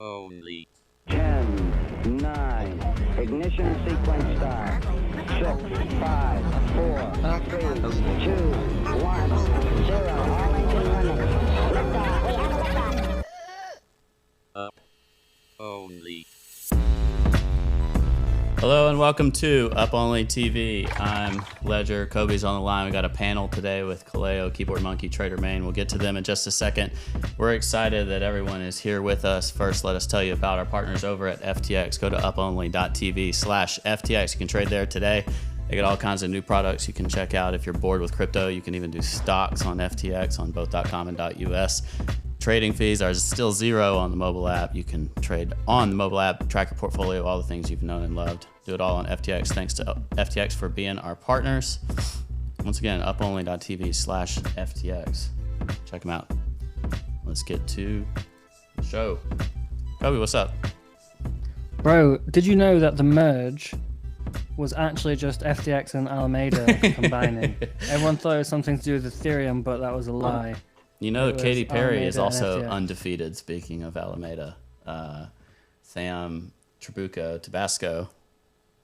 only. 10, 9, ignition sequence start. 6, 5, 4, 3, 2, 1, 0. All engine running. Liftoff. We have a liftoff. Up only. Hello and welcome to Up Only TV. I'm Ledger. Cobie's on the line. We got a panel today with Kaleo, Keyboard Monkey, Trader Mayne. We'll get to them in just a second. We're excited that everyone is here with us. First, let us tell you about our partners over at FTX. Go to uponly.tv/FTX. You can trade there today. They got all kinds of new products you can check out. If you're bored with crypto, you can even do stocks on FTX on both .com and .us. Trading fees are still zero on the mobile app. You can trade on the mobile app, track your portfolio, all the things you've known and loved. Do it all on FTX. Thanks to FTX for being our partners. Once again, uponly.tv/FTX. Check them out. Let's get to the show. Cobie, what's up? Bro, did you know that the merge was actually just FTX and Alameda combining? Everyone thought it was something to do with Ethereum, but that was a lie. You know, Katy Perry Alameda is also and FTX. undefeated, speaking of Alameda. Sam Trabuco Tabasco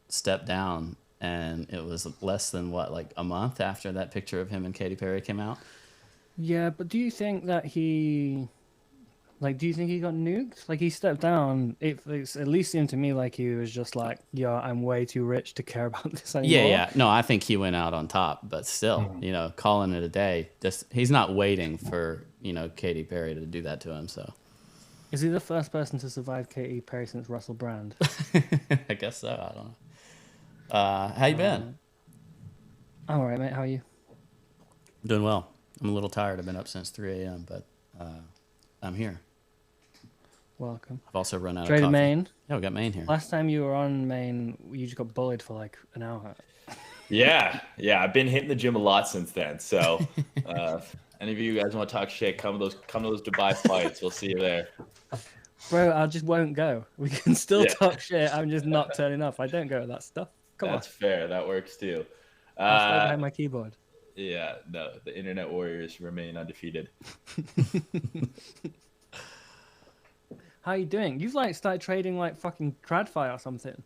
stepped down, and it was less than, like a month after that picture of him and Katy Perry came out? Yeah, but do you think that he got nuked? Like, he stepped down. It at least seemed to me like he was just like, yo, I'm way too rich to care about this anymore. Yeah. No, I think he went out on top, but still, calling it a day. He's not waiting for, Katy Perry to do that to him, so. Is he the first person to survive Katy Perry since Russell Brand? I guess so. I don't know. How you been? I'm alright, mate. How are you? Doing well. I'm a little tired. I've been up since 3 a.m., but I'm here. Welcome. I've also run out of Trader coffee. Mayne. Yeah, we got Mayne here. Last time you were on Mayne, you just got bullied for like an hour. Yeah. I've been hitting the gym a lot since then. So, any of you guys want to talk shit? Come to those Dubai fights. We'll see you there. Bro, I just won't go. We can still talk shit. I'm just not turning up. I don't go to that stuff. Come That's on. fair. That works too. I'll stay behind my keyboard. Yeah. No, the internet warriors remain undefeated. How you doing? You've started trading like fucking TradFi or something.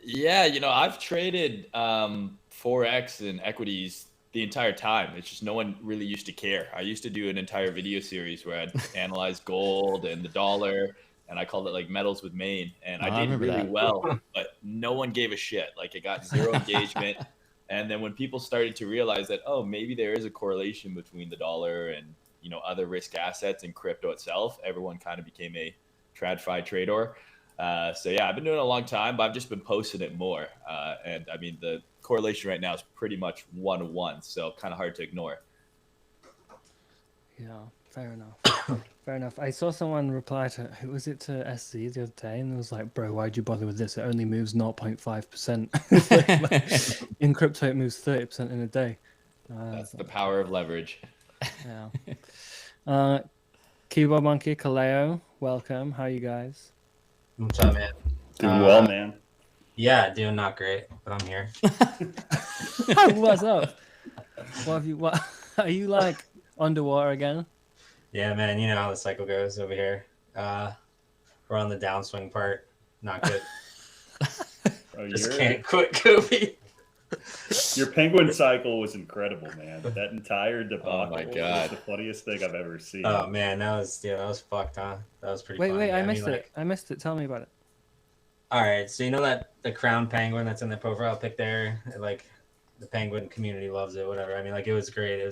Yeah, I've traded Forex and equities the entire time. It's just no one really used to care. I used to do an entire video series where I'd analyze gold and the dollar, and I called it like metals with Mayne, and I did really well, but no one gave a shit. Like, it got zero engagement. And then when people started to realize that, oh, maybe there is a correlation between the dollar and, other risk assets and crypto itself, everyone kind of became a TradFi trader. So yeah, I've been doing it a long time, but I've just been posting it more. And I mean, the correlation right now is pretty much 1-to-1, so kind of hard to ignore. Yeah, fair enough. Fair enough. I saw someone reply to SZ the other day, and it was like, bro, why'd you bother with this? It only moves 0.5%. In crypto, it moves 30% in a day. That's the power of leverage. Yeah. Keyboard Monkey, Kaleo, welcome. How are you guys? What's up, man? Doing well, man. Yeah, doing not great, but I'm here. What's up? What are you like underwater again? Yeah, man, you know how the cycle goes over here. We're on the downswing part. Not good. Just can't quit Cobie. Your penguin cycle was incredible, man. That entire debacle Oh my God. was the funniest thing I've ever seen. Oh man, that was fucked, huh? That was pretty funny. Wait, I missed mean, it. I missed it. Tell me about it. All right, so you know that the crown penguin that's in the profile pic there, like the penguin community loves it, whatever. I mean, like, it was great.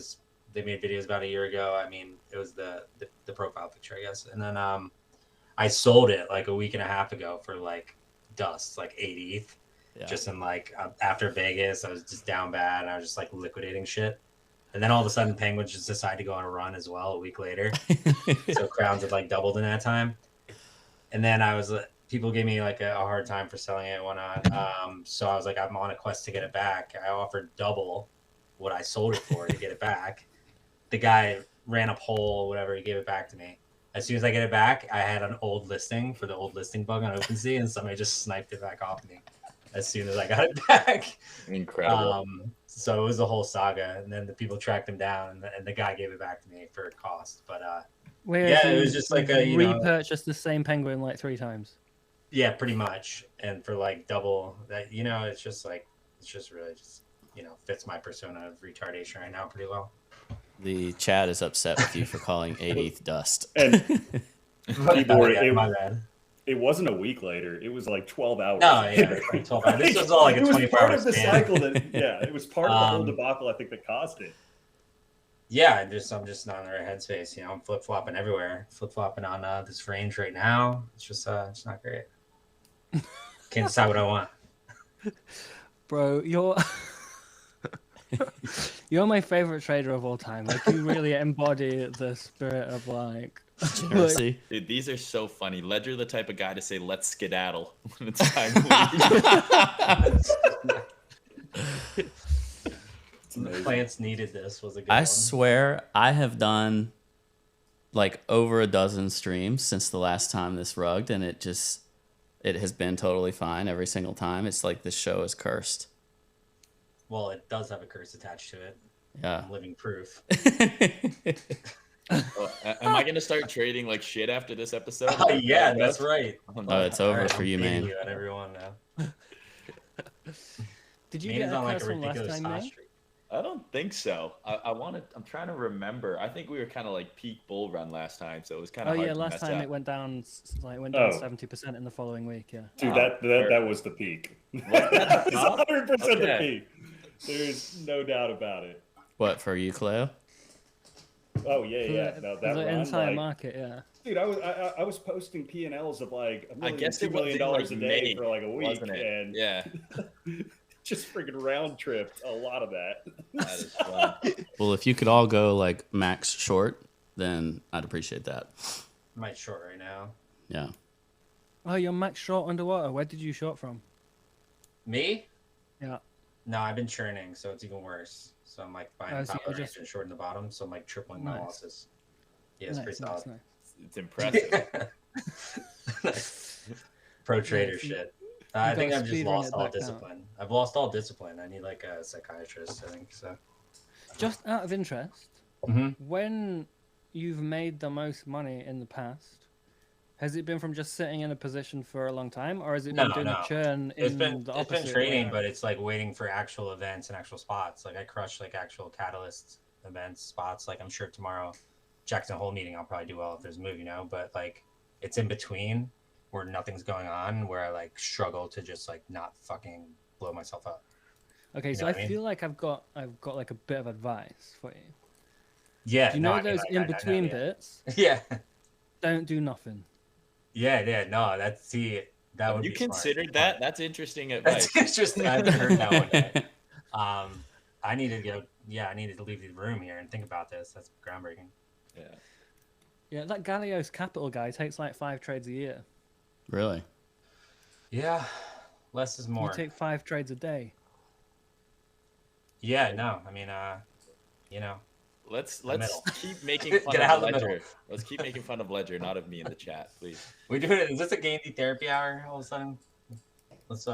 They made videos about a year ago. I mean, it was the profile picture, I guess. And then I sold it like a week and a half ago for like dust, like 80 ETH. Yeah. Just in after Vegas, I was just down bad, and I was just like liquidating shit. And then all of a sudden, penguins just decided to go on a run as well a week later. So crowns had like doubled in that time. And then people gave me like a hard time for selling it and whatnot. So I was like, I'm on a quest to get it back. I offered double what I sold it for to get it back. The guy ran a poll, whatever, he gave it back to me. As soon as I get it back, I had an old listing for the old listing bug on OpenSea, and somebody just sniped it back off me as soon as I got it back. Incredible. So it was a whole saga, and then the people tracked him down, and the guy gave it back to me for cost. But Whereas Yeah, it you was just like a, you know, repurchased the same penguin like 3 times. yeah, pretty much. And for like double that, you know, it's just like, it's just really just, you know, fits my persona of retardation right now pretty well. The chat is upset with you for calling 80th dust. And keyboard, Yeah, my bad. it wasn't a week later. It was like 12 hours. No, yeah, like 12 hours. This was all like a 24 It was part hour of the span. cycle that, yeah, it was part of the whole debacle, I think, that caused it. Yeah, I'm just not in the right headspace. You know, I'm flip flopping everywhere. Flip flopping on this range right now. It's just it's not great. Can't decide what I want. Bro, you're you're my favorite trader of all time. Like, you really embody the spirit of like Jersey. Dude, these are so funny. Ledger, the type of guy to say, "Let's skedaddle" when it's time to leave. The plants needed this was a good I one. swear I have done like over a dozen streams since the last time this rugged, and it has been totally fine every single time. It's like this show is cursed. Well, it does have a curse attached to it. Yeah. I'm living proof. Oh, am I gonna start trading like shit after this episode? Oh, yeah, that's right. Oh, it's over Alright, for I'm you, baiting man. you on everyone now. Did you Mayne's get a on like curse a from last ridiculous time, hot Mayne? streak. I don't think so. I'm trying to remember. I think we were kind of like peak bull run last time, so it was kind Oh of hard yeah, to last mess time up. it went down Oh. 70% in the following week. Yeah. Dude, Oh, that was the peak. that It's top? 100% the Okay. peak. There's no doubt about it. What, for you, Kaleo? Oh yeah, For yeah. the, No, for that the run, entire like, market, yeah. dude, I was posting P&Ls of like $1 million, guess $2 it was million in, like, a day May, for like a week, wasn't it? and Yeah, just freaking round tripped a lot of that. that is fun. Well, if you could all go like max short, then I'd appreciate that. I might short right now. Yeah. Oh, you're max short underwater. Where did you short from? Me? Yeah. No, I've been churning, so it's even worse. So I'm like buying Oh, the so top you're of the range just- and shorting the bottom, so I'm like tripling my Nice. losses. Yeah, it's pretty Nice, solid. It's impressive. Pro trader Nice. shit. You I think gotta I've just speedrun lost it all back down. discipline. I've lost all discipline. I need like a psychiatrist, I think. So. Just out of interest, Mm-hmm. when you've made the most money in the past, has it been from just sitting in a position for a long time, or has it been doing a churn in It's been the it's opposite been trading, way? but it's like waiting for actual events and actual spots. Like I crush like actual catalyst events, spots. Like I'm sure tomorrow, Jackson Hole meeting, I'll probably do well if there's a move, you know. But like it's in between where nothing's going on, where I like struggle to just like not fucking blow myself up. Okay, You so know I what I mean? feel like I've got like a bit of advice for you. Yeah, Do you no, know I mean, those I in know, between yeah. bits? Yeah, Don't do nothing. yeah, no, that's that would you be smart. considered that? That's interesting advice. That's interesting. I haven't heard that one yet. I needed to go. Yeah, I needed to leave the room here and think about this. That's groundbreaking. Yeah. Yeah, that Galeos Capital guy takes like 5 trades a year. Really? Yeah, less is more. You take 5 trades a day. Yeah, no, I mean, you know, Let's middle. keep making fun Get out of of the Ledger. middle. Let's keep making fun of Ledger, not of me in the chat, please. we do it. Is this a game therapy hour all of a sudden? Let's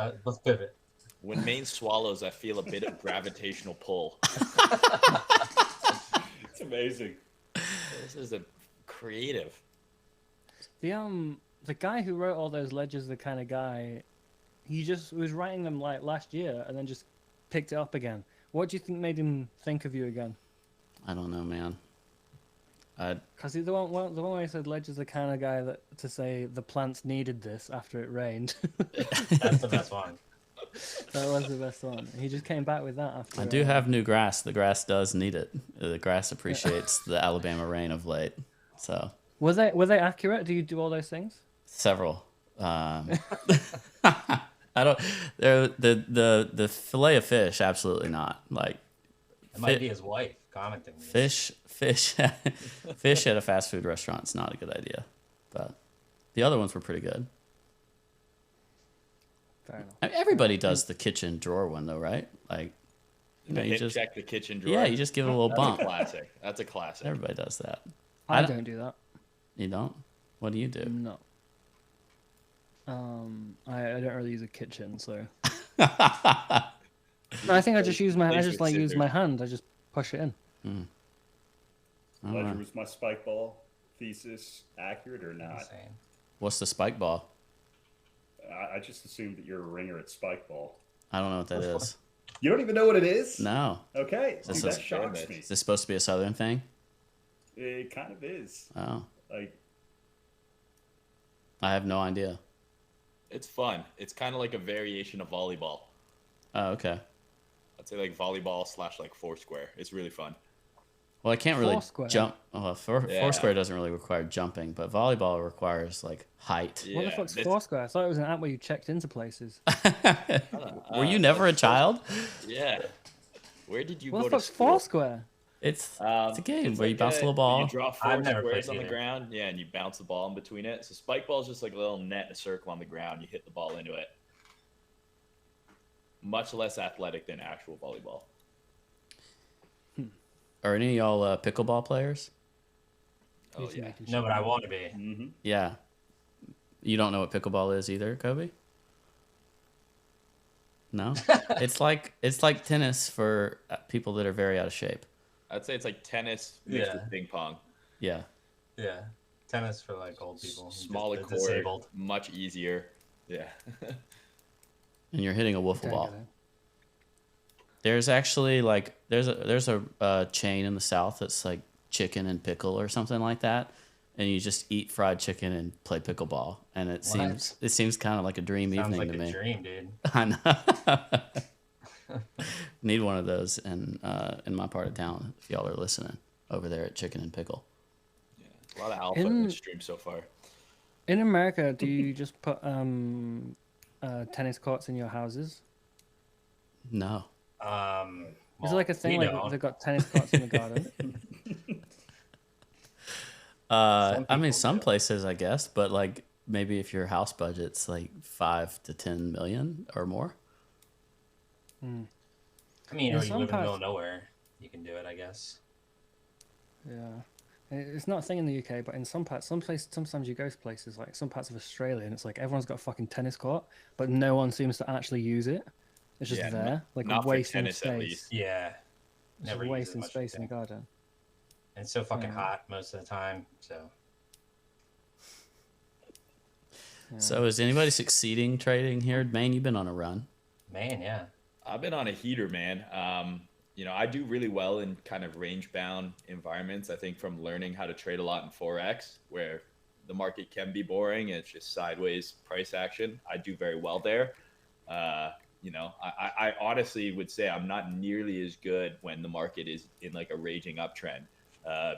pivot. When Mayne swallows, I feel a bit of gravitational pull. It's amazing. This is a creative. The guy who wrote all those ledgers, the kind of guy, he just was writing them like last year and then just picked it up again. What do you think made him think of you again? I don't know, man. Because the one where he said Ledger's the kind of guy that to say the plants needed this after it rained. That's the best one. That was the best one. He just came back with that after. I do have new grass. The grass does need it. The grass appreciates the Alabama rain of late. So were they accurate? Do you do all those things? several. I don't. They're the fillet of fish. Absolutely not. Like It might be his wife commenting. fish fish at a fast food restaurant is not a good idea. But the other ones were pretty good. Fair enough. I mean, everybody does the kitchen drawer one though, right? Like, you know, you Hit just check the kitchen drawer. yeah, you just give it a little That's bump. a classic. That's a classic. Everybody does that. I don't- don't do that. You don't? What do you do? No. I don't really use a kitchen, so. Hmm. No, I think I just use my. I Things just with like use scissors. my hand. I just push it in. All Ledger right. was my spike ball. thesis accurate or not? Insane. What's the spike ball? I just assumed that you're a ringer at spike ball. I don't know what that is. You don't even know what it is? No. Okay, This see, is- that shocks me. Is this supposed to be a southern thing? It kind of is. Oh, Like, I have no idea. It's fun. It's kind of like a variation of volleyball. Oh, okay. I'd say like volleyball / like Foursquare. It's really fun. Well, I can't really Foursquare. jump. Well, Yeah. Foursquare doesn't really require jumping, but volleyball requires like height. What the Yeah, fuck's it's- Foursquare? I thought it was an app where you checked into places. Were you never a child? Yeah. Where did you What go the to fuck's school? Foursquare? It's a game It's where you like bounce a little ball. You draw 4 I've never squares played on the either. ground, yeah, and you bounce the ball in between it. So spike ball is just like a little net, a circle on the ground. You hit the ball into it. Much less athletic than actual volleyball. Are any of y'all pickleball players? Oh He's yeah. making No, sure. but I want to be. mm-hmm. Yeah. You don't know what pickleball is either, Kobe? No. it's like tennis for people that are very out of shape. I'd say it's like tennis mixed Yeah. with ping pong. Yeah. Yeah, tennis for like old people, who just- Smaller they're court, disabled. much easier. Yeah. And you're hitting a wiffle Don't ball. get it. There's actually like there's a chain in the South that's like chicken and pickle or something like that, and you just eat fried chicken and play pickleball, and it seems kind of like a dream Sounds evening like to a me. dream, dude. I know. Need one of those in my part of town if y'all are listening over there at Chicken and Pickle. A lot of alpha in In- the stream so far. In America, do you just put tennis courts in your houses? No. Is Well, it like a thing we like don't. they've got tennis courts in the garden? I mean, people some do. places, I guess, but like maybe if your house budget's like 5 to 10 million or more. I mean, In you live some in the middle parts- of nowhere, you can do it, I guess. Yeah. It's not a thing in the UK, but in some parts, sometimes you go to places like some parts of Australia, and it's like everyone's got a fucking tennis court, but no one seems to actually use it. It's just Yeah, there, like not for wasting tennis, at space. least. Yeah. Just Never use it wasting much of space in the anything. garden. And it's so fucking Yeah. hot most of the time, so. Yeah. So is anybody succeeding trading here? Mayne, you've been on a run. Man, yeah. I've been on a heater, man. I do really well in kind of range-bound environments. I think from learning how to trade a lot in Forex, where the market can be boring, it's just sideways price action. I do very well there. I honestly would say I'm not nearly as good when the market is in like a raging uptrend,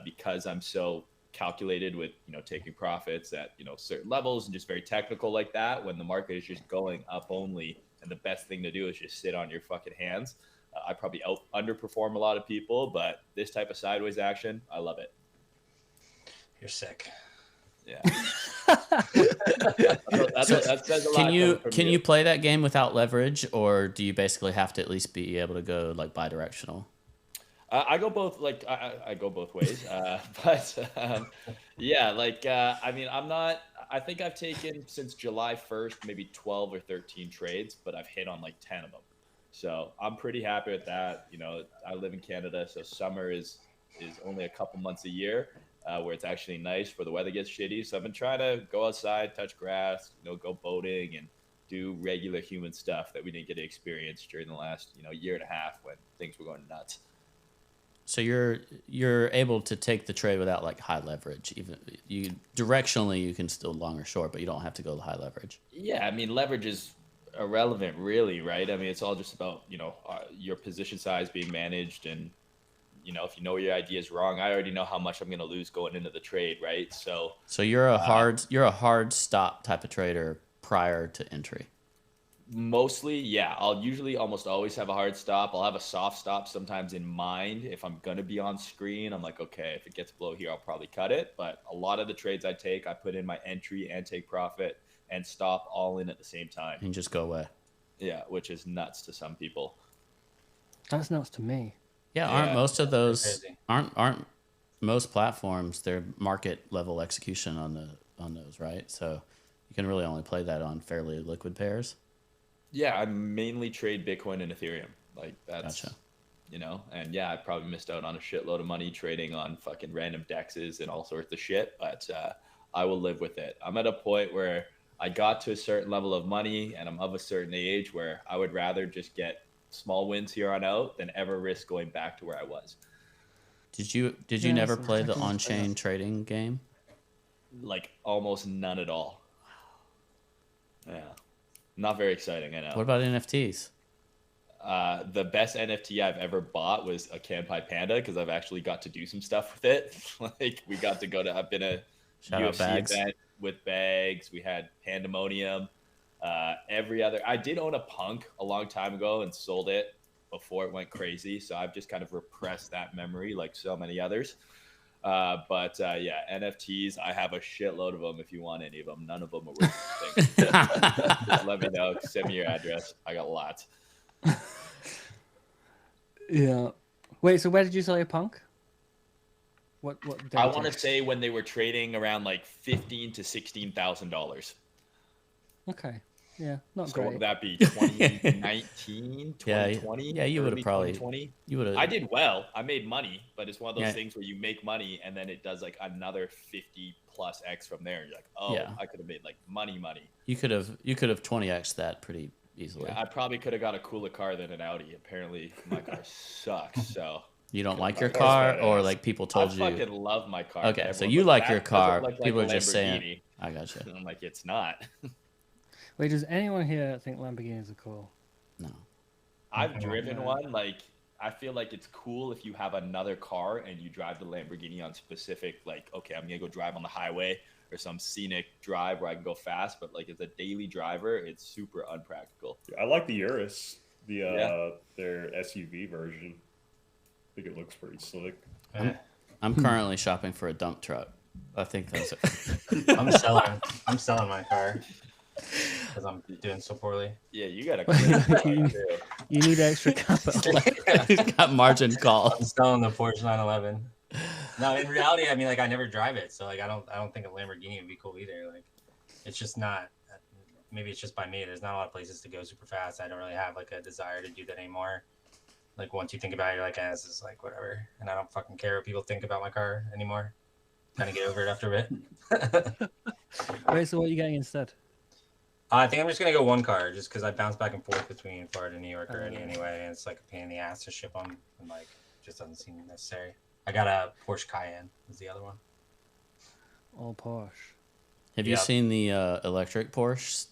because I'm so calculated with taking profits at certain levels and just very technical like that. When the market is just going up only, and the best thing to do is just sit on your fucking hands. I probably underperform a lot of people, but this type of sideways action, I love it. You're sick. Yeah. that says a lot coming from Can you play that game without leverage, or do you basically have to at least be able to go like bi-directional? I go both. Like I go both ways. But yeah, like I mean, I'm not. I think I've taken since July 1st maybe 12 or 13 trades, but I've hit on like 10 of them. So I'm pretty happy with that. I live in Canada, so summer is only a couple months a year, where it's actually nice where the weather gets shitty. So I've been trying to go outside, touch grass, go boating, and do regular human stuff that we didn't get to experience during the last year and a half when things were going nuts. So you're able to take the trade without like high leverage. Even directionally you can still long or short, but you don't have to go to high leverage. Yeah, I mean leverage is irrelevant, really, right? I mean it's all just about your position size being managed, and if you know your idea is wrong, I already know how much I'm going to lose going into the trade, right? So you're a hard stop type of trader prior to entry. mostly, yeah. I'll usually almost always have a hard stop. I'll have a soft stop sometimes in mind. If I'm going to be on screen, I'm like, okay, if it gets below here, I'll probably cut it. But a lot of the trades I take, I put in my entry and take profit and stop all in at the same time. And just go away. Yeah, which is nuts to some people. That's nuts to me. Yeah, Yeah, aren't most of those crazy. aren't most platforms their market level execution on those, right? So you can really only play that on fairly liquid pairs. Yeah, I mainly trade Bitcoin and Ethereum. Like that's Gotcha. you know, and yeah, I probably missed out on a shitload of money trading on fucking random dexes and all sorts of shit, but I will live with it. I'm at a point where I got to a certain level of money and I'm of a certain age where I would rather just get small wins here on out than ever risk going back to where I was. Did you Yeah, never so play I the can on-chain trading game? Like almost none at all. Yeah. Not very exciting, I know. What about NFTs? The best NFT I've ever bought was a Kanpai Panda because I've actually got to do some stuff with it. Like we got to go to, I've been a Shout out UFC Bags. event with Bags. We had Pandemonium. Every other, I did own a Punk a long time ago and sold it before it went crazy. So I've just kind of repressed that memory like so many others. But yeah, NFTs, I have a shitload of them if you want any of them. None of them are worth anything. Just let me know. Send me your address. I got lots. Yeah. Wait, so where did you sell your Punk? What I date? want to say when they were trading around like $15,000 to $16,000. Okay. Yeah, not So great. what would that be? 2019, Yeah, 2020? yeah, you would have Early probably 2020? you would have. I did well. I made money, but it's one of those Yeah. things where you make money and then it does like another 50 plus X from there. You're like, oh, Yeah. I could have made like money. You could have 20x that pretty easily. Yeah, I probably could have got a cooler car than an Audi. Apparently, my car sucks. So You don't like your Car's car, or badass. like people I told you? fucking love my car. Okay, so Everyone you goes, like "That your doesn't car. look like People a are just saying. Lamborghini." I gotcha. I'm like, it's not. Wait, does anyone here think Lamborghinis are cool? No. I've driven one. Like, I feel like it's cool if you have another car and you drive the Lamborghini on specific, like, okay, I'm gonna go drive on the highway or some scenic drive where I can go fast. But like, as a daily driver, it's super unpractical. I like the Urus, Yeah. their SUV version. I think it looks pretty slick. I'm currently shopping for a dump truck. I think those are. I'm selling my car because I'm doing so poorly. Yeah, you gotta. Quit. You need extra capital. He's got margin I'm calls. selling the Porsche 911. No, in reality, I mean, like I never drive it, so like I don't think a Lamborghini would be cool either. Like, it's just not. Maybe it's just by me. There's not a lot of places to go super fast. I don't really have like a desire to do that anymore. Like once you think about it, you're like, this is like whatever, and I don't fucking care what people think about my car anymore. Kind of get over it after a bit. Wait, so what are you getting instead? I think I'm just gonna go one car, just because I bounce back and forth between Florida and New York already anyway, and it's like a pain in the ass to ship them, and like just doesn't seem necessary. I got a Porsche Cayenne is the other one. All Porsche. Have you Yeah. seen the electric Porsche?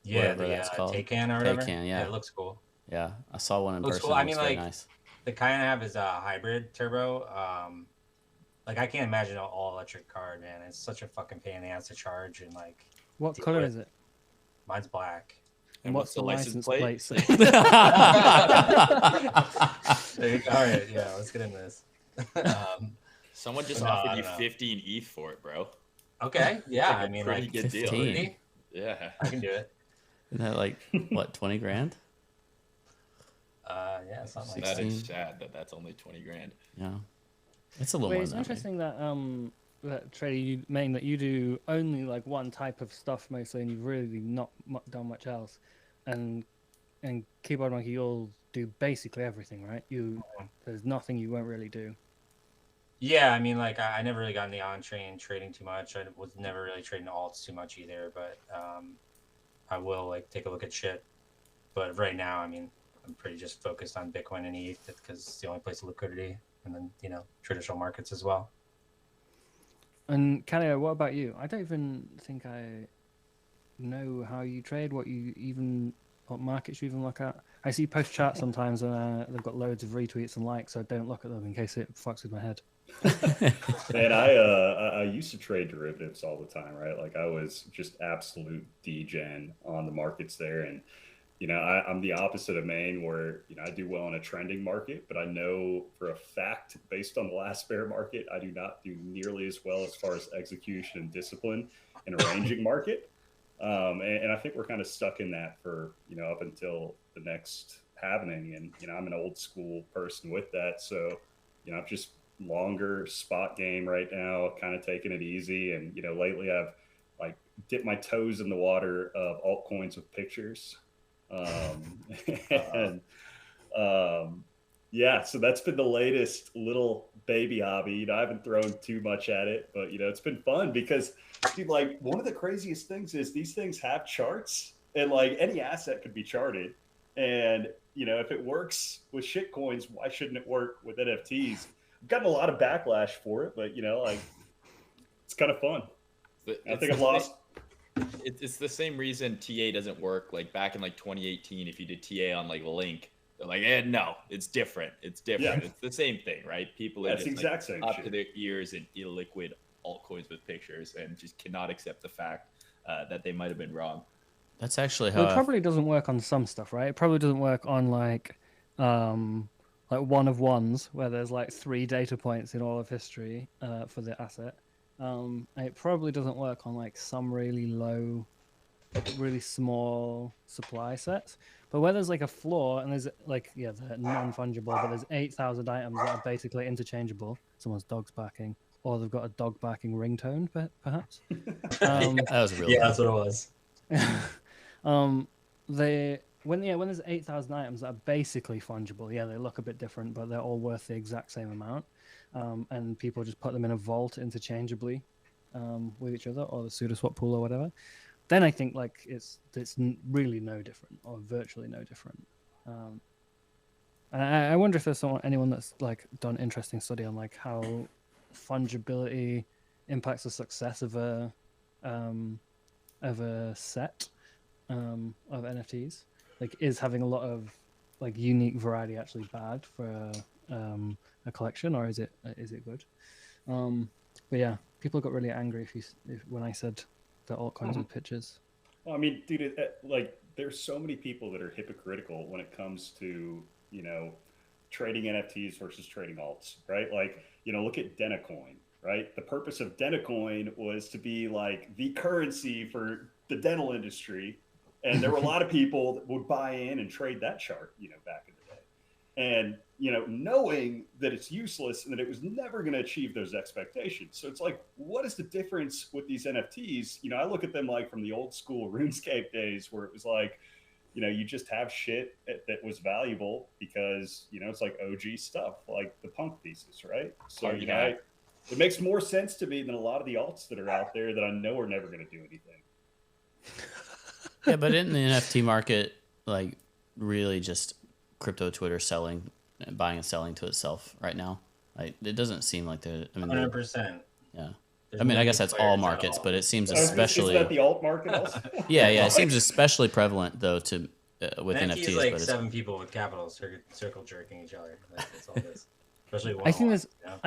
Yeah, Whatever the that's called. Taycan or whatever. Taycan, yeah. It looks cool. Yeah, I saw one in Looks person. cool. I It mean, looks very like, nice. The Cayenne I have is a hybrid turbo. Like I can't imagine an all electric car, man. It's such a fucking pain in the ass to charge, and like What Deal color with is it? mine's black. And what's the license plate? All right, yeah, let's get into this. Someone just No, offered I you don't know. 15 ETH for it, bro. Okay, yeah, Like a I mean, pretty like good deal. 15. 50? Yeah. I can do it. Isn't that like what, 20 grand? Yeah, something like That that. is 16. sad that that's only 20 grand. Yeah, it's a little Wait, more it's than that. interesting that that Trey, Mayne, that you do only like one type of stuff mostly, and you've really not done much else. And Keyboard Monkey, you'll do basically everything, right? There's nothing you won't really do. Yeah, I mean, like I never really got in the on-chain trading too much. I was never really trading alts too much either, but I will like take a look at shit. But right now, I mean, I'm pretty just focused on Bitcoin and ETH because it's the only place of liquidity, and then traditional markets as well. And Kaleo, what about you? I don't even think I know how you trade. What markets you even look at? I see post charts sometimes, and they've got loads of retweets and likes, so I don't look at them in case it fucks with my head. Man, I used to trade derivatives all the time, right? Like I was just absolute degen on the markets there, and I'm the opposite of Mayne, where I do well in a trending market, but I know for a fact, based on the last bear market, I do not do nearly as well as far as execution and discipline in a ranging market. And I think we're kind of stuck in that for up until the next happening. And I'm an old school person with that, so I'm just longer spot game right now, kind of taking it easy. And lately I've like dipped my toes in the water of altcoins with pictures. And Yeah, so that's been the latest little baby hobby. I haven't thrown too much at it, but it's been fun because, dude, like one of the craziest things is these things have charts, and like any asset could be charted. And if it works with shit coins, why shouldn't it work with NFTs? I've gotten a lot of backlash for it, but like it's kind of fun. I think I've lost. It's the same reason TA doesn't work. Like back in like 2018, if you did TA on like Link, they're like, no, it's different. It's different. Yeah. It's the same thing, right? People are That's just the exact like, same up shit. to their ears in illiquid altcoins with pictures and just cannot accept the fact that they might have been wrong. That's actually Well, how it probably doesn't work on some stuff, right? It probably doesn't work on like one of ones where there's like 3 data points in all of history for the asset. It probably doesn't work on like some really low, really small supply sets. But where there's like a floor and there's like they're non-fungible, but there's 8,000 items that are basically interchangeable. Someone's dog's barking, or they've got a dog barking ringtone, perhaps. that was real. Yeah, that's what it was. When there's 8,000 items that are basically fungible, they look a bit different, but they're all worth the exact same amount. And people just put them in a vault interchangeably with each other, or the pseudo-swap pool or whatever. Then I think like it's really no different, or virtually no different. And I wonder if there's anyone that's like done interesting study on like how fungibility impacts the success of a set of NFTs. Like, is having a lot of like unique variety actually bad for a collection, or is it good? But yeah, people got really angry when I said the altcoins with pictures. Well, I mean, dude, like there's so many people that are hypocritical when it comes to trading NFTs versus trading alts, right? Like look at Denocoin, right? The purpose of Denocoin was to be like the currency for the dental industry, and there were a lot of people that would buy in and trade that chart, back in the day, and knowing that it's useless and that it was never going to achieve those expectations. So it's like, what is the difference with these NFTs? I look at them like from the old school RuneScape days, where it was like, you just have shit that was valuable because it's like OG stuff, like the punk pieces, right? So it makes more sense to me than a lot of the alts that are out there that I know are never going to do anything. Yeah, but in the NFT market, like really just crypto Twitter selling and buying and selling to itself right now. Like it doesn't seem like they're 100%. Yeah. I guess that's all markets, but it seems especially. Is that the alt market also? Yeah, it seems especially prevalent though to with NFTs. Is like 7 people with capital circle jerking each other. That's all it is. Especially I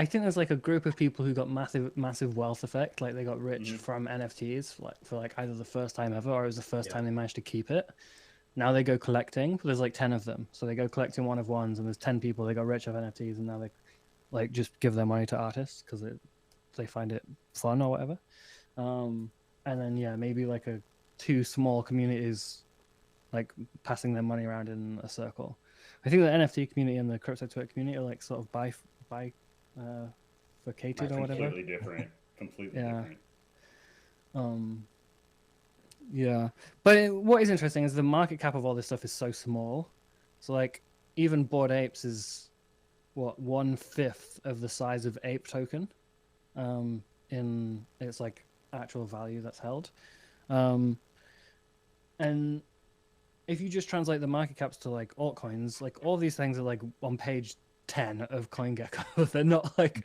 think there's like a group of people who got massive wealth effect, like they got rich from NFTs, like for like either the first time ever or it was the first time they managed to keep it. Now they go collecting. There's like 10 of them, so they go collecting one of ones, and there's 10 people they got rich off NFTs, and now they like just give their money to artists because they find it fun or whatever. And then maybe like 2 small communities like passing their money around in a circle. I think the NFT community and the crypto Twitter community are like sort of bifurcated or whatever. Completely different. Completely different. Yeah, but what is interesting is the market cap of all this stuff is so small. So like even Bored Apes is what 1/5 of the size of Ape token, in its like actual value that's held, and if you just translate the market caps to like altcoins, like all these things are like on page 10 of CoinGecko. They're not like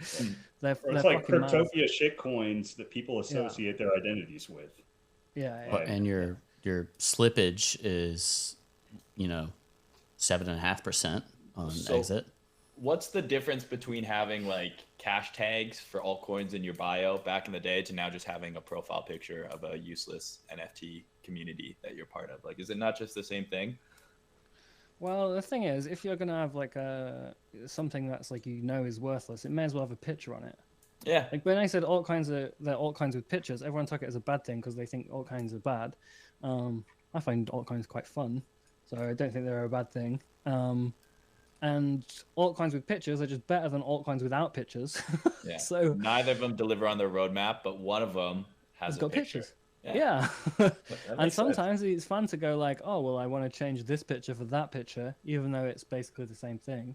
they're like Cryptopia mad. shit coins that people associate their identities with. Yeah. And your slippage is 7.5% on exit. What's the difference between having like cash tags for altcoins in your bio back in the day to now just having a profile picture of a useless NFT community that you're part of? Like, is it not just the same thing? Well, the thing is, if you're gonna have like something that's like is worthless, it may as well have a picture on it. Yeah. Like when I said they're altcoins with pictures, everyone took it as a bad thing because they think altcoins are bad. I find altcoins quite fun, so I don't think they're a bad thing. And altcoins with pictures are just better than altcoins without pictures. Yeah. So neither of them deliver on their roadmap, but one of them has got picture. pictures. Yeah. And sometimes it's fun to go like, oh well, I want to change this picture for that picture, even though it's basically the same thing.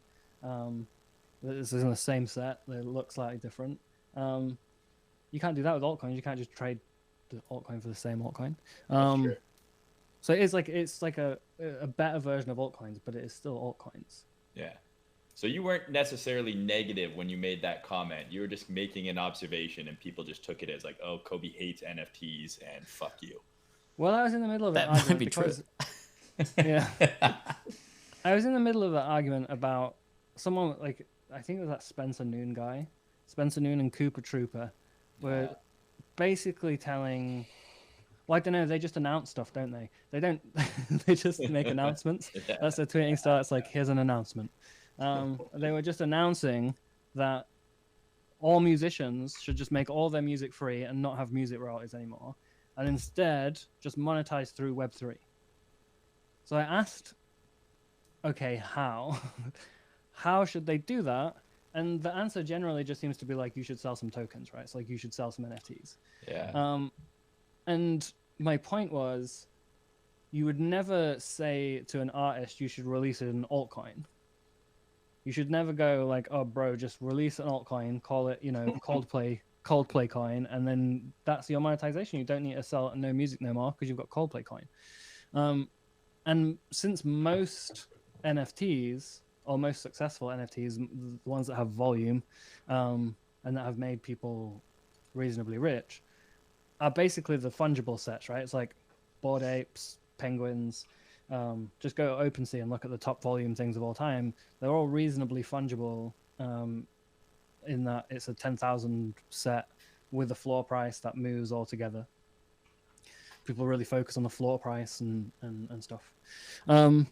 This is in the same set. They look slightly different. You can't do that with altcoins. You can't just trade the altcoin for the same altcoin. That's true. So it's like a better version of altcoins, but it is still altcoins. Yeah. So you weren't necessarily negative when you made that comment. You were just making an observation, and people just took it as like, "Oh, Cobie hates NFTs, and fuck you." Well, I was in the middle of That an might argument be true. yeah, I was in the middle of an argument about someone like I think it was that Spencer Noon guy, Spencer Noon and Cooper Trooper, were basically telling. Well, I don't know. They just announce stuff, don't they? They don't. They just make announcements. Yeah. That's their tweeting style. It's like, here's an announcement. They were just announcing that all musicians should just make all their music free and not have music royalties anymore, and instead just monetize through Web3. So I asked, okay, how? How should they do that? And the answer generally just seems to be like, you should sell some tokens, right? It's like you should sell some NFTs. Yeah. And my point was, you would never say to an artist, you should release it in an altcoin. You should never go like, oh, bro, just release an altcoin, call it, Coldplay coin, and then that's your monetization. You don't need to sell no music no more because you've got Coldplay coin. And since most NFTs, or most successful NFTs, the ones that have volume, and that have made people reasonably rich, are basically the fungible sets, right? It's like Bored Apes, Penguins. Just go to OpenSea and look at the top volume things of all time. They're all reasonably fungible, in that it's a 10,000 set with a floor price that moves all together. People really focus on the floor price and stuff. And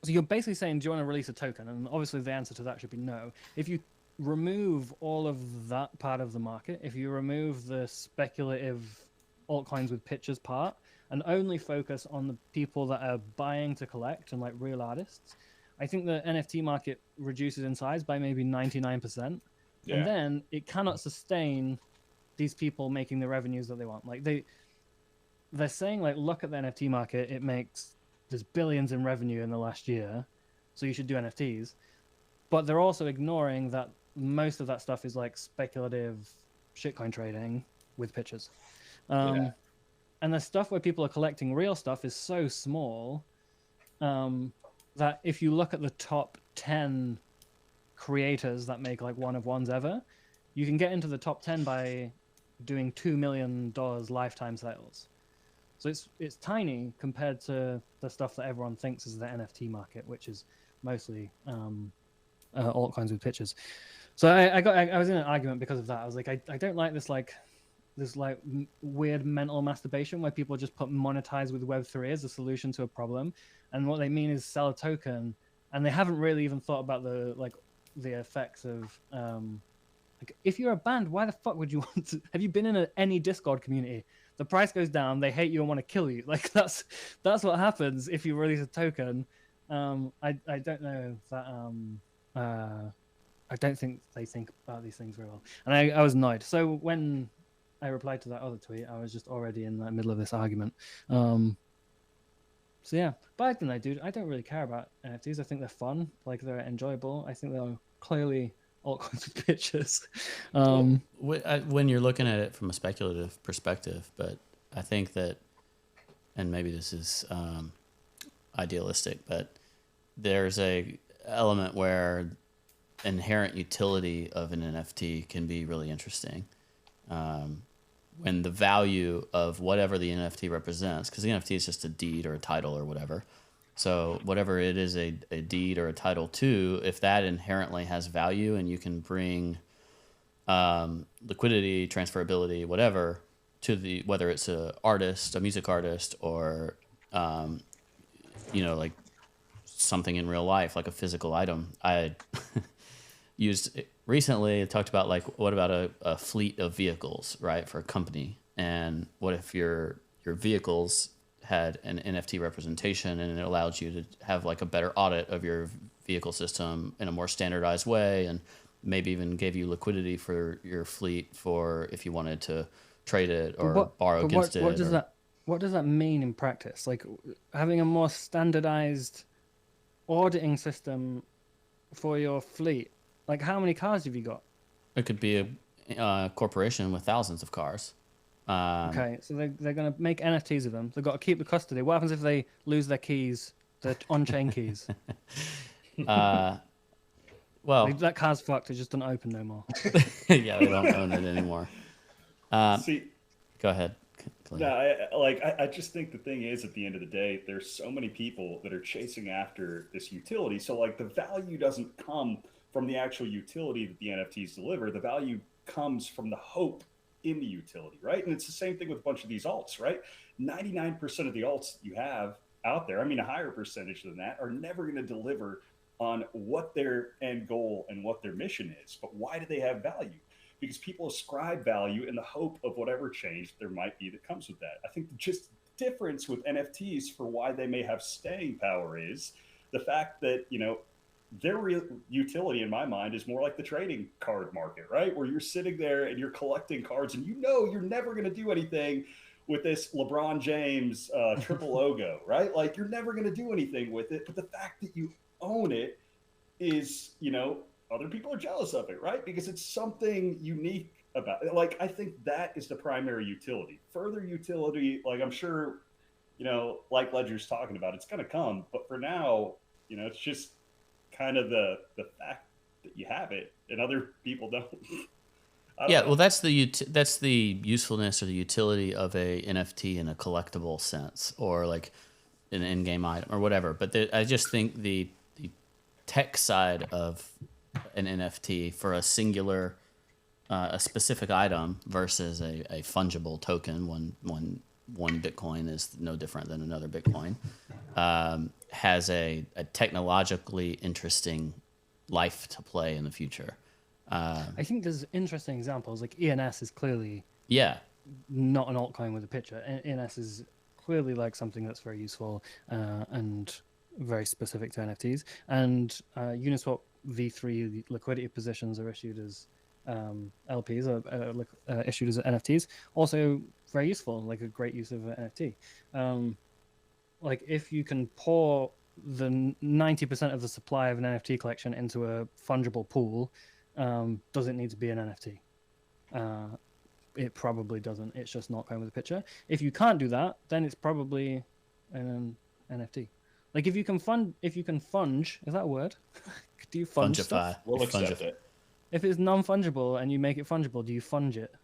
so you're basically saying, do you want to release a token? And obviously the answer to that should be no. If you remove all of that part of the market, if you remove the speculative altcoins with pictures part and only focus on the people that are buying to collect and like real artists, I think the NFT market reduces in size by maybe 99%. Yeah. And then it cannot sustain these people making the revenues that they want. Like they're saying like, look at the NFT market, there's billions in revenue in the last year, so you should do NFTs. But they're also ignoring that most of that stuff is like speculative shitcoin trading with pictures. And the stuff where people are collecting real stuff is so small that if you look at the top 10 creators that make like one of ones ever, you can get into the top 10 by doing $2 million lifetime sales. So it's tiny compared to the stuff that everyone thinks is the NFT market, which is mostly altcoins with pictures. So I was in an argument because of that. I was like, I don't like this weird mental masturbation where people just put monetize with Web3 as a solution to a problem, and what they mean is sell a token, and they haven't really even thought about the effects of like, if you're a band, why the fuck would you want to? Have you been in any Discord community? The price goes down, they hate you and want to kill you. Like that's what happens if you release a token. I don't know that I don't think they think about these things very well, and I was annoyed. So when I replied to that other tweet, I was just already in the middle of this argument. So yeah, but I don't know, dude. I don't really care about NFTs. I think they're fun, like they're enjoyable. I think they're clearly altcoins with pictures. When you're looking at it from a speculative perspective, but I think that, and maybe this is idealistic, but there's a element where inherent utility of an NFT can be really interesting. When the value of whatever the NFT represents, because the NFT is just a deed or a title or whatever. So whatever it is a deed or a title to, if that inherently has value and you can bring liquidity, transferability, whatever, to whether it's a music artist, or like something in real life, like a physical item. I used recently, talked about like, what about a fleet of vehicles, right, for a company? And what if your vehicles had an NFT representation, and it allowed you to have like a better audit of your vehicle system in a more standardized way, and maybe even gave you liquidity for your fleet for if you wanted to trade it or borrow against it. What does that mean in practice? Like having a more standardized auditing system for your fleet? Like, how many cars have you got? It could be a corporation with thousands of cars. Okay, so they're going to make NFTs of them. They've got to keep the custody. What happens if they lose their keys, their on-chain keys? Well, Like, that car's fucked. It just doesn't open no more. yeah, they don't own it anymore. See, Go ahead. no, I just think the thing is, at the end of the day, there's so many people that are chasing after this utility. So like the value doesn't come from the actual utility that the NFTs deliver. The value comes from the hope in the utility, right? And it's the same thing with a bunch of these alts, right? 99% of the alts you have out there, I mean, a higher percentage than that, are never going to deliver on what their end goal and what their mission is. But why do they have value? Because people ascribe value in the hope of whatever change there might be that comes with that. I think just the difference with NFTs for why they may have staying power is the fact that, you know, their real utility in my mind is more like the trading card market, right? Where you're sitting there and you're collecting cards and you know you're never going to do anything with this LeBron James triple logo, right? Like you're never going to do anything with it. But the fact that you own it is, you know, other people are jealous of it, right? Because it's something unique about it. Like, I think that is the primary utility. Further utility, like I'm sure, you know, like Ledger's talking about, it's going to come. But for now, you know, it's just kind of the fact that you have it and other people don't. Yeah, well, that's the usefulness or the utility of a NFT in a collectible sense, or like an in-game item or whatever. But I just think the tech side of an NFT for a singular, a specific item versus a fungible token, one Bitcoin is no different than another Bitcoin, has a technologically interesting life to play in the future. I think there's interesting examples. Like ENS is clearly not an altcoin with a picture. ENS is clearly like something that's very useful and very specific to NFTs. And Uniswap V3 liquidity positions are issued as LPs, are issued as NFTs. Also very useful, like a great use of an NFT. Like if you can pour the 90% of the supply of an NFT collection into a fungible pool, does it need to be an NFT? It probably doesn't. It's just not going with a picture. If you can't do that, then it's probably an NFT. Like if you can funge, is that a word? Do you funge Fungify. stuff? We'll accept it. If it's non-fungible and you make it fungible, do you funge it?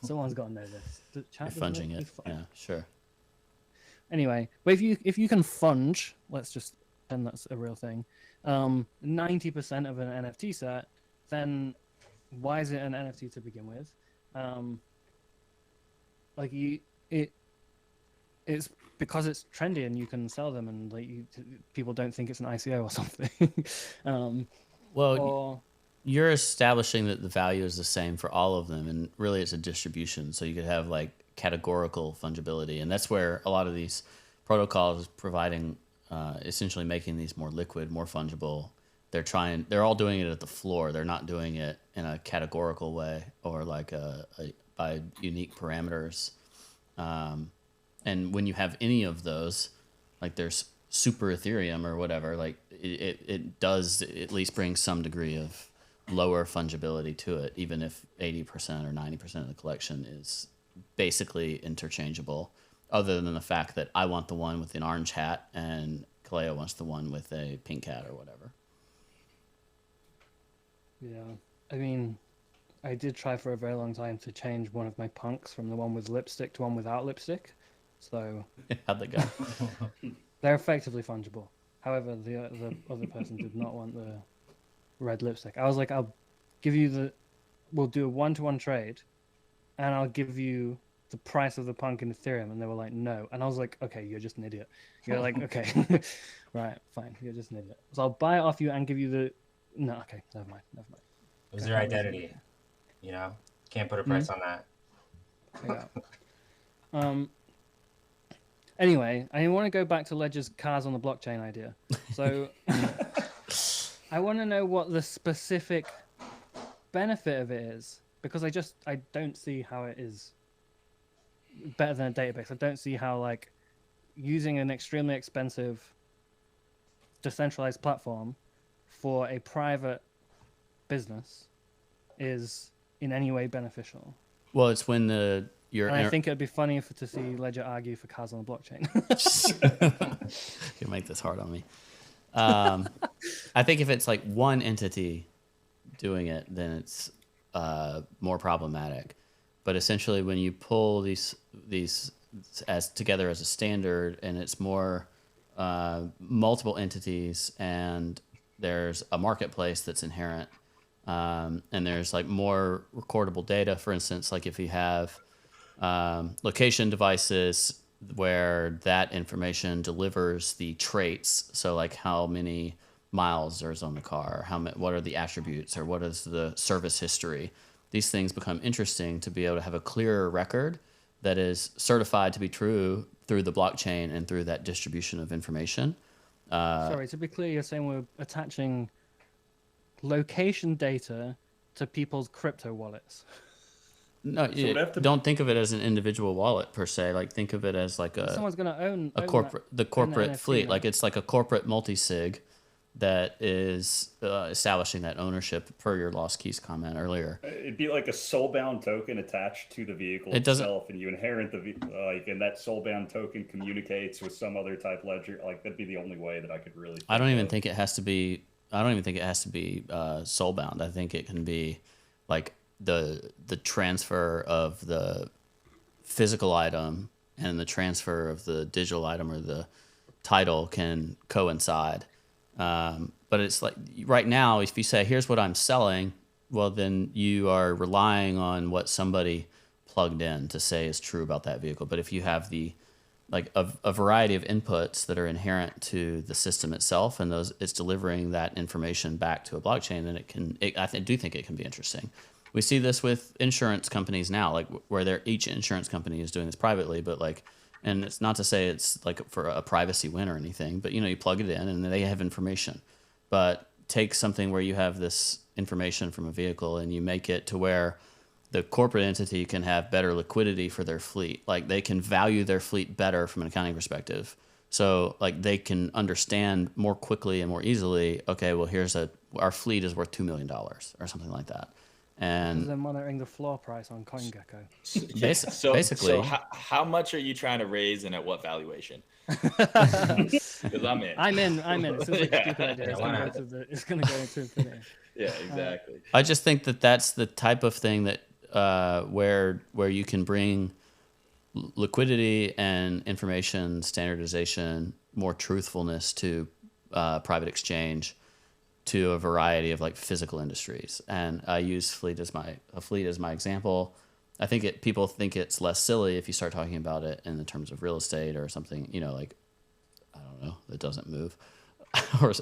Someone's got to know this. The chat You're funging it. Yeah, sure. Anyway, but if you can funge, let's just pretend that's a real thing. 90% of an NFT set, then why is it an NFT to begin with? It's because it's trendy and you can sell them, and like people don't think it's an ICO or something. You're establishing that the value is the same for all of them, and really it's a distribution. So you could have like categorical fungibility, and that's where a lot of these protocols providing, essentially making these more liquid, more fungible. They're all doing it at the floor. They're not doing it in a categorical way or like by unique parameters. And when you have any of those, like there's super Ethereum or whatever, like it does at least bring some degree of lower fungibility to it, even if 80% or 90% of the collection is basically interchangeable, other than the fact that I want the one with an orange hat and Kaleo wants the one with a pink hat or whatever. Yeah, I mean, I did try for a very long time to change one of my punks from the one with lipstick to one without lipstick. So How'd that go? they're effectively fungible. However, the other person did not want the red lipstick. I was like, we'll do a 1-to-1 trade, and I'll give you the price of the punk in Ethereum. And they were like, no. And I was like, okay, you're just an idiot. You're like, okay, right, fine, you're just an idiot. So I'll buy it off you and give you the. No, okay, never mind. It was their identity. You know, can't put a price on that. Yeah. Anyway, I want to go back to Ledger's cars on the blockchain idea. So I want to know what the specific benefit of it is, because I don't see how it is better than a database. I don't see how like using an extremely expensive decentralized platform for a private business is in any way beneficial. Well, it's when And I think it'd be funny to see Ledger argue for cars on the blockchain. you make this hard on me. I think if it's like one entity doing it, then it's more problematic. But essentially, when you pull these as together as a standard, and it's more multiple entities, and there's a marketplace that's inherent, and there's like more recordable data. For instance, like if you have location devices where that information delivers the traits, so like how many miles there's on the car, what are the attributes, or what is the service history. These things become interesting to be able to have a clearer record that is certified to be true through the blockchain and through that distribution of information. Sorry, to be clear, you're saying we're attaching location data to people's crypto wallets. No, don't think of it as an individual wallet per se. Like think of it as like someone's going to own the corporate fleet. right? Like it's like a corporate multi-sig that is establishing that ownership per your lost keys comment earlier. It'd be like a soulbound token attached to the vehicle itself, and you inherit and that soulbound token communicates with some other type ledger. Like that'd be the only way that I could really. I don't even think it has to be soulbound. I think it can be like the transfer of the physical item and the transfer of the digital item or the title can coincide. But it's like right now, if you say, here's what I'm selling, well, then you are relying on what somebody plugged in to say is true about that vehicle. But if you have a variety of inputs that are inherent to the system itself, and it's delivering that information back to a blockchain, then I do think it can be interesting. We see this with insurance companies now, like where each insurance company is doing this privately, but like, and it's not to say it's like for a privacy win or anything, but you plug it in and they have information. But take something where you have this information from a vehicle and you make it to where the corporate entity can have better liquidity for their fleet. Like they can value their fleet better from an accounting perspective. So like they can understand more quickly and more easily, okay, well our fleet is worth $2 million or something like that. And they're monitoring the floor price on CoinGecko. Basically, so how much are you trying to raise and at what valuation? Because I'm in. I'm in. It seems like a stupid idea. It's going to go into infinity. Yeah, exactly. I just think that's the type of thing that where you can bring liquidity and information standardization, more truthfulness to private exchange, to a variety of like physical industries. And I use a fleet as my example. I think people think it's less silly if you start talking about it in the terms of real estate or something, like, I don't know, that doesn't move or,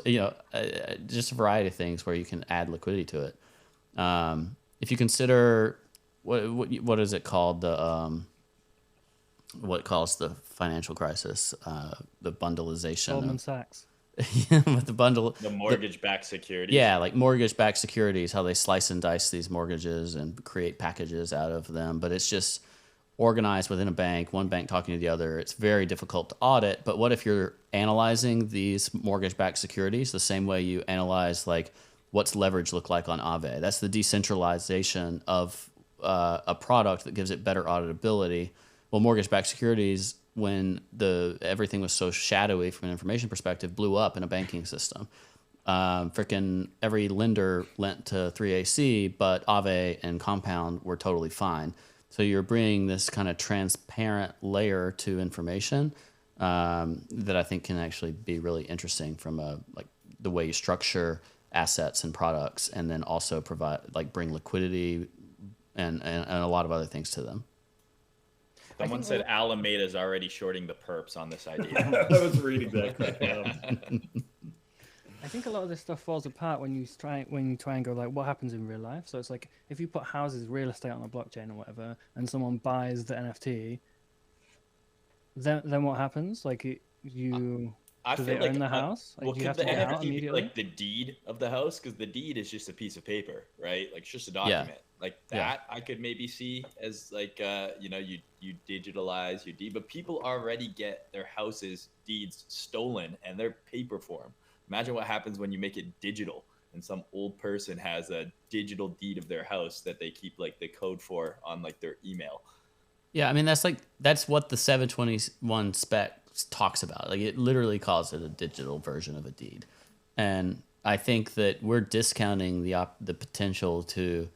just a variety of things where you can add liquidity to it. If you consider what is it called? What caused the financial crisis? The bundleization. Goldman Sachs. With the mortgage-backed securities. Yeah, like mortgage-backed securities, how they slice and dice these mortgages and create packages out of them. But it's just organized within a bank, one bank talking to the other. It's very difficult to audit. But what if you're analyzing these mortgage-backed securities the same way you analyze like what's leverage look like on Aave? That's the decentralization of a product that gives it better auditability. Well, mortgage-backed securities, when everything was so shadowy from an information perspective, blew up in a banking system. Freaking every lender lent to 3AC, but Aave and Compound were totally fine. So you're bringing this kind of transparent layer to information that I think can actually be really interesting from the way you structure assets and products, and then also bring liquidity and a lot of other things to them. Someone said Alameda is already shorting the perps on this idea. I was reading that. I think a lot of this stuff falls apart when you try and go like, what happens in real life? So it's like if you put houses, real estate on a blockchain or whatever, and someone buys the NFT, then what happens? Like do they own the house? Like, do you have to get out immediately? Like the deed of the house, because the deed is just a piece of paper, right? Like it's just a document. Yeah. Like that, I could maybe see as like you digitalize your deed, but people already get their houses deeds stolen and they're paper form. Imagine what happens when you make it digital and some old person has a digital deed of their house that they keep like the code for on like their email. Yeah, I mean that's what the 721 spec talks about. Like it literally calls it a digital version of a deed, and I think that we're discounting the potential to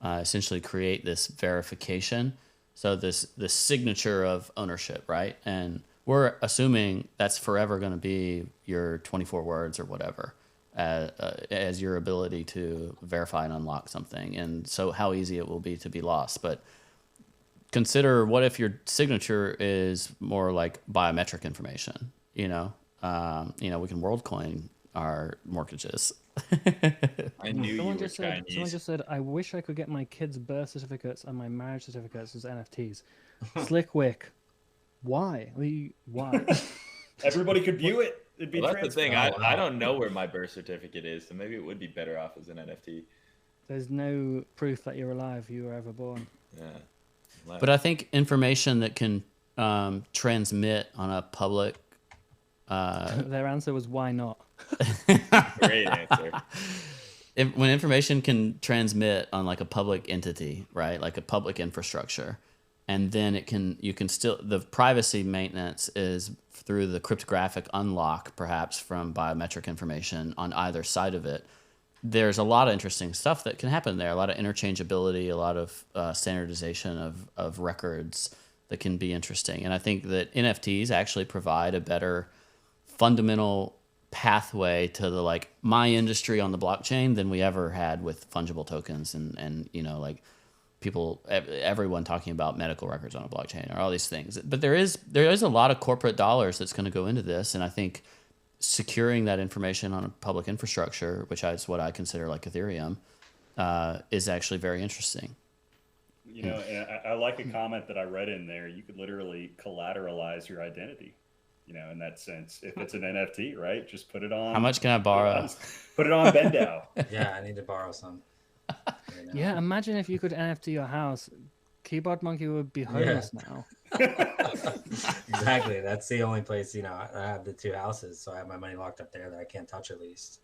essentially create this verification. So this signature of ownership, right? And we're assuming that's forever going to be your 24 words or whatever as your ability to verify and unlock something. And so how easy it will be to be lost. But consider what if your signature is more like biometric information, we can WorldCoin our mortgages. I knew Someone you were just said, Chinese. someone just said, I wish I could get my kids' birth certificates and my marriage certificates as NFTs. Slickwick, why? Why? Everybody could view it. It'd be Well, that's the thing. I transparent. don't know where my birth certificate is, so maybe it would be better off as an NFT. There's no proof that you're alive, you were ever born. Yeah. But I think information that can transmit on a public Their answer was, why not? Great answer. when information can transmit on like a public entity, right, like a public infrastructure, and then you can still, the privacy maintenance is through the cryptographic unlock, perhaps from biometric information on either side of it. There's a lot of interesting stuff that can happen there. A lot of interchangeability, a lot of standardization of records that can be interesting. And I think that NFTs actually provide a better fundamental pathway to the like my industry on the blockchain than we ever had with fungible tokens and like everyone talking about medical records on a blockchain or all these things. But there is a lot of corporate dollars that's going to go into this, and I think securing that information on a public infrastructure, which is what I consider like Ethereum, is actually very interesting. And I like a comment that I read in there. You could literally collateralize your identity, in that sense. If it's an NFT, right? Just put it on. How much can I borrow? Put it on Bendao. Yeah, I need to borrow some. Yeah, imagine if you could NFT your house. Keyboard Monkey would be homeless now. Exactly. That's the only place, I have the two houses, so I have my money locked up there that I can't touch at least.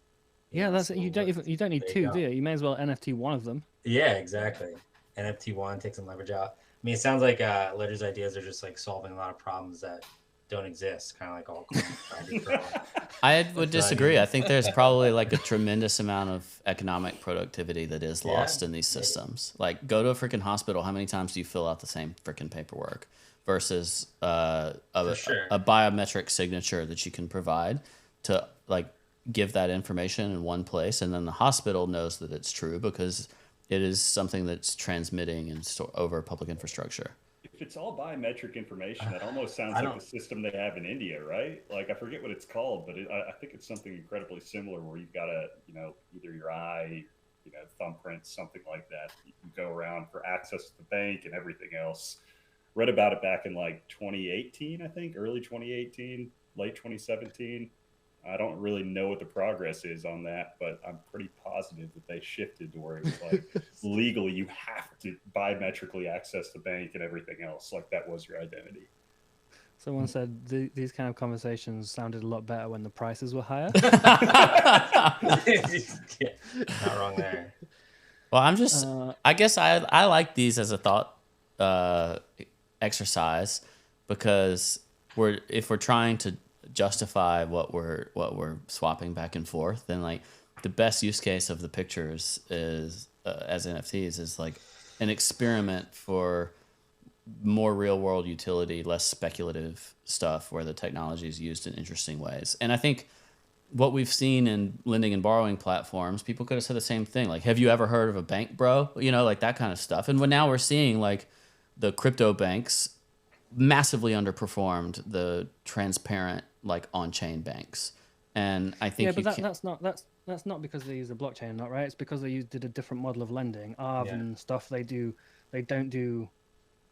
Yeah, that's you don't need there you two, go. do you? You may as well NFT one of them. Yeah, exactly. NFT one, take some leverage out. I mean, it sounds like Ledger's ideas are just like solving a lot of problems that don't exist, kind of like altcoins. I would disagree. I think there's probably like a tremendous amount of economic productivity that is lost in these systems. Like, go to a freaking hospital. How many times do you fill out the same freaking paperwork versus a biometric signature that you can provide to like give that information in one place, and then the hospital knows that it's true because it is something that's transmitting and over public infrastructure. If it's all biometric information, that almost sounds like the system they have in India, right? Like, I forget what it's called, but I think it's something incredibly similar where you've got either your eye, thumbprints, something like that. You can go around for access to the bank and everything else. Read about it back in like 2018, I think, early 2018, late 2017. I don't really know what the progress is on that, but I'm pretty positive that they shifted to where it was like legally you have to biometrically access the bank and everything else. Like, that was your identity. Someone said these kind of conversations sounded a lot better when the prices were higher. Yeah, not wrong there. Well, I guess I like these as a thought exercise, because if we're trying to justify what we're swapping back and forth, then like the best use case of the pictures is as NFTs is like an experiment for more real world utility, less speculative stuff where the technology is used in interesting ways. And I think what we've seen in lending and borrowing platforms, people could have said the same thing. Like, have you ever heard of a bank, bro? Like that kind of stuff. And now we're seeing like the crypto banks massively underperformed the transparent like on-chain banks, and I think that's not because they use the blockchain, not right. It's because they did a different model of lending. ARB and stuff they don't do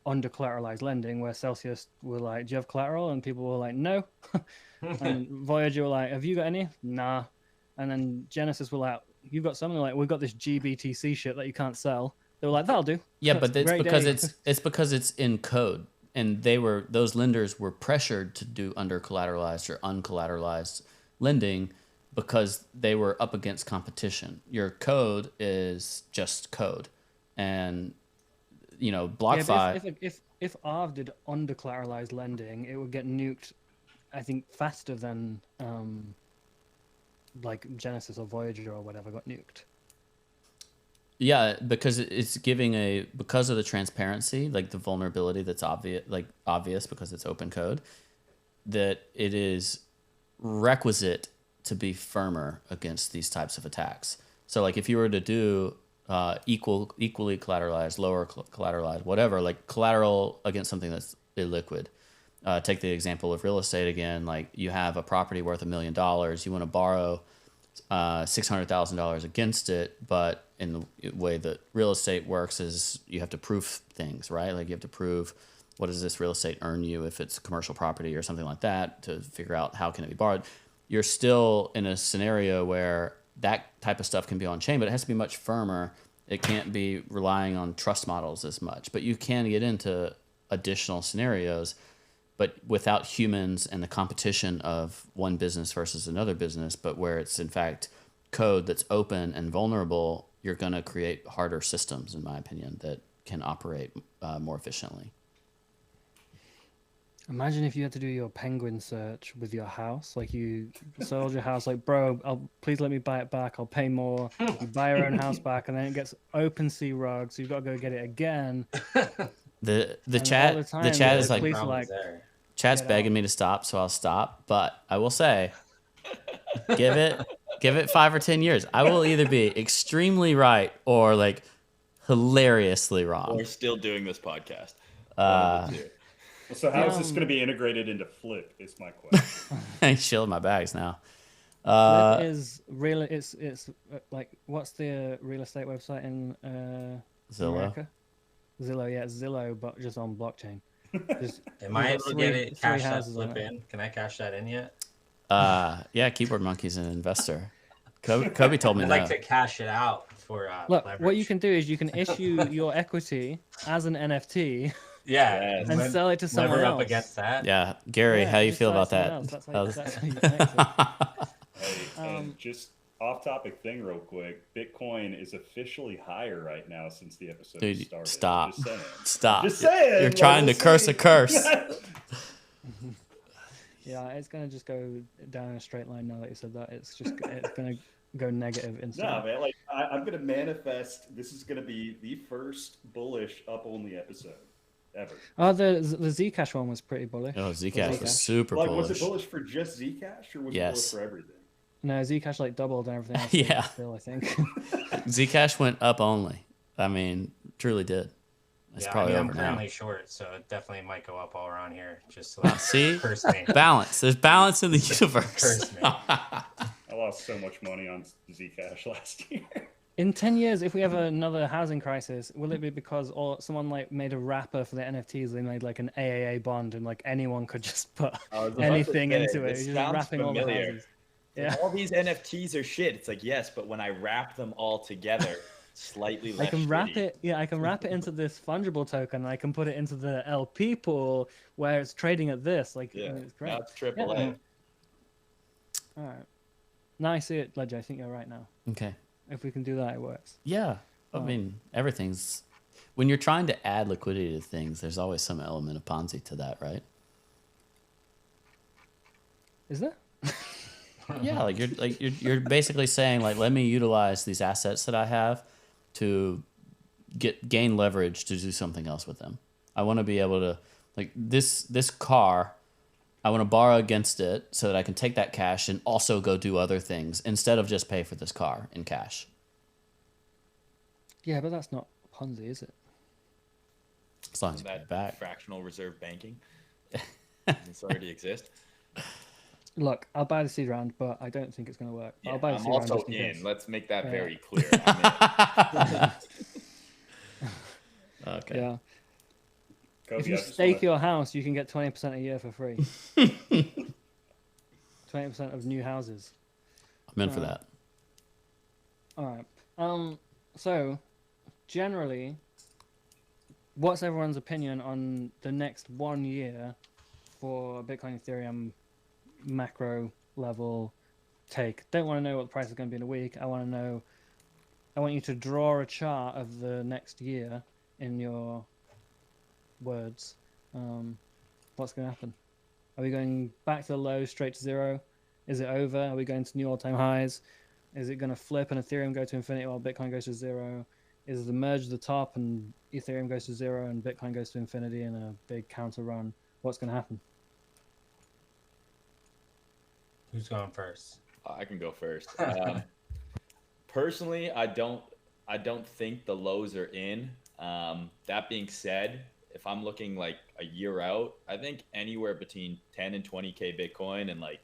under collateralized lending, where Celsius were like, do you have collateral? And people were like, no. And Voyager were like, have you got any? Nah. And then Genesis were like, you've got something. Like, we've got this GBTC shit that you can't sell. They were like, that'll do. Yeah, but it's because it's in code. And those lenders were pressured to do under collateralized or uncollateralized lending because they were up against competition. Your code is just code, and you know BlockFi. Yeah, but if Arv did under collateralized lending, it would get nuked, I think, faster than like Genesis or Voyager or whatever got nuked. Yeah, because it's giving because of the transparency, like the vulnerability that's obvious because it's open code, that it is requisite to be firmer against these types of attacks. So like if you were to do equally collateralized, lower collateralized, whatever, like collateral against something that's illiquid. Take the example of real estate again. Like you have a property worth $1 million, you want to borrow $600,000 against it, but in the way that real estate works is you have to prove things, right? Like you have to prove what does this real estate earn you if it's commercial property or something like that to figure out how can it be borrowed. You're still in a scenario where that type of stuff can be on chain, but it has to be much firmer. It can't be relying on trust models as much, but you can get into additional scenarios, but without humans and the competition of one business versus another business, but where it's in fact code that's open and vulnerable, you're going to create harder systems, in my opinion, that can operate more efficiently. Imagine if you had to do your penguin search with your house. Like you sold your house, like, bro, please let me buy it back. I'll pay more. You buy your own house back, and then it gets OpenSea rug, so you've got to go get it again. The chat is like, chat's get begging out. me to stop, so I'll stop. But I will say, give it 5 or 10 years. I will either be extremely right or like hilariously wrong. We're still doing this podcast. So how is this going to be integrated into Flip? Is my question. I'm shilling my bags now. Flip is real. It's like, what's the real estate website in Zillow. America? Zillow, yeah, it's Zillow, but just on blockchain. Am I able to get it cash that houses on Flip it. in? Can I cash that in yet? Yeah, Keyboard Monkey's an investor. Kobe told me I'd no. like to cash it out for Look, leverage. what you can do is you can issue your equity as an NFT Yeah, Yes. and lever- sell it to someone lever else. up against that. Yeah, Gary, Yeah, how you just feel sell about it to that? someone else. That's how you connect it. Hey, and just off-topic thing, real quick. Bitcoin is officially higher right now since the episode Dude, started. stop. Just saying. Stop. Just saying. You're like, trying we'll to curse see. a curse. Yeah, it's gonna just go down a straight line now that you said that. It's gonna go negative instantly. No, man. Like I'm gonna manifest. This is gonna be the first bullish up-only episode ever. Oh, the Zcash one was pretty bullish. Oh, Zcash was Zcash. super Like, bullish. was it bullish for just Zcash, or was it Yes. bullish for everything? No, Zcash like doubled and everything else. Yeah. Still, I think. Zcash went up only. I mean, truly did. It's Yeah, probably I'm over now. currently short, so it definitely might go up all around here. Just like, See? curse me. Balance. There's balance in the universe. Curse me. I lost so much money on Zcash last year. In 10 years, if we have another housing crisis, will it be because someone like made a wrapper for the NFTs? They made like an AAA bond, and like anyone could just put I was about to anything say, into it. this Just sounds wrapping all the familiar. houses. Yeah. All these NFTs are shit. It's like, yes, but when I wrap them all together, slightly less I can wrap shitty. it. Yeah, I can wrap it into this fungible token. And I can put it into the LP pool where it's trading at this. Like, Yeah, it's great. now it's AAA. All right. Now I see it, Ledger. I think you're right now. Okay. If we can do that, it works. Yeah. I Oh. mean, everything's. When you're trying to add liquidity to things, there's always some element of Ponzi to that, right? Is there? Yeah, like you're basically saying like, let me utilize these assets that I have to gain leverage to do something else with them. I want to be able to like this car. I want to borrow against it so that I can take that cash and also go do other things instead of just pay for this car in cash. Yeah, but that's not Ponzi, is it? As long as Isn't you pay that it back. fractional reserve banking? Doesn't this already exist? Look, I'll buy the seed round, but I don't think it's going to work. Yeah, I'll buy the I'm seed round also just in in. case. Let's make that Yeah. very clear. I'm in. Okay. Yeah. Cobie, If you I just stake wanna- your house, you can get 20% a year for free. 20% of new houses. I'm in for that. All right. So, generally, what's everyone's opinion on the next 1 year for Bitcoin, Ethereum, macro level, take. Don't want to know what the price is going to be in a week. I want you to draw a chart of the next year in your words. What's going to happen? Are we going back to the low, straight to zero? Is it over? Are we going to new all-time highs? Is it going to flip and Ethereum go to infinity while Bitcoin goes to zero? Is the merge the top and Ethereum goes to zero and Bitcoin goes to infinity in a big counter run? What's going to happen? Who's going first? I can go first. Personally, I don't think the lows are in. That being said, if I'm looking like a year out, I think anywhere between 10 and 20K Bitcoin and like,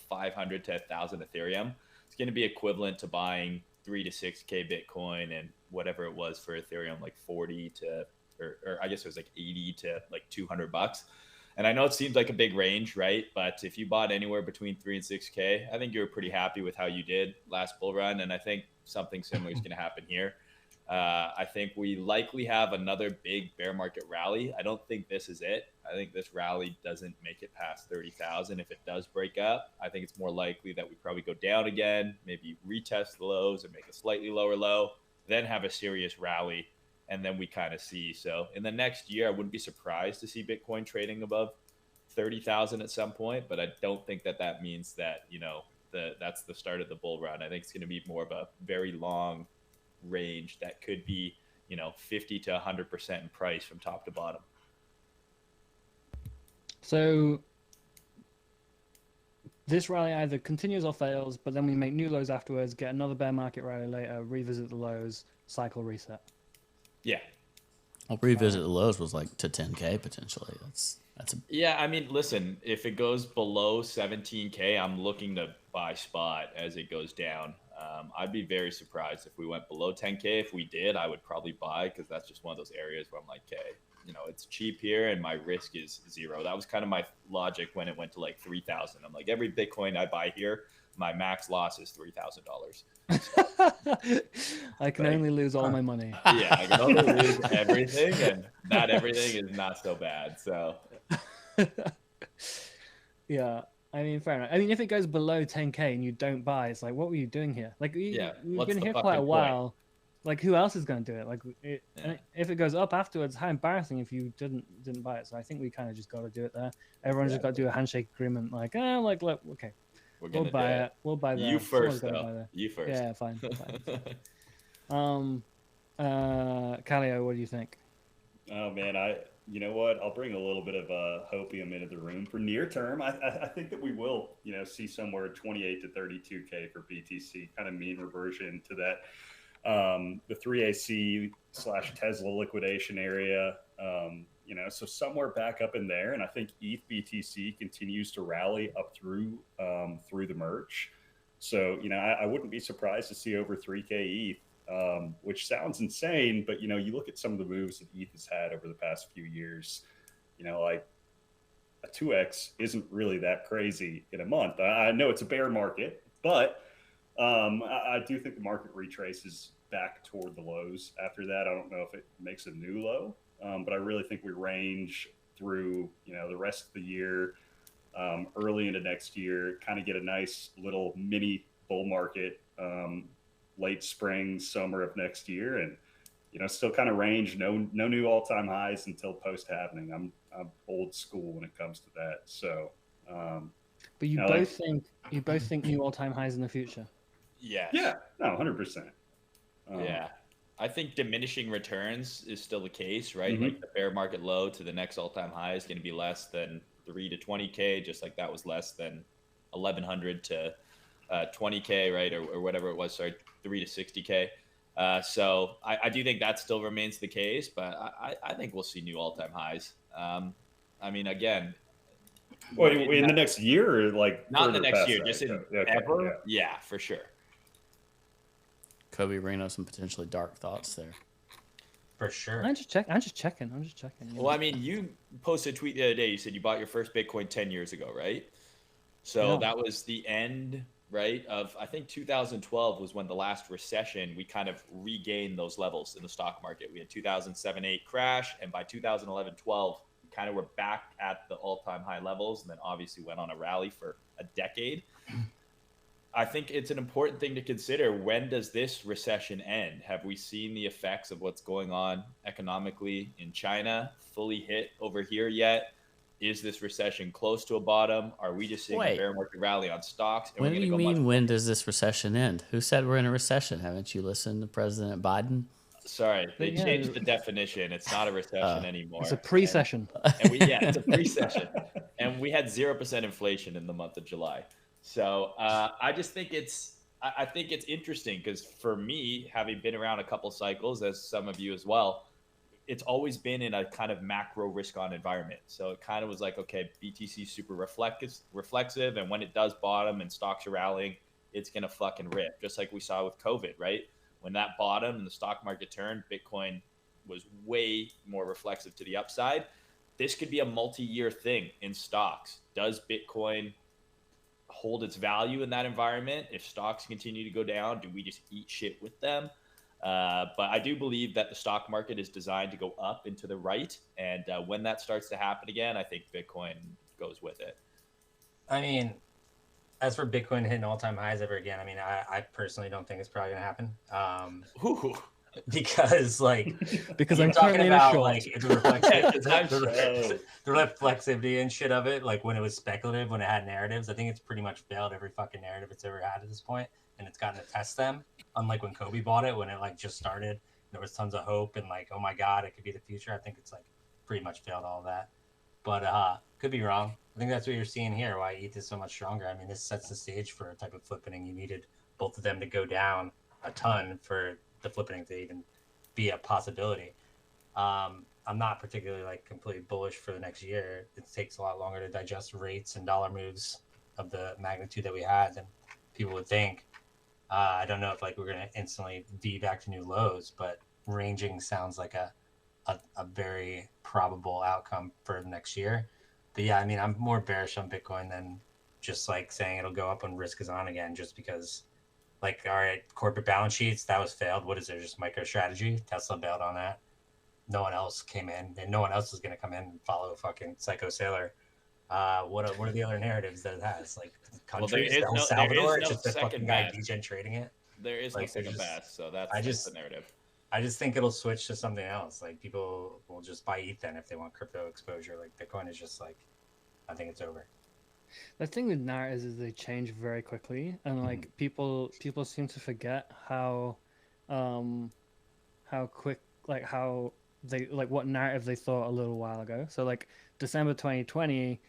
500 to 1,000 Ethereum, it's going to be equivalent to buying 3 to 6K Bitcoin and whatever it was for Ethereum, like 40 to, or I guess it was like 80 to like $200. And I know it seems like a big range, right? But if you bought anywhere between 3 and 6K, I think you were pretty happy with how you did last bull run. And I think something similar is going to happen here. I think we likely have another big bear market rally. I don't think this is it. I think this rally doesn't make it past 30,000. If it does break up, I think it's more likely that we probably go down again, maybe retest the lows and make a slightly lower low, then have a serious rally. And then we kind of see. So in the next year, I wouldn't be surprised to see Bitcoin trading above 30,000 at some point. But I don't think that means that, that's the start of the bull run. I think it's going to be more of a very long range that could be 50 to 100% in price from top to bottom. So this rally either continues or fails, but then we make new lows afterwards, get another bear market rally later, revisit the lows, cycle reset. Yeah. I'll revisit the lows was like to 10K potentially. That's Yeah, I mean, listen, if it goes below 17K, I'm looking to buy spot as it goes down. I'd be very surprised if we went below 10K. If we did, I would probably buy, because that's just one of those areas where I'm like, okay, it's cheap here and my risk is zero. That was kind of my logic when it went to like 3,000. I'm like, every Bitcoin I buy here, my max loss is $3,000. I can only lose all my money. Yeah, I can only lose everything, and that everything is not so bad. So yeah, I mean, fair enough. I mean, if it goes below 10K and you don't buy, it's like, what were you doing here? Like, you've been here quite a while. Like, who else is going to do it? Like, if it goes up afterwards, how embarrassing if you didn't buy it. So I think we kind of just got to do it there. Everyone's just got to do a handshake agreement. Like, look, okay, we'll buy it. We'll buy that. You first, though. You first. Yeah, fine. Kaleo, what do you think? Oh man, you know what? I'll bring a little bit of hopium into the room for near term. I think that we will, see somewhere 28 to 32K for BTC, kind of mean reversion to that. The 3AC / Tesla liquidation area, so somewhere back up in there. And I think ETH BTC continues to rally up through the merge. So, I wouldn't be surprised to see over 3K ETH. Which sounds insane, but you look at some of the moves that ETH has had over the past few years, like a 2x isn't really that crazy in a month. I know it's a bear market, but I do think the market retraces back toward the lows after that. I don't know if it makes a new low, but I really think we range through the rest of the year, early into next year, kind of get a nice little mini bull market late spring, summer of next year, and still kind of range. No new all-time highs until post halving. I'm old school when it comes to that. So, but you both think new all-time highs in the future. Yes. Yeah. No, 100%. Yeah. I think diminishing returns is still the case, right? Like the bear market low to the next all-time high is going to be less than 3 to 20K, just like that was less than 1,100 to 20K, right? Or whatever it was, sorry, 3 to 60K. So I do think that still remains the case, but I think we'll see new all-time highs. I mean, again, in the next year, or like not in the next year, that? just in Okay, ever. Yeah, for sure. Cobie bringing up some potentially dark thoughts there. For sure. I'm just checking. Well, I mean, you posted a tweet the other day. You said you bought your first Bitcoin 10 years ago, right? So that was the end, right, of, I think 2012 was when the last recession, we kind of regained those levels in the stock market. We had 2007-8 crash, and by 2011-12, we kind of were back at the all-time high levels, and then obviously went on a rally for a decade. I think it's an important thing to consider. When does this recession end? Have we seen the effects of what's going on economically in China fully hit over here yet? Is this recession close to a bottom? Are we just seeing a bear market rally on stocks? And When do you mean, when does this recession end? Who said we're in a recession? Haven't you listened to President Biden? Sorry, they changed the definition. It's not a recession anymore. It's a pre-session. It's a pre-session. And we had 0% inflation in the month of July. So I just think I think it's interesting because for me, having been around a couple cycles, as some of you as well, it's always been in a kind of macro risk on environment. So it kind of was like, okay, BTC super reflexive. And when it does bottom and stocks are rallying, it's going to fucking rip. Just like we saw with COVID, right? When that bottom and the stock market turned, Bitcoin was way more reflexive to the upside. This could be a multi-year thing in stocks. Does Bitcoin hold its value in that environment? If stocks continue to go down, do we just eat shit with them? But I do believe that the stock market is designed to go up and to the right. And when that starts to happen again, I think Bitcoin goes with it. I mean, as for Bitcoin hitting all-time highs ever again, I mean, I personally don't think it's probably going to happen. Because I'm currently in a short. Like the reflexivity and shit of it, like when it was speculative, when it had narratives, I think it's pretty much failed every fucking narrative it's ever had at this point, and it's gotten to test them. Unlike when Cobie bought it, when it like just started, there was tons of hope and like, oh my god, it could be the future. I think it's like pretty much failed all of that. But could be wrong. I think that's what you're seeing here. Why ETH is so much stronger. I mean, this sets the stage for a type of flippening. You needed both of them to go down a ton for the flippening to even be a possibility. I'm not particularly like completely bullish for the next year. It takes a lot longer to digest rates and dollar moves of the magnitude that we had than people would think. I don't know if like we're going to instantly be back to new lows, but ranging sounds like a very probable outcome for the next year. But yeah, I mean, I'm more bearish on Bitcoin than just like saying it'll go up when risk is on again, just because like, all right, corporate balance sheets, that was failed. What is there? Just MicroStrategy? Tesla bailed on that. No one else came in, and no one else is going to come in and follow fucking Psycho Sailor. What are the other narratives that it has? Like countries, El Salvador, it's just a fucking guy degen trading it. There is no second best, so that's the narrative. I just think it'll switch to something else. Like people will just buy ETH then if they want crypto exposure. Like Bitcoin is just like, I think it's over. The thing with narratives is they change very quickly, and like people seem to forget how quick, like how they like what narrative they thought a little while ago. So like December 2020,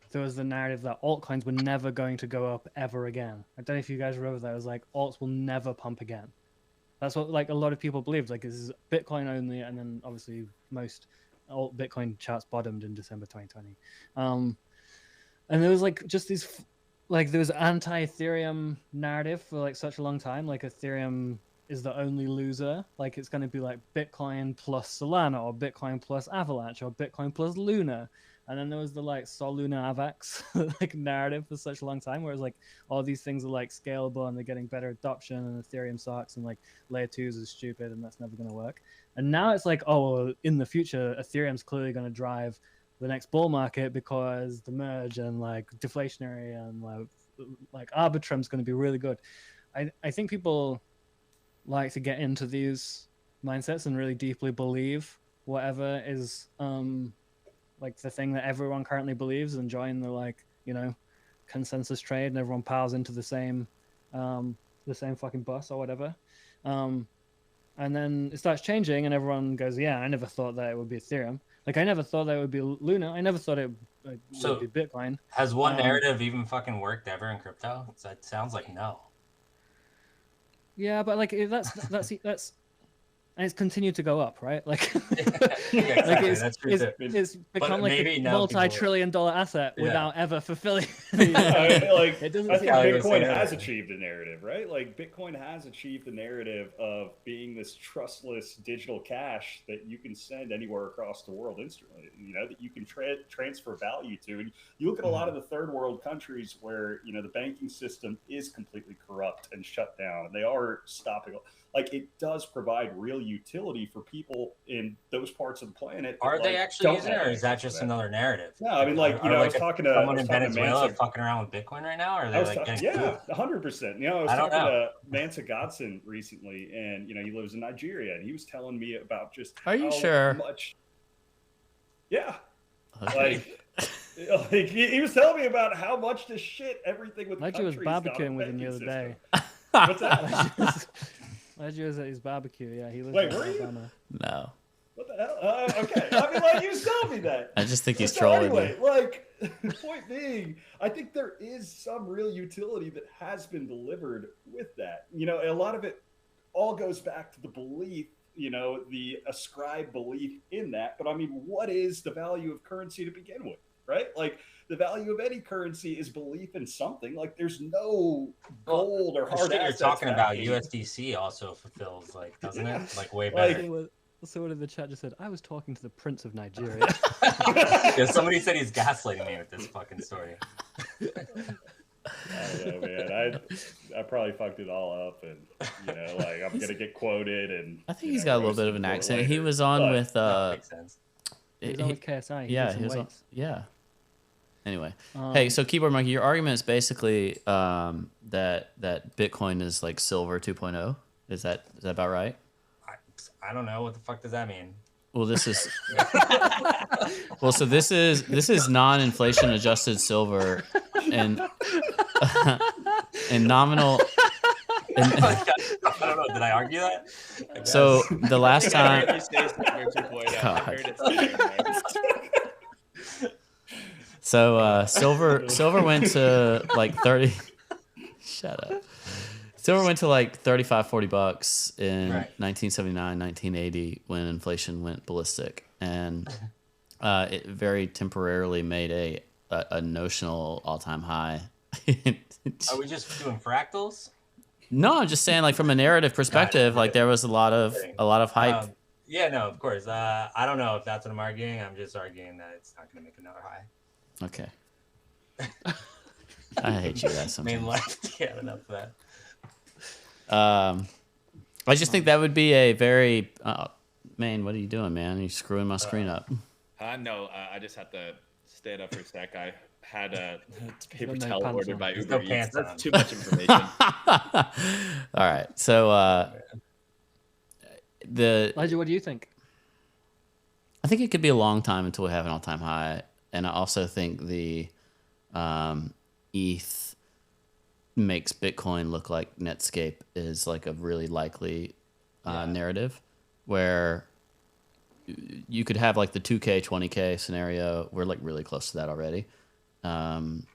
there was the narrative that altcoins were never going to go up ever again. I don't know if you guys remember that. It was like alts will never pump again. That's what like a lot of people believed. Like this is Bitcoin only, and then obviously most alt Bitcoin charts bottomed in December 2020. And there was like just these, like there was anti-Ethereum narrative for like such a long time. Like Ethereum is the only loser. Like it's going to be like Bitcoin plus Solana or Bitcoin plus Avalanche or Bitcoin plus Luna. And then there was the like Sol Luna Avax like narrative for such a long time, where it's like all these things are like scalable and they're getting better adoption, and Ethereum sucks, and like layer 2s is stupid and that's never going to work. And now it's like, oh, well, in the future, Ethereum's clearly going to drive the next bull market because the merge and like deflationary and like Arbitrum's going to be really good. I think people like to get into these mindsets and really deeply believe whatever is like the thing that everyone currently believes, and join the like, you know, consensus trade, and everyone piles into the same fucking bus or whatever. And then it starts changing and everyone goes, yeah, I never thought that it would be Ethereum. Like I never thought that it would be Luna. I never thought it would be Bitcoin. Has one narrative even fucking worked ever in crypto? That sounds like no. Yeah, but like that's and it's continued to go up, right? Like, exactly. It's become like a multi-trillion-dollar asset without ever fulfilling. I think Bitcoin has achieved a narrative, right? Like Bitcoin has achieved the narrative of being this trustless digital cash that you can send anywhere across the world instantly. You know, that you can transfer value to. And you look at a lot of the third world countries where, you know, the banking system is completely corrupt and shut down, and they are stopping. Like it does provide real utility for people in those parts of the planet. Are they actually using it, or is that just another narrative? No, I mean, like, I was talking to someone in Venezuela Venezuela fucking around with Bitcoin right now, or are they like getting 100%. You know, I was talking to Mansa Godson recently, and he lives in Nigeria, and he was telling me about just Are you sure? Much. Yeah, like he was telling me about how much this shit, everything with Ledger was barbecuing with him the other day. What's that? Ledger was at his barbecue. Yeah, he lives Wait, in were Alabama. you? No. What the hell? Okay. I mean, like, he was telling me that. I just think he's so trolling anyway, you. like, the point being, I think there is some real utility that has been delivered with that. A lot of it all goes back to the belief, the ascribed belief in that. But I mean, what is the value of currency to begin with, right? Like, the value of any currency is belief in something. Like, there's no gold or hard assets. You're talking about USDC also fulfills, like, doesn't it? Like, way better. Someone in the chat just said, I was talking to the Prince of Nigeria. Yeah, somebody said he's gaslighting me with this fucking story. I don't know, man. I probably fucked it all up, and like, I'm gonna get quoted, and I think he's got a little bit of an accent. Later. He was on with makes sense. He was on with KSI. He was on. Yeah. Anyway, hey, so Keyboard Monkey, your argument is basically that Bitcoin is like silver 2.0. Is that about right? I don't know, what the fuck does that mean? Well, this is so this is non-inflation adjusted silver and nominal. I don't know. Did I argue that? So the last time. So silver went to like 30. Shut up. Silver went to like $35-$40 in 1979, 1980 when inflation went ballistic, and it very temporarily made a notional all-time high. Are we just doing fractals? No, I'm just saying, like, from a narrative perspective, like there was a lot of hype. Yeah, no, of course. I don't know if that's what I'm arguing. I'm just arguing that it's not going to make another high. Okay. I hate you guys sometimes. Main left. Yeah, enough of that. I just think that would be a very Mayne, what are you doing, man? You're screwing my screen up. No, I just had to stand up for a sec. I had a paper towel ordered by Uber Eats. That's too much information. All right, so Ledger, what do you think? I think it could be a long time until we have an all-time high, and I also think the ETH makes Bitcoin look like Netscape is like a really likely narrative, where you could have like the 2K, 20K scenario. We're like really close to that already. Even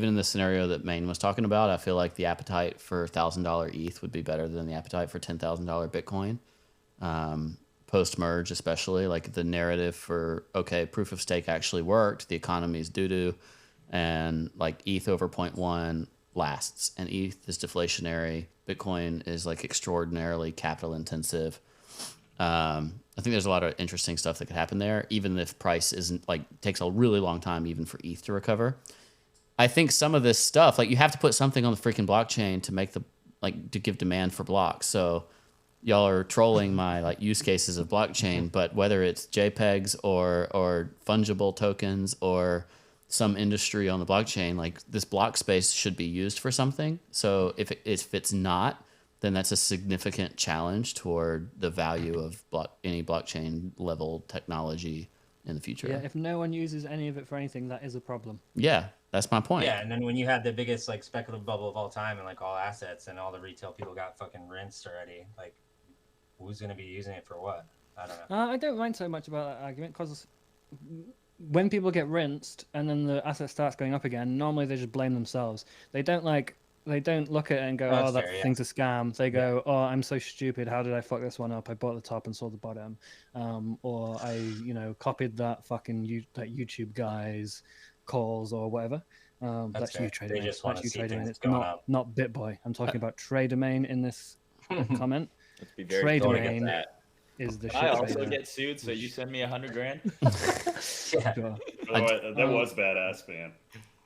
in the scenario that Mayne was talking about, I feel like the appetite for $1,000 ETH would be better than the appetite for $10,000 Bitcoin. Post-merge, especially, like the narrative for, okay, proof of stake actually worked, the economy's doo-doo, and like ETH over 0.1 lasts, and ETH is deflationary. Bitcoin is like extraordinarily capital intensive. I think there's a lot of interesting stuff that could happen there, even if price isn't like takes a really long time even for ETH to recover. I think some of this stuff, like you have to put something on the freaking blockchain to make to give demand for blocks. So y'all are trolling my like use cases of blockchain, but whether it's JPEGs or fungible tokens or some industry on the blockchain, like this block space should be used for something. So if it's not, then that's a significant challenge toward the value of any blockchain level technology in the future. Yeah, if no one uses any of it for anything, that is a problem. Yeah, that's my point. Yeah, and then when you had the biggest like speculative bubble of all time and like all assets and all the retail people got fucking rinsed already, like who's going to be using it for what? I don't know. I don't mind so much about that argument because when people get rinsed and then the asset starts going up again, normally they just blame themselves. They don't look at it and go, Oh, oh, that fair, thing's a scam. They go, oh, I'm so stupid. How did I fuck this one up? I bought the top and sold the bottom. Or I, copied that fucking that YouTube guy's calls or whatever. That's fair. you trading. They just want to see things It's going up. not Bitboy. I'm talking about Tradomain in this comment. Let's be very Tradomain is the shit. I also get sued, so you send me $100 grand. Yeah. Sure. That was badass, man.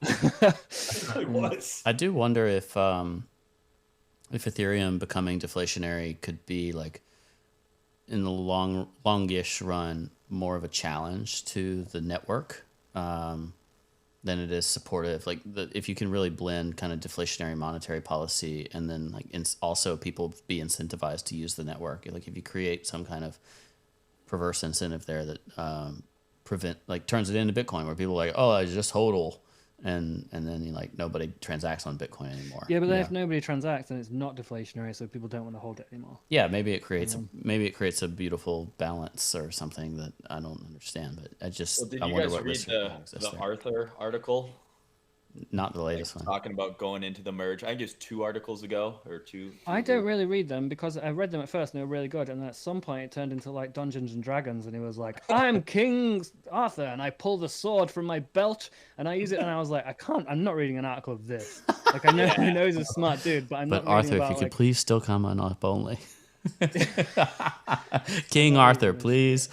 It was. I do wonder if Ethereum becoming deflationary could be like in the longish run more of a challenge to the network than it is supportive. Like if you can really blend kind of deflationary monetary policy and then like also people be incentivized to use the network. Like if you create some kind of perverse incentive there that turns it into Bitcoin where people are like, oh, I just hodl. And then nobody transacts on Bitcoin anymore. Yeah, but then if nobody transacts, then it's not deflationary, so people don't want to hold it anymore. Yeah, maybe it creates a beautiful balance or something that I don't understand. But Did I you wonder guys what read the Arthur article? Not the latest one. Talking about going into the merge. I think it's 2 articles ago or 2. I don't really read them because I read them at first and they were really good, and then at some point it turned into like Dungeons and Dragons, and he was like, "I'm King Arthur, and I pull the sword from my belt and I use it," and I was like, I'm not reading an article of this. Like I know he knows he's a smart dude, but I'm not. But Arthur, if you could please still come on up only. King Arthur, please.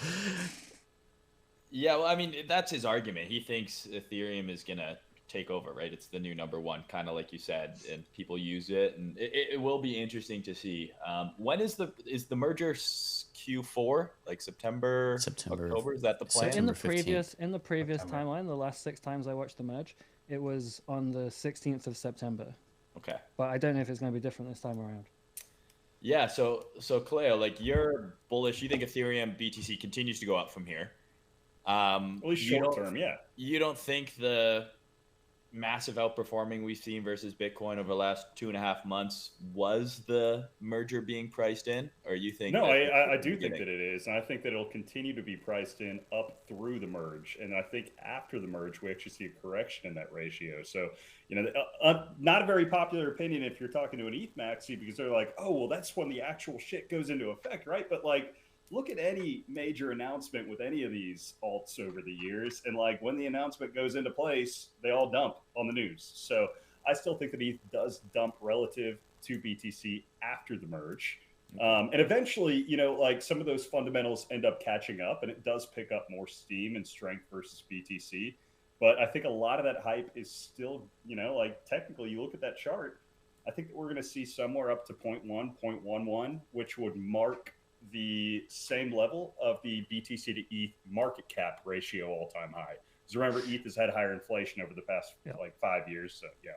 Yeah, well, I mean that's his argument. He thinks Ethereum is gonna take over, right? It's the new number one, kind of like you said, and people use it, and it will be interesting to see. When is the merger Q4? Like September, October? Is that the plan? In the previous timeline, the last 6 times I watched the merge, it was on the 16th of September. Okay, but I don't know if it's going to be different this time around. Yeah. So Kaleo, like you're bullish. You think Ethereum BTC continues to go up from here? At least short term, yeah. You don't think the massive outperforming we've seen versus Bitcoin over the last 2.5 months was the merger being priced in, or you think? No, I do think that it is, and I think that it'll continue to be priced in up through the merge, and I think after the merge we actually see a correction in that ratio. So, not a very popular opinion if you're talking to an ETH maxi, because they're like, oh, well, that's when the actual shit goes into effect, right? But like, look at any major announcement with any of these alts over the years, and like when the announcement goes into place, they all dump on the news. So I still think that ETH does dump relative to BTC after the merge. And eventually, like some of those fundamentals end up catching up, and it does pick up more steam and strength versus BTC. But I think a lot of that hype is still, like technically you look at that chart, I think that we're going to see somewhere up to 0.1, 0.11, which would mark the same level of the BTC to ETH market cap ratio all-time high. Because remember, ETH has had higher inflation over the past 5 years. So yeah.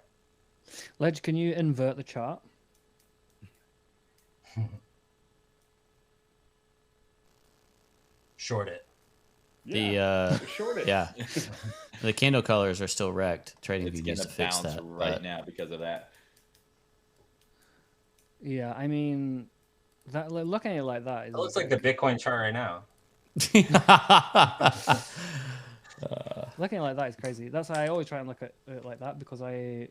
Ledge, can you invert the chart? Short it. Short it. Yeah. The candle colors are still wrecked. Trading View needs to fix that right now because of that. Yeah, I mean, that looking at it like that, it looks like the Bitcoin chart right now. Looking at it like that is crazy. That's why I always try and look at it like that, because I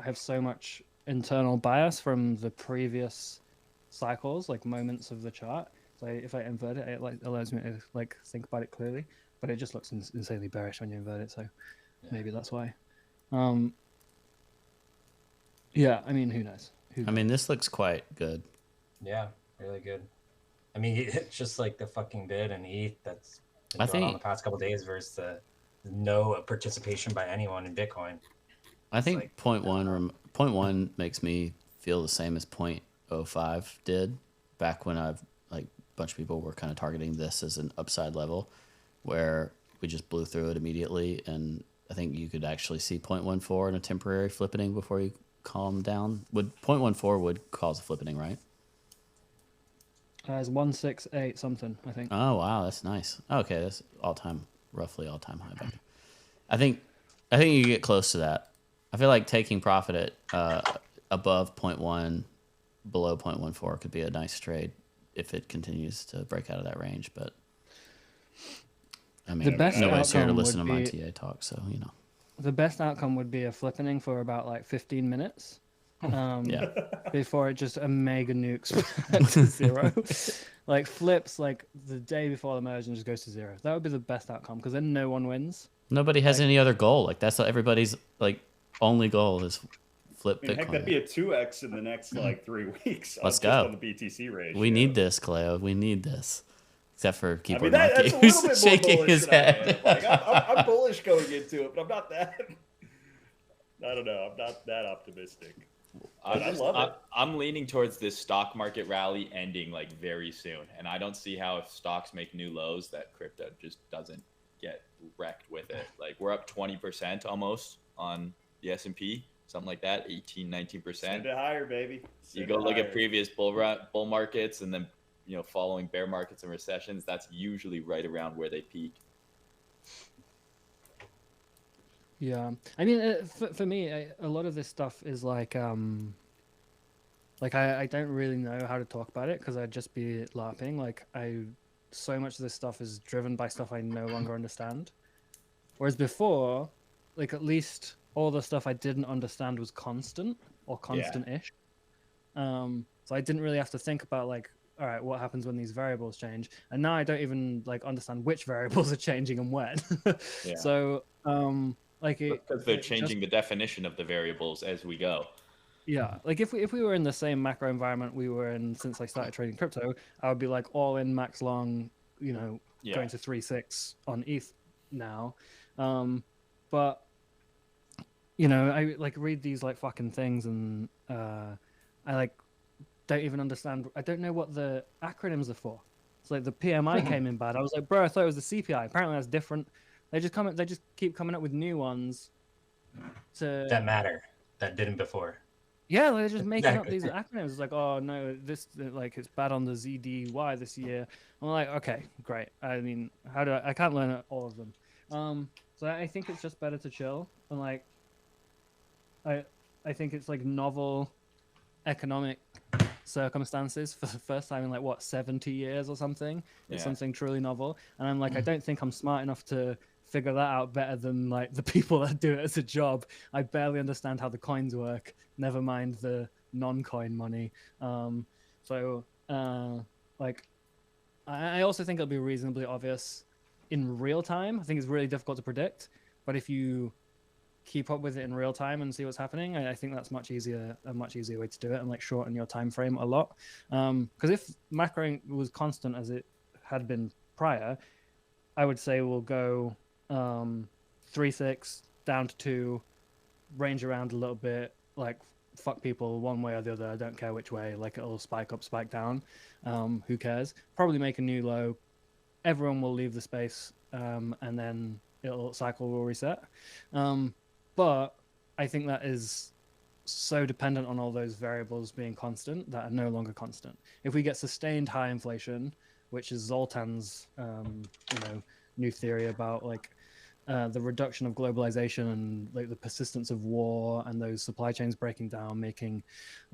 have so much internal bias from the previous cycles, like moments of the chart. So if I invert it, it like allows me to like think about it clearly. But it just looks insanely bearish when you invert it. So maybe that's why. Yeah, I mean, who knows? I mean, this looks quite good. Yeah, really good. I mean, it's just like the fucking bid and ETH that's been going on the past couple of days versus no participation by anyone in Bitcoin. I think like, 0.1 makes me feel the same as 0.05 did back when a bunch of people were kind of targeting this as an upside level, where we just blew through it immediately. And I think you could actually see 0.14 in a temporary flippening before you calm down. 0.14 would cause a flippening, right? It's 168 something, I think. Oh wow, that's nice. Okay, that's roughly all time high. Back. I think you get close to that. I feel like taking profit at above 0.1, below 0.14 could be a nice trade if it continues to break out of that range. But I mean, nobody's here to listen to my TA talk, so the best outcome would be a flippening for about like 15 minutes. Before it just a mega nukes to zero. Like flips like the day before the merge and just goes to zero. That would be the best outcome, because then no one wins. Nobody has any other goal. Like that's everybody's like only goal is flip Bitcoin. Heck, that'd be a 2x in the next 3 weeks. Let's go. On the BTC ratio. We need this, Kaleo. We need this. Except for Keyboard Monkey, who's shaking his head. I'm bullish going into it, but I'm not that. I don't know. I'm not that optimistic. I love it. I'm leaning towards this stock market rally ending like very soon, and I don't see how if stocks make new lows that crypto just doesn't get wrecked with it. Like we're up 20% almost on the S&P, something like that, 18, 19%. Send it higher, baby. You go look at previous bull markets, and then following bear markets and recessions, that's usually right around where they peak. Yeah, I mean, for me, a lot of this stuff is like I don't really know how to talk about it because I'd just be LARPing. Like so much of this stuff is driven by stuff I no longer understand. Whereas before, like at least all the stuff I didn't understand was constant or constant-ish. So I didn't really have to think about like, all right, what happens when these variables change? And now I don't even like understand which variables are changing and when. So like because they're changing the definition of the variables as we go. Yeah, like if we were in the same macro environment we were in since I started trading crypto, I would be like all in max long, going to 3.6 on ETH now. But I like read these like fucking things and I like don't even understand. I don't know what the acronyms are for. It's like the PMI came in bad. I was like, bro, I thought it was the CPI. Apparently that's different. They just keep coming up with new ones that matter that didn't before. Yeah, they're just making up these acronyms. It's like, oh no, this like it's bad on the ZDY this year. I'm like, okay, great. I mean, I can't learn all of them. So I think it's just better to chill and like, I think it's like novel economic circumstances for the first time in like what 70 years or something. It's something truly novel, and I'm like, I don't think I'm smart enough to figure that out better than like the people that do it as a job. I barely understand how the coins work, never mind the non-coin money. Like I also think it'll be reasonably obvious in real time. I think it's really difficult to predict, but if you keep up with it in real time and see what's happening, I think that's a much easier way to do it and like shorten your time frame a lot. Because if macro was constant as it had been prior, I would say we'll go 3.6 down to 2, range around a little bit, like fuck people one way or the other. I don't care which way. Like it'll spike up, spike down. Who cares? Probably make a new low. Everyone will leave the space, and then cycle will reset. But I think that is so dependent on all those variables being constant that are no longer constant. If we get sustained high inflation, which is Zoltan's new theory about like the reduction of globalization and like the persistence of war and those supply chains breaking down, making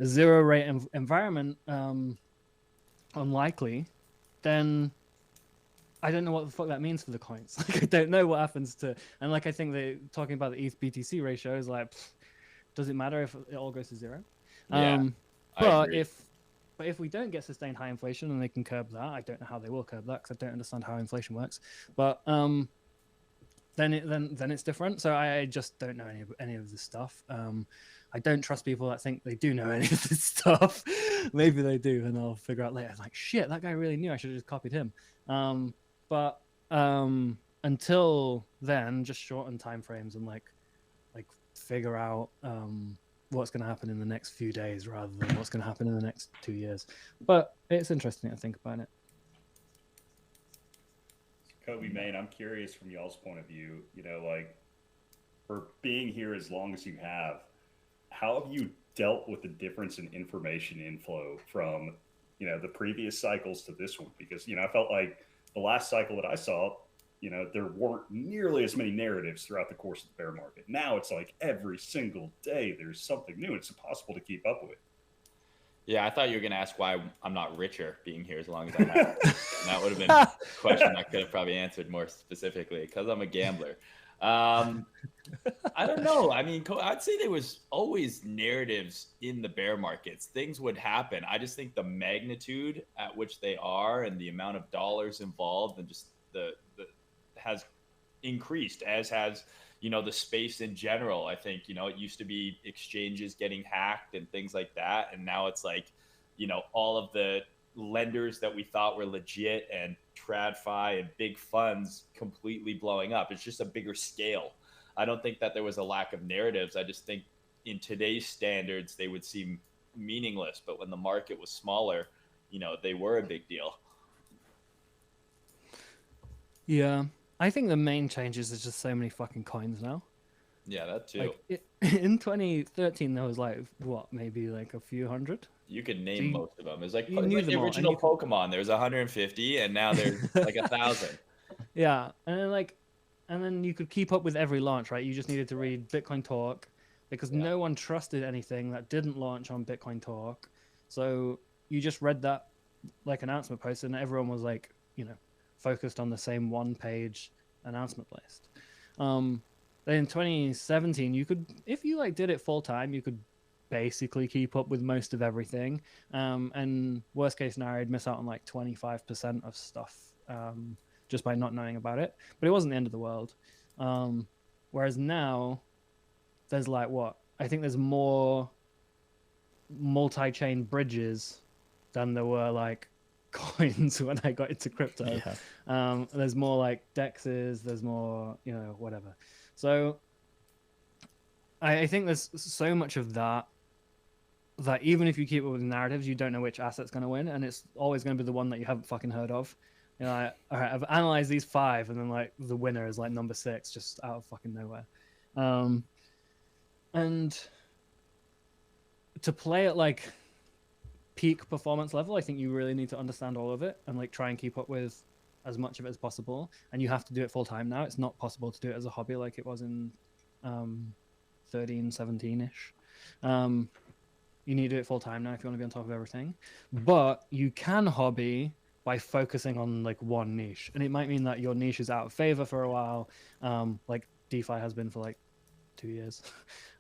a zero rate environment unlikely, then I don't know what the fuck that means for the coins. Like I don't know what happens to, and like I think they talking about the ETH BTC ratio is like, does it matter if it all goes to zero? But if we don't get sustained high inflation and they can curb that, I don't know how they will curb that because I don't understand how inflation works. But then it's different. So I just don't know any of this stuff. I don't trust people that think they do know any of this stuff. Maybe they do, and I'll figure out later. Like shit, that guy really knew. I should have just copied him. But until then, just shorten time frames and like figure out what's going to happen in the next few days rather than what's going to happen in the next 2 years. But it's interesting to think about it. Cobie, Mayne, I'm curious from y'all's point of view, like for being here as long as you have, how have you dealt with the difference in information inflow from, the previous cycles to this one? Because, I felt like the last cycle that I saw, there weren't nearly as many narratives throughout the course of the bear market. Now it's like every single day there's something new. It's impossible to keep up with. Yeah, I thought you were going to ask why I'm not richer being here as long as I have. And that would have been a question I could have probably answered more specifically because I'm a gambler. I don't know. I mean, I'd say there was always narratives in the bear markets. Things would happen. I just think the magnitude at which they are and the amount of dollars involved and just the has increased, as has the space in general. I think it used to be exchanges getting hacked and things like that, and now it's like all of the lenders that we thought were legit and TradFi and big funds completely blowing up. It's just a bigger scale. I don't think that there was a lack of narratives. I just think in today's standards, they would seem meaningless. But when the market was smaller, they were a big deal. Yeah, I think the main change is there's just so many fucking coins now. Yeah, that too. Like in 2013, there was like maybe like a few hundred. You could name most of them. It's like, you knew like the them all, and original you could- Pokemon. There's 150, and now there's like 1,000. Yeah, and then you could keep up with every launch, right? You just needed to read Bitcoin Talk because no one trusted anything that didn't launch on Bitcoin Talk. So you just read that like announcement post, and everyone was like, focused on the same one-page announcement list. Then in 2017, you could, if you like did it full time, you could basically keep up with most of everything. And worst case scenario, I'd miss out on like 25% of stuff just by not knowing about it. But it wasn't the end of the world. Whereas now, there's like I think there's more multi-chain bridges than there were like coins when I got into crypto. There's more like dexes, there's more whatever. So I think there's so much of that even if you keep it with narratives, you don't know which asset's going to win, and it's always going to be the one that you haven't fucking heard of. All right, I've analyzed these 5, and then like the winner is like number 6 just out of fucking nowhere. And to play at like peak performance level, I think you really need to understand all of it and like try and keep up with as much of it as possible. And you have to do it full time now. It's not possible to do it as a hobby like it was in 13, 17-ish. You need to do it full time now if you want to be on top of everything. But you can hobby by focusing on like one niche. And it might mean that your niche is out of favor for a while, like DeFi has been for like 2 years.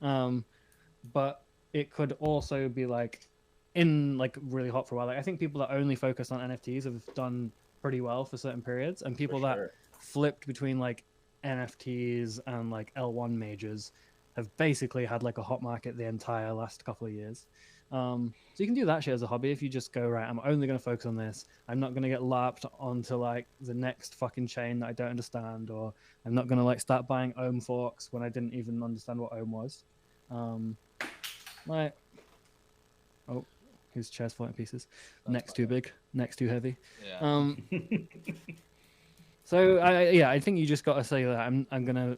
But it could also be like in like really hot for a while. Like I think people that only focus on NFTs have done pretty well for certain periods, and people that flipped between like NFTs and like L1 majors have basically had like a hot market the entire last couple of years. So you can do that shit as a hobby if you just go, right, I'm only going to focus on this. I'm not going to get lapped onto like the next fucking chain that I don't understand, or I'm not going to like start buying Ohm forks when I didn't even understand what Ohm was. Like, oh, his chair's falling to pieces. Neck's too big, neck's too heavy. Yeah. So I think you just got to say that I'm gonna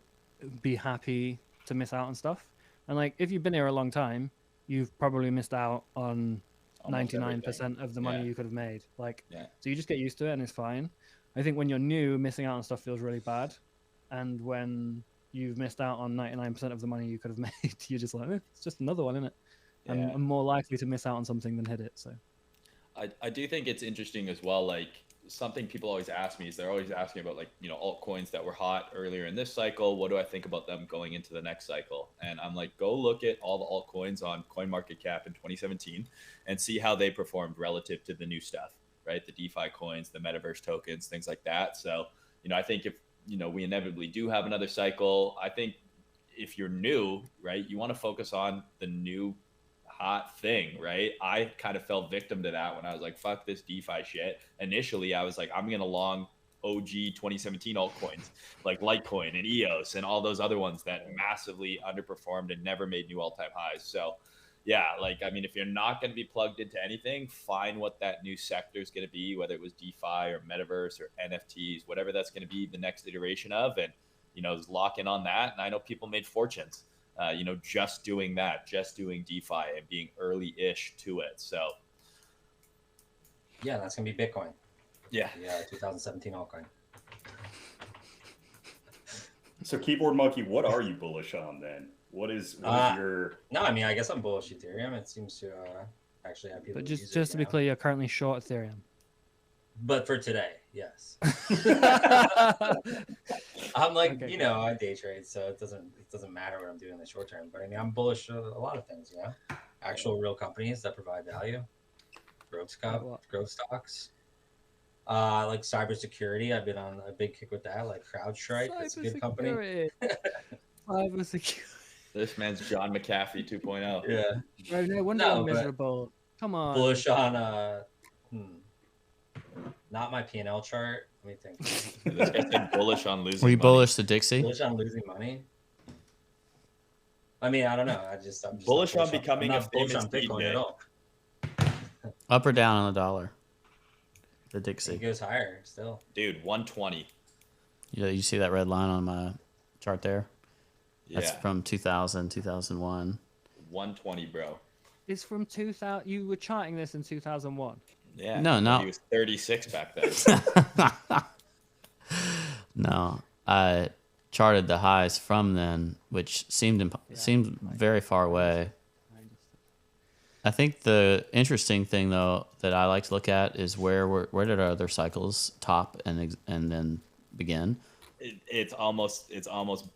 be happy to miss out on stuff, and like if you've been here a long time, you've probably missed out on 99% of the money you could have made. Like, so you just get used to it and it's fine. I think when you're new, missing out on stuff feels really bad, and when you've missed out on 99% of the money you could have made, you're just like, it's just another one, isn't it? And I'm more likely to miss out on something than hit it. So I do think it's interesting as well. Like something people always ask me is they're always asking about like, altcoins that were hot earlier in this cycle. What do I think about them going into the next cycle? And I'm like, go look at all the altcoins on CoinMarketCap in 2017 and see how they performed relative to the new stuff, right? The DeFi coins, the metaverse tokens, things like that. So, I think if, we inevitably do have another cycle, I think if you're new, right, you want to focus on the new hot thing, right? I kind of fell victim to that when I was like, fuck this DeFi shit. Initially, I was like, I'm going to long OG 2017 altcoins like Litecoin and EOS and all those other ones that massively underperformed and never made new all-time highs. So yeah, like, I mean, if you're not going to be plugged into anything, find what that new sector is going to be, whether it was DeFi or metaverse or NFTs, whatever that's going to be the next iteration of, and, just lock in on that. And I know people made fortunes, just doing that, just doing DeFi and being early-ish to it. So yeah, that's going to be Bitcoin. Yeah. 2017 altcoin. So Keyboard Monkey, what are you bullish on then? What is your... No, I mean, I guess I'm bullish Ethereum. It seems to actually have people. But just to be clear, you're currently short Ethereum. But for today, yes. I'm like, Okay, I day trade, so it doesn't matter what I'm doing in the short term. But I mean, I'm bullish a lot of things, actual real companies that provide value, growth stocks. Like cybersecurity, I've been on a big kick with that. Like CrowdStrike, that's a good company. Cybersecurity. This man's John McAfee 2.0. Yeah. Bro, no wonder you're miserable. Come on. Bullish on not my P&L chart. Let me think. This guy said bullish on losing. Were you money. bullish to Dixie? Bullish on losing money. I mean, I don't know. I'm just Bullish not on becoming I'm a not bullish famous on Bitcoin DJ. at all. Up or down on the dollar? The It Dixie. goes higher still. Dude, 120. You see that red line on my chart there? Yeah, That's from 2000, 2001. 120, bro. It's from 2000. You were charting this in 2001. Yeah. No, when no. He was 36 back then. No, I charted the highs from then, which seemed very far away. I think the interesting thing, though, that I like to look at is where did our other cycles top and then begin? It's almost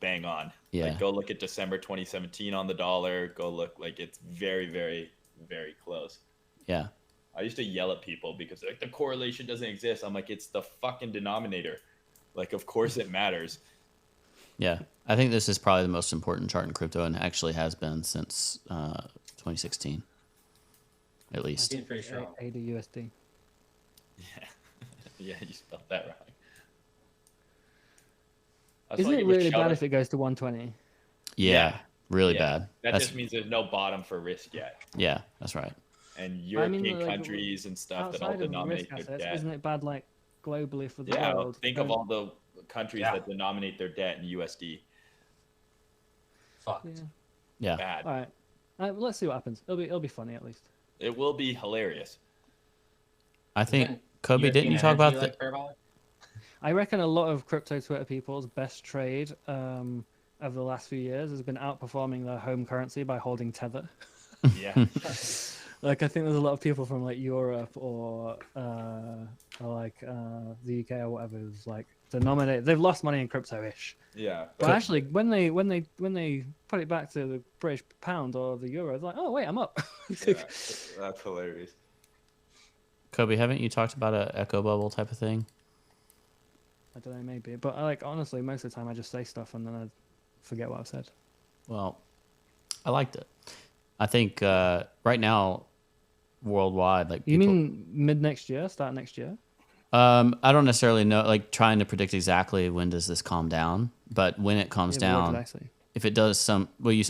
bang on. Yeah. Like, go look at December 2017 on the dollar. Go look, like, it's very, very, very close. Yeah. I used to yell at people because like the correlation doesn't exist. I'm like, it's the fucking denominator. Like, of course it matters. Yeah. I think this is probably the most important chart in crypto and actually has been since 2016, at least. Seems pretty strong. AUD/USD. Yeah. Yeah, you spelled that wrong. Isn't it really bad if it goes to 120? Yeah. Really bad. That just means there's no bottom for risk yet. Yeah, that's right. And European like, countries and stuff that all outside of denominate risk their assets, debt. isn't it bad like globally for the Yeah, world? think of all the countries that denominate their debt in USD. Fucked. Yeah. Bad. All right. Let's see what happens. It'll be funny at least. It will be hilarious. I think, Cobie, didn't you talk about the... I reckon a lot of crypto Twitter people's best trade of the last few years has been outperforming their home currency by holding Tether. Yeah. Like, I think there's a lot of people from like Europe or like the UK or whatever who's like denominated. They've lost money in crypto-ish. Yeah. But actually, when they put it back to the British pound or the euro, it's like, oh wait, I'm up. Yeah, that's hilarious. Cobie, haven't you talked about a echo bubble type of thing? I don't know, maybe. But like honestly, most of the time I just say stuff and then I forget what I've said. Well, I liked it. I think right now, worldwide, like You people, mean mid next year, start next year? I don't necessarily know, like trying to predict exactly when does this calm down, but when it calms Yeah, but what down, did I say? if it does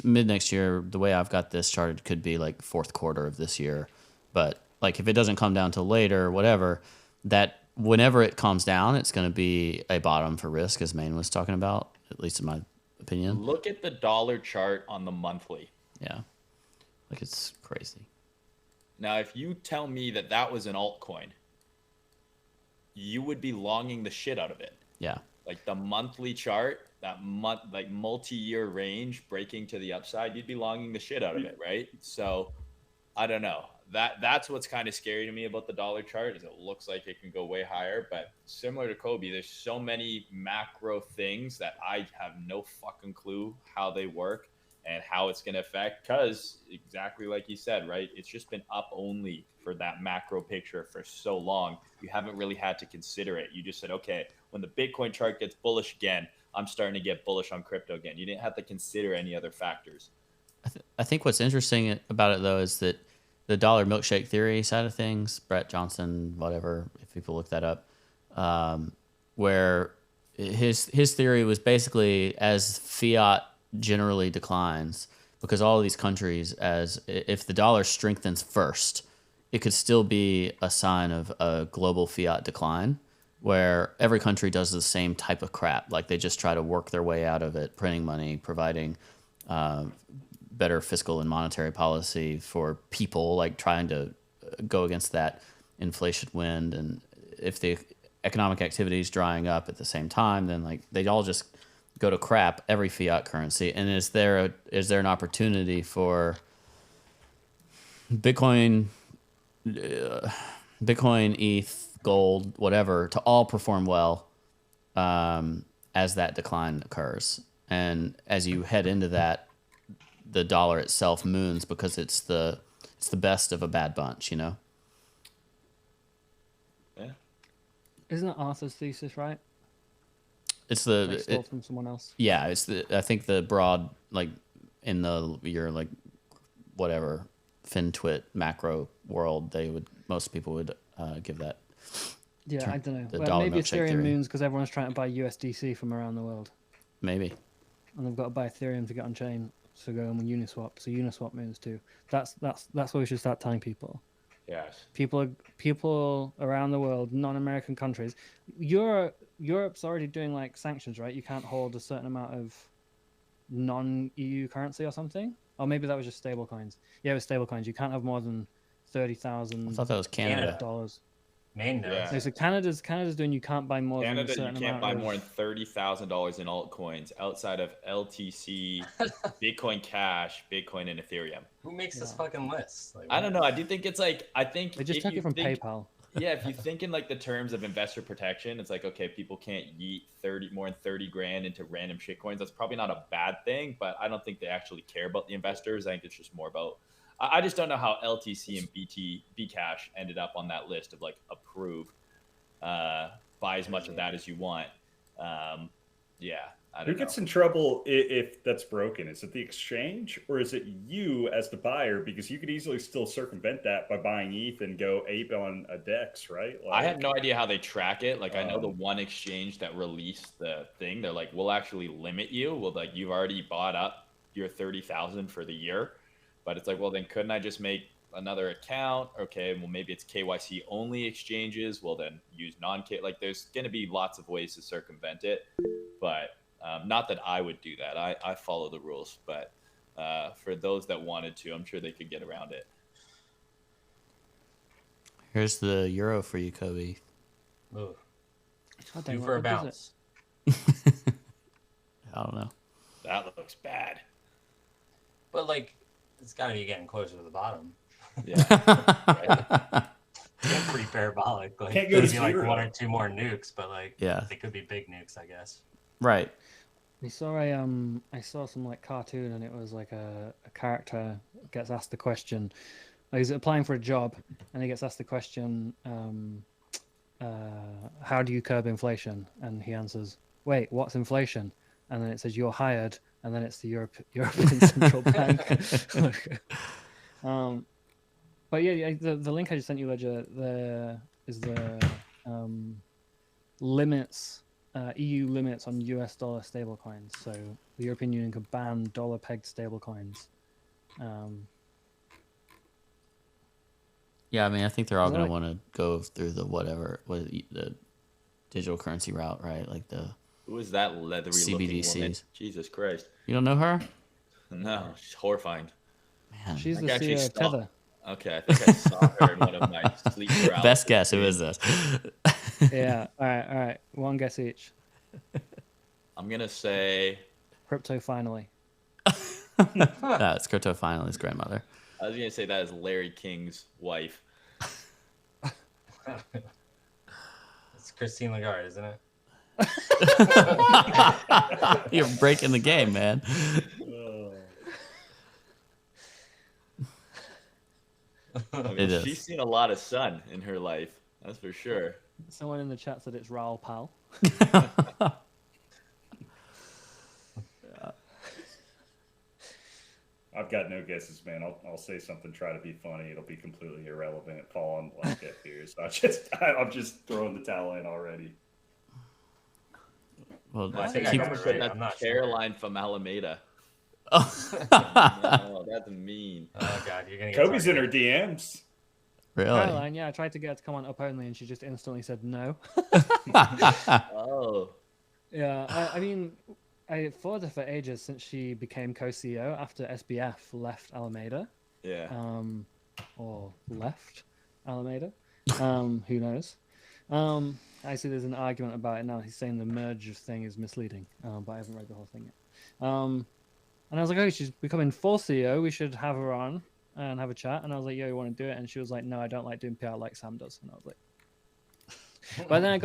mid next year, the way I've got this charted could be like fourth quarter of this year, but like if it doesn't come down till later, whatever, that whenever it calms down, it's going to be a bottom for risk, as Mayne was talking about, at least in my opinion. Look at the dollar chart on the monthly. Yeah. Like, it's crazy. Now, if you tell me that that was an altcoin, you would be longing the shit out of it. Yeah. Like the monthly chart, that month, like multi-year range breaking to the upside, you'd be longing the shit out of it, right? So, I don't know. That's what's kind of scary to me about the dollar chart is it looks like it can go way higher, but similar to Cobie, there's so many macro things that I have no fucking clue how they work and how it's going to affect, because exactly like you said, right? It's just been up only for that macro picture for so long. You haven't really had to consider it. You just said, okay, when the Bitcoin chart gets bullish again, I'm starting to get bullish on crypto again. You didn't have to consider any other factors. I think what's interesting about it, though, is that the dollar milkshake theory side of things, Brett Johnson, whatever, if people look that up, where his theory was basically as fiat generally declines, because all of these countries, as if the dollar strengthens first, it could still be a sign of a global fiat decline, where every country does the same type of crap. Like they just try to work their way out of it, printing money, providing better fiscal and monetary policy for people, like trying to go against that inflation wind. And if the economic activity is drying up at the same time, then like they all just go to crap, every fiat currency. And is there an opportunity for Bitcoin, ETH, gold, whatever, to all perform well as that decline occurs? And as you head into that, the dollar itself moons because it's the best of a bad bunch, you know? Yeah. Isn't it Arthur's thesis, right? It's Like stole from someone else. Yeah, I think the broad, like in your like whatever FinTwit macro world, most people would give that. Yeah, I don't know. The Well, dollar maybe milkshake Ethereum theory. moons because everyone's trying to buy USDC from around the world, Maybe. and they've got to buy Ethereum to get on chain. to go on Uniswap, so Uniswap moves too. That's what we should start telling people. Yes. People around the world, non-American countries. Europe's already doing like sanctions, right? You can't hold a certain amount of non-EU currency or something. Or maybe that was just stable coins. Yeah, it was stable coins. You can't have more than $30,000. I thought that was Canada. Dollars. Mayne knows. Yeah. No, so Canada's doing you can't buy more than a Canada, certain you can't amount buy of... more than $30,000 in altcoins outside of LTC, Bitcoin Cash, Bitcoin, and Ethereum. Who makes this fucking list? Like, I don't know. I do think it's like, I think They just if took you it from think- PayPal. Yeah, if you think in like the terms of investor protection, it's like, okay, people can't yeet more than 30 grand into random shitcoins. That's probably not a bad thing, but I don't think they actually care about the investors. I think it's just more about, I just don't know how LTC and Bcash ended up on that list of like approved, buy as much of that as you want. Yeah. I don't Who know. gets in trouble if that's broken? Is it the exchange or is it you as the buyer? Because you could easily still circumvent that by buying ETH and go ape on a DEX, right? I have no idea how they track it. Like, I know the Um, one exchange that released the thing, they're like, we'll actually limit you. Well, like, you've already bought up your 30,000 for the year. But it's like, well, then couldn't I just make another account? Okay, well, maybe it's KYC only exchanges. Well, then use non-K. Like, there's going to be lots of ways to circumvent it. But not that I would do that. I follow the rules. But for those that wanted to, I'm sure they could get around it. Here's the euro for you, Cobie. Ooh. I don't Due know, for a what is it? bounce. I don't know. That looks bad. But like, it's got to be getting closer to the bottom. Yeah. Right. It's pretty parabolic. Like, Can't go to maybe like zero. one or two more nukes, but like, Yeah. they could be big nukes, I guess. Right. I saw some like cartoon, and it was like a character gets asked the question. He's applying for a job, and he gets asked the question, how do you curb inflation? And he answers, wait, what's inflation? And then it says you're hired, and then it's the European Central Bank. But yeah, the link I just sent you, Ledger, is the limits. EU limits on US dollar stablecoins. So the European Union could ban dollar pegged stablecoins. Yeah, I mean, I think they're all Is that going to like- want to go through the digital currency route, right? Like Who is that leathery looking woman? CBDCs. Jesus Christ. You don't know her? No, she's horrifying. Man. She's I the actually CEO of stopped. Tether. Okay, I think I saw her in one of my sleep paralysis. Best guess. Who is this? Yeah. All right. One guess each. I'm gonna say. Crypto finally. No, it's Crypto Finally's grandmother. I was gonna say that is Larry King's wife. It's Christine Lagarde, isn't it? You're breaking the game, man. I mean, It is. she's seen a lot of sun in her life. That's for sure. Someone in the chat said it's Raoul Pal. I've got no guesses, man. I'll say something, try to be funny. It'll be completely irrelevant. Fall on like deaf ears. I'm just throwing the towel in already. Well, I think I keep- got it right. That's I'm not sure. Caroline from Alameda. Oh. No, that's mean. Oh god, you're gonna get Kobe's in her targeted. DMs. Really? Caroline, yeah, I tried to get her to come on up only, and she just instantly said no. Oh. Yeah, I mean, I followed her for ages since she became co-CEO after SBF left Alameda. Yeah. Or left Alameda. Who knows? I see there's an argument about it now. He's saying the merge thing is misleading, but I haven't read the whole thing yet. And I was like, oh, she's becoming full CEO. We should have her on and have a chat. And I was like, yeah, you want to do it? And she was like, no, I don't like doing PR like Sam does. And I was like, but then I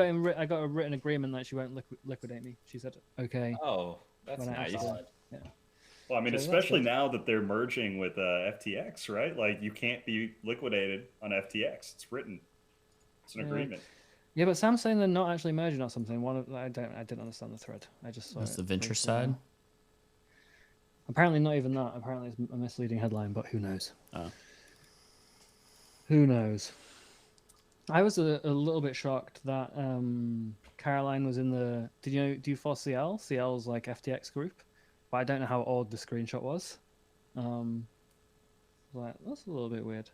got a written agreement that she won't liquidate me. She said, okay. Oh, that's when I nice. asked her. Yeah. Well, I mean, So that's especially good. now that they're merging with FTX, right? Like, you can't be liquidated on FTX. It's written. It's an Yeah. agreement. Yeah, but Sam's saying they're not actually merging or something. I didn't understand the thread. I just saw That's it the venture briefly side. now. Apparently not even that. Apparently it's a misleading headline, but who knows? Oh. Who knows? I was a little bit shocked that Caroline was in the. Do you follow CL? CL's like FTX group. but I don't know how old the screenshot was. Like that's a little bit weird.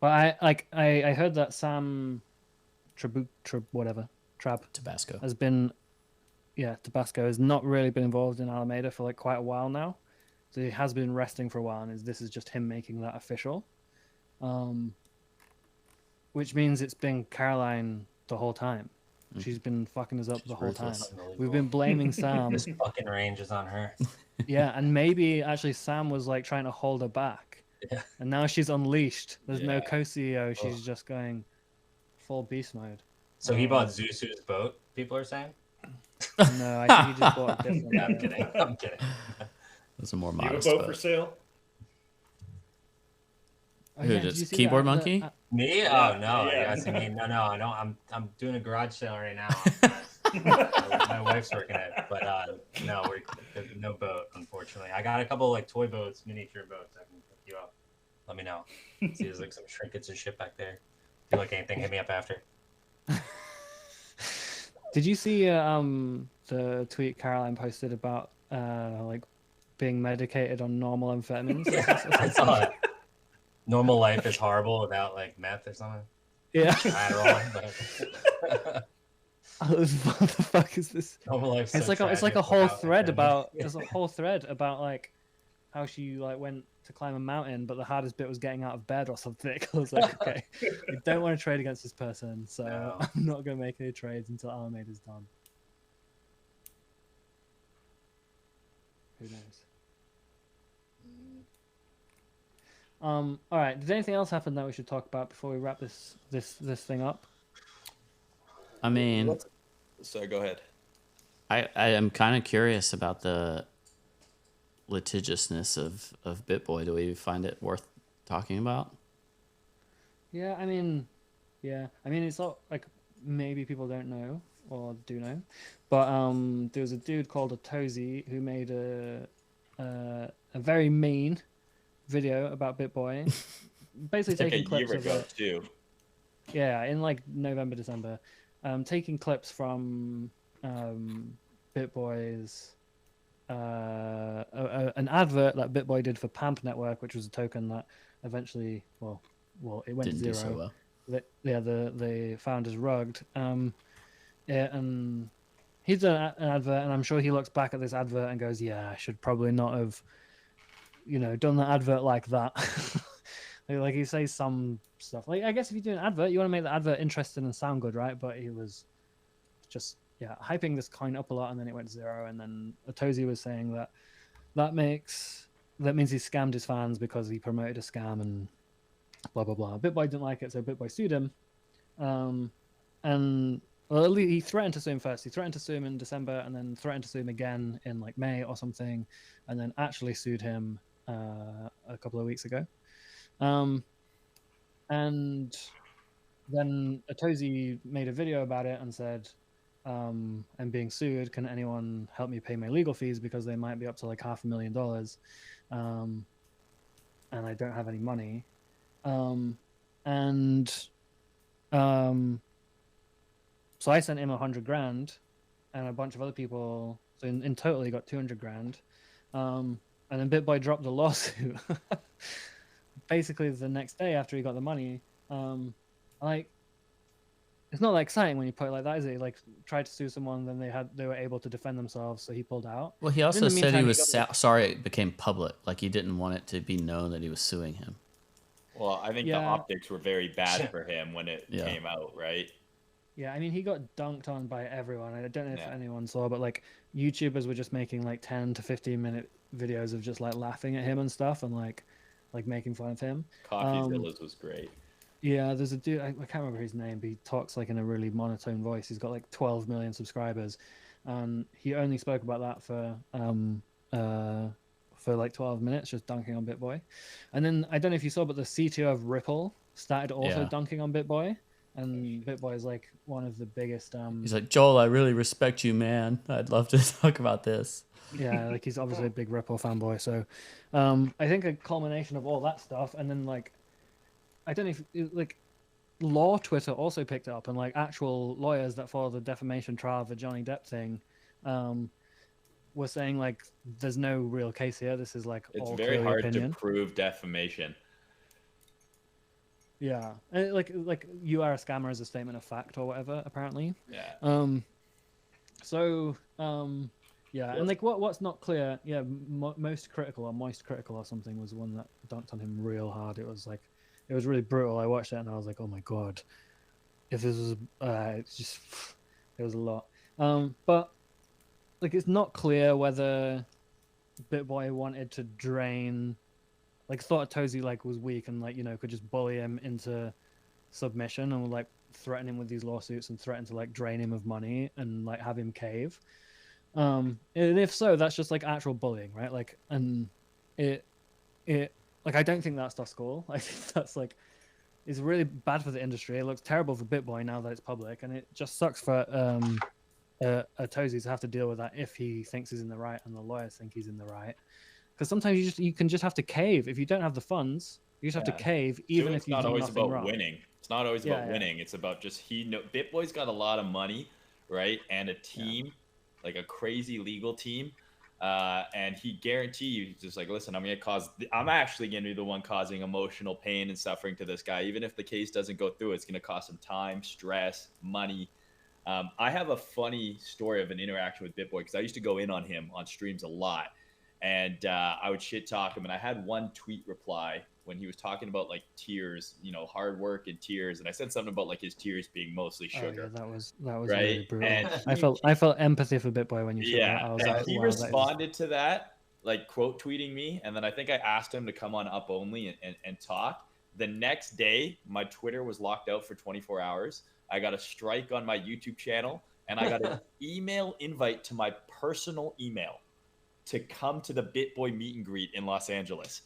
But I heard that Sam Tabasco. has been, yeah, Tabasco has not really been involved in Alameda for like quite a while now. So he has been resting for a while, and this is just him making that official. Which means it's been Caroline the whole time. She's been fucking us up the whole time. We've been blaming Sam. This fucking range is on her. Yeah, and maybe actually Sam was like trying to hold her back. Yeah. And now she's unleashed. There's no Yeah. co-CEO. She's just going full beast mode. So he bought Zusu's boat, people are saying? No, I think he just bought a different I'm kidding. I'm kidding. Those are more You have a modest. boat But... for sale? Oh, Who, yeah, just did you see Keyboard that- Monkey? that- Me? Yeah, Oh no, yeah. I guess I mean no, I don't. I'm doing a garage sale right now. My wife's working it, but no, there's no boat, unfortunately. I got a couple like toy boats, miniature boats. I can hook you up. Let me know. See, there's like some trinkets and shit back there. If you like anything, hit me up after. Did you see the tweet Caroline posted about like being medicated on normal amphetamines? I saw it. Normal life is horrible without like meth or something. Yeah. Adderall, but What the fuck is this? normal life. It's like a whole thread about there's a whole thread about like how she like went to climb a mountain, but the hardest bit was getting out of bed or something. I was like, okay, I don't want to trade against this person, so No. I'm not gonna make any trades until Alameda's done. Who knows? All right. Did anything else happen that we should talk about before we wrap this thing up? I mean, So go ahead. I am kind of curious about the litigiousness of Bitboy. Do we find it worth talking about? Yeah, I mean, it's not like maybe people don't know or do know, but there was a dude called Atozy who made a very mean video about Bitboy, basically Like taking a clips year of ago it. too. Yeah, in like November, December, taking clips from Bitboy's an advert that Bitboy did for Pamp Network, which was a token that eventually, well, it went Didn't to do zero. so well. The founders rugged. Yeah, and he's done an advert, and I'm sure he looks back at this advert and goes, "Yeah, I should probably not have, done the advert like that." Like he says some stuff. Like I guess if you do an advert, you want to make the advert interesting and sound good, right? But he was just hyping this coin up a lot, and then it went zero. And then Atozy was saying that means he scammed his fans because he promoted a scam and blah blah blah. Bitboy didn't like it, so Bitboy sued him. And well, at least he threatened to sue him first. He threatened to sue him in December, and then threatened to sue him again in like May or something, and then actually sued him a couple of weeks ago. And then Atozy made a video about it and said, I'm being sued. Can anyone help me pay my legal fees because they might be up to like $500,000, and I don't have any money. So I sent him $100,000, and a bunch of other people. So in total, he got $200,000. And then Bitboy dropped the lawsuit. Basically, the next day after he got the money, like it's not that exciting when you put it like that, is it? Like tried to sue someone, then they were able to defend themselves, so he pulled out. Well, he also In the said he meantime, was he got- sorry it became public. Like he didn't want it to be known that he was suing him. Well, I think the Yeah. optics were very bad for him when it Yeah. came out, right? Yeah, I mean, he got dunked on by everyone. I don't know if Yeah. anyone saw, but like YouTubers were just making like 10 to 15-minute videos of just like laughing at him and stuff, and like making fun of him. CoffeeZilla's was great. Yeah, there's a dude, I can't remember his name, but he talks like in a really monotone voice. He's got like 12 million subscribers, and he only spoke about that for like 12 minutes, just dunking on Bitboy. And then I don't know if you saw, but the CTO of Ripple started also Yeah. dunking on Bitboy, and Bitboy is like one of the biggest. He's like, Joel, I really respect you, man. I'd love to talk about this. Yeah, like he's obviously a big Ripple fanboy. So I think a culmination of all that stuff, and then like I don't know if like law Twitter also picked it up, and like actual lawyers that follow the defamation trial of the Johnny Depp thing were saying like there's no real case here. This is like It's all very Chloe hard opinion. to prove defamation. Yeah, and like you are a scammer is a statement of fact or whatever. Apparently. Yeah. Yeah, and like what's not clear, yeah, most critical or moist critical or something was the one that dunked on him real hard. It was really brutal. I watched it and I was like, oh my god, if this was, it's just, it was a lot. But like it's not clear whether Bitboy wanted to drain, like thought Tozy like was weak and like could just bully him into submission and would like threaten him with these lawsuits and threaten to like drain him of money and like have him cave. And if so, that's just like actual bullying, right? Like, and it like I don't think that stuff's cool. I think that's like it's really bad for the industry. It looks terrible for Bitboy now that it's public, and it just sucks for a Tozy to have to deal with that if he thinks he's in the right and the lawyers think he's in the right. Because sometimes you can just have to cave if you don't have the funds. You just have to cave, even if you've done nothing wrong. It's not always about winning. It's not always about winning. It's about just Bitboy's got a lot of money, right, and a team. Like a crazy legal team, and he guarantees just like, listen, I'm actually gonna be the one causing emotional pain and suffering to this guy. Even if the case doesn't go through, it's gonna cost him time, stress, money. I have a funny story of an interaction with Bitboy because I used to go in on him on streams a lot, and I would shit talk him. And I had one tweet reply when he was talking about like tears, hard work and tears, and I said something about like his tears being mostly sugar. Oh, yeah, that was right? Really brutal. And I felt empathy for Bitboy when you said that. I was like, he wow, responded to that, like quote tweeting me, and then I think I asked him to come on Up Only and talk. The next day, my Twitter was locked out for 24 hours. I got a strike on my YouTube channel, and I got an email invite to my personal email to come to the Bitboy meet and greet in Los Angeles.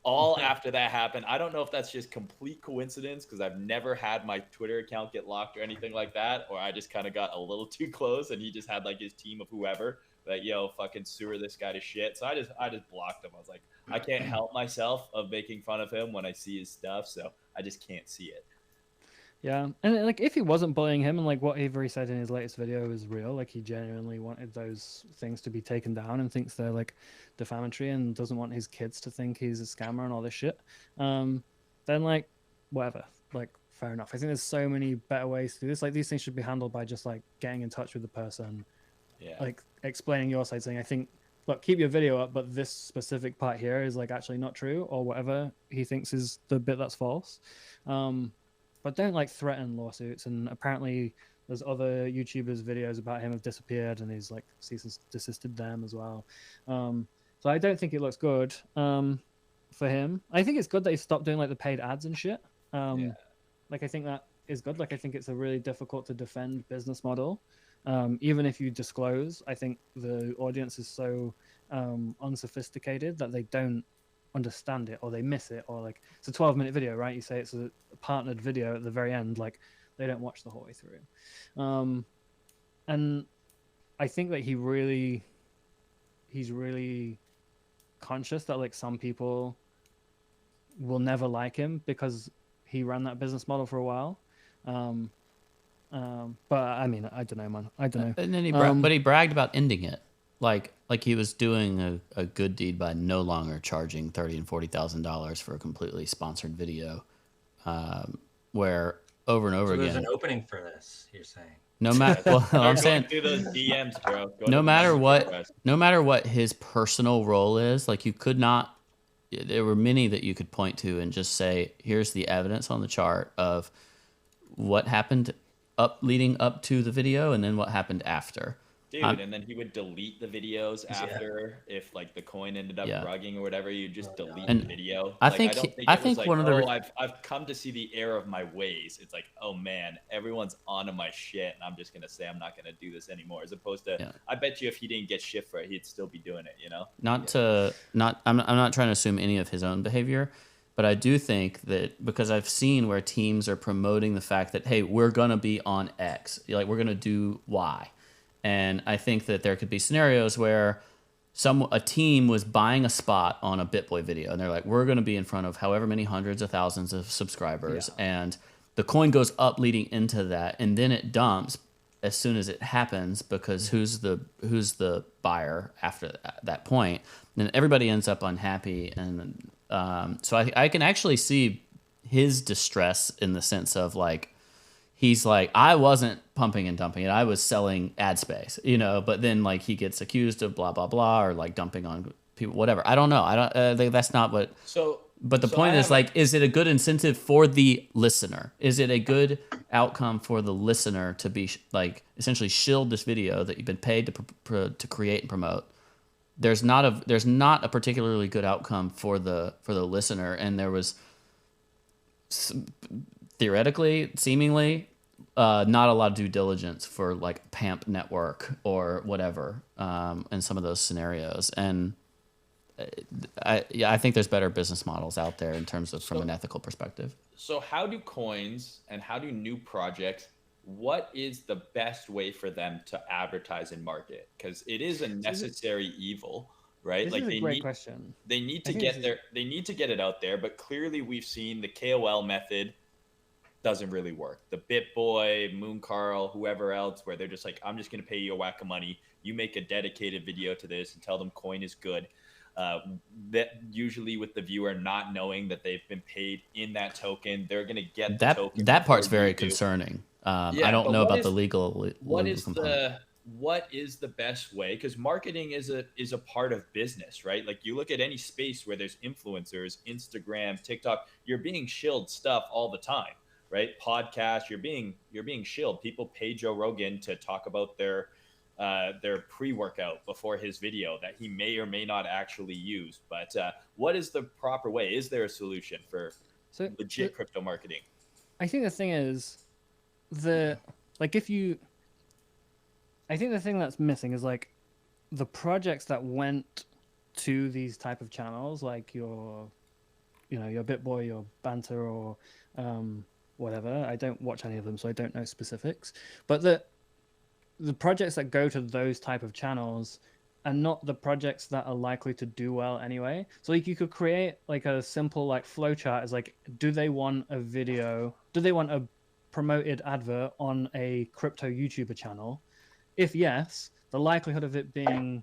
All after that happened. I don't know if that's just complete coincidence because I've never had my Twitter account get locked or anything like that, or I just kind of got a little too close and he just had like his team of whoever like, yo, fucking sewer this guy to shit. So I just blocked him. I was like, I can't help myself of making fun of him when I see his stuff, so I just can't see it. Yeah, and like if he wasn't bullying him and like what Avery said in his latest video is real, like he genuinely wanted those things to be taken down and thinks they're like defamatory and doesn't want his kids to think he's a scammer and all this shit, then like whatever, like fair enough. I think there's so many better ways to do this. Like these things should be handled by just like getting in touch with the person, like explaining your side, saying I think, look, keep your video up, but this specific part here is like actually not true, or whatever he thinks is the bit that's false. But don't like threaten lawsuits. And apparently there's other YouTubers' videos about him have disappeared and he's like cease and desisted them as well. So I don't think it looks good for him. I think it's good that he stopped doing like the paid ads and shit. Like I think that is good. Like I think it's a really difficult to defend business model. Even if you disclose, I think the audience is so unsophisticated that they don't understand it or they miss it, or like it's a 12-minute video, right? You say it's a partnered video at the very end, like they don't watch the whole way through. And I think that he's really conscious that like some people will never like him because he ran that business model for a while. But I mean, I don't know, man. I don't know. And then but he bragged about ending it. Like he was doing a good deed by no longer charging $30,000 and $40,000 for a completely sponsored video, where over and over again. There's an opening for this. You're saying. No matter, well, I'm saying. Through those DMs, bro. No matter what his personal role is, like you could not. There were many that you could point to and just say, "Here's the evidence on the chart of what happened leading up to the video, and then what happened after." Dude, and then he would delete the videos after if like the coin ended up rugging or whatever. You just delete the video. I don't think like, one of the I've come to see the error of my ways. It's like, oh man, everyone's onto my shit, and I'm just gonna say I'm not gonna do this anymore. As opposed to, I bet you if he didn't get shit for it, he'd still be doing it. I'm not trying to assume any of his own behavior, but I do think that because I've seen where teams are promoting the fact that, hey, we're gonna be on X, like we're gonna do Y. And I think that there could be scenarios where a team was buying a spot on a Bitboy video, and they're like, we're going to be in front of however many hundreds of thousands of subscribers, and the coin goes up leading into that, and then it dumps. as soon as it happens, because who's the buyer after that point? Then everybody ends up unhappy, and so I can actually see his distress in the sense of like, he's like, I wasn't pumping and dumping it, I was selling ad space, you know, but then like he gets accused of blah blah blah, or like dumping on people, whatever. I don't know. I don't think that's not what. But the point is, like, is it a good incentive for the listener? Is it a good outcome for the listener to be like essentially shield this video that you've been paid to create and promote? There's not a particularly good outcome for the listener, and there was theoretically, seemingly, not a lot of due diligence for like Pamp Network or whatever in some of those scenarios, and. I think there's better business models out there in terms of from an ethical perspective. So how do coins and how do new projects, what is the best way for them to advertise and market? Because it is a necessary evil, right? This like is a they great need question. they need to get there. They need to get it out there, but clearly we've seen the KOL method doesn't really work. The Bitboy, Moon Carl, whoever else, where they're just like, I'm just going to pay you a whack of money. You make a dedicated video to this and tell them coin is good. That usually with the viewer not knowing that they've been paid in that token, they're going to get that the token. That part's very concerning. I don't know about the legal. What is the best way? Because marketing is a part of business, right? Like you look at any space where there's influencers, Instagram, TikTok, you're being shilled stuff all the time, right? Podcasts, you're being shilled. People pay Joe Rogan to talk about their pre-workout before his video that he may or may not actually use. But what is the proper way? Is there a solution for legit crypto marketing? I think the thing is, I think the thing that's missing is like the projects that went to these type of channels, like your Bitboy, your Banter, or whatever. I don't watch any of them, so I don't know specifics. But the projects that go to those type of channels are not the projects that are likely to do well anyway. So like you could create like a simple like flow chart as like, do they want a video? Do they want a promoted advert on a crypto YouTuber channel? If yes, the likelihood of it being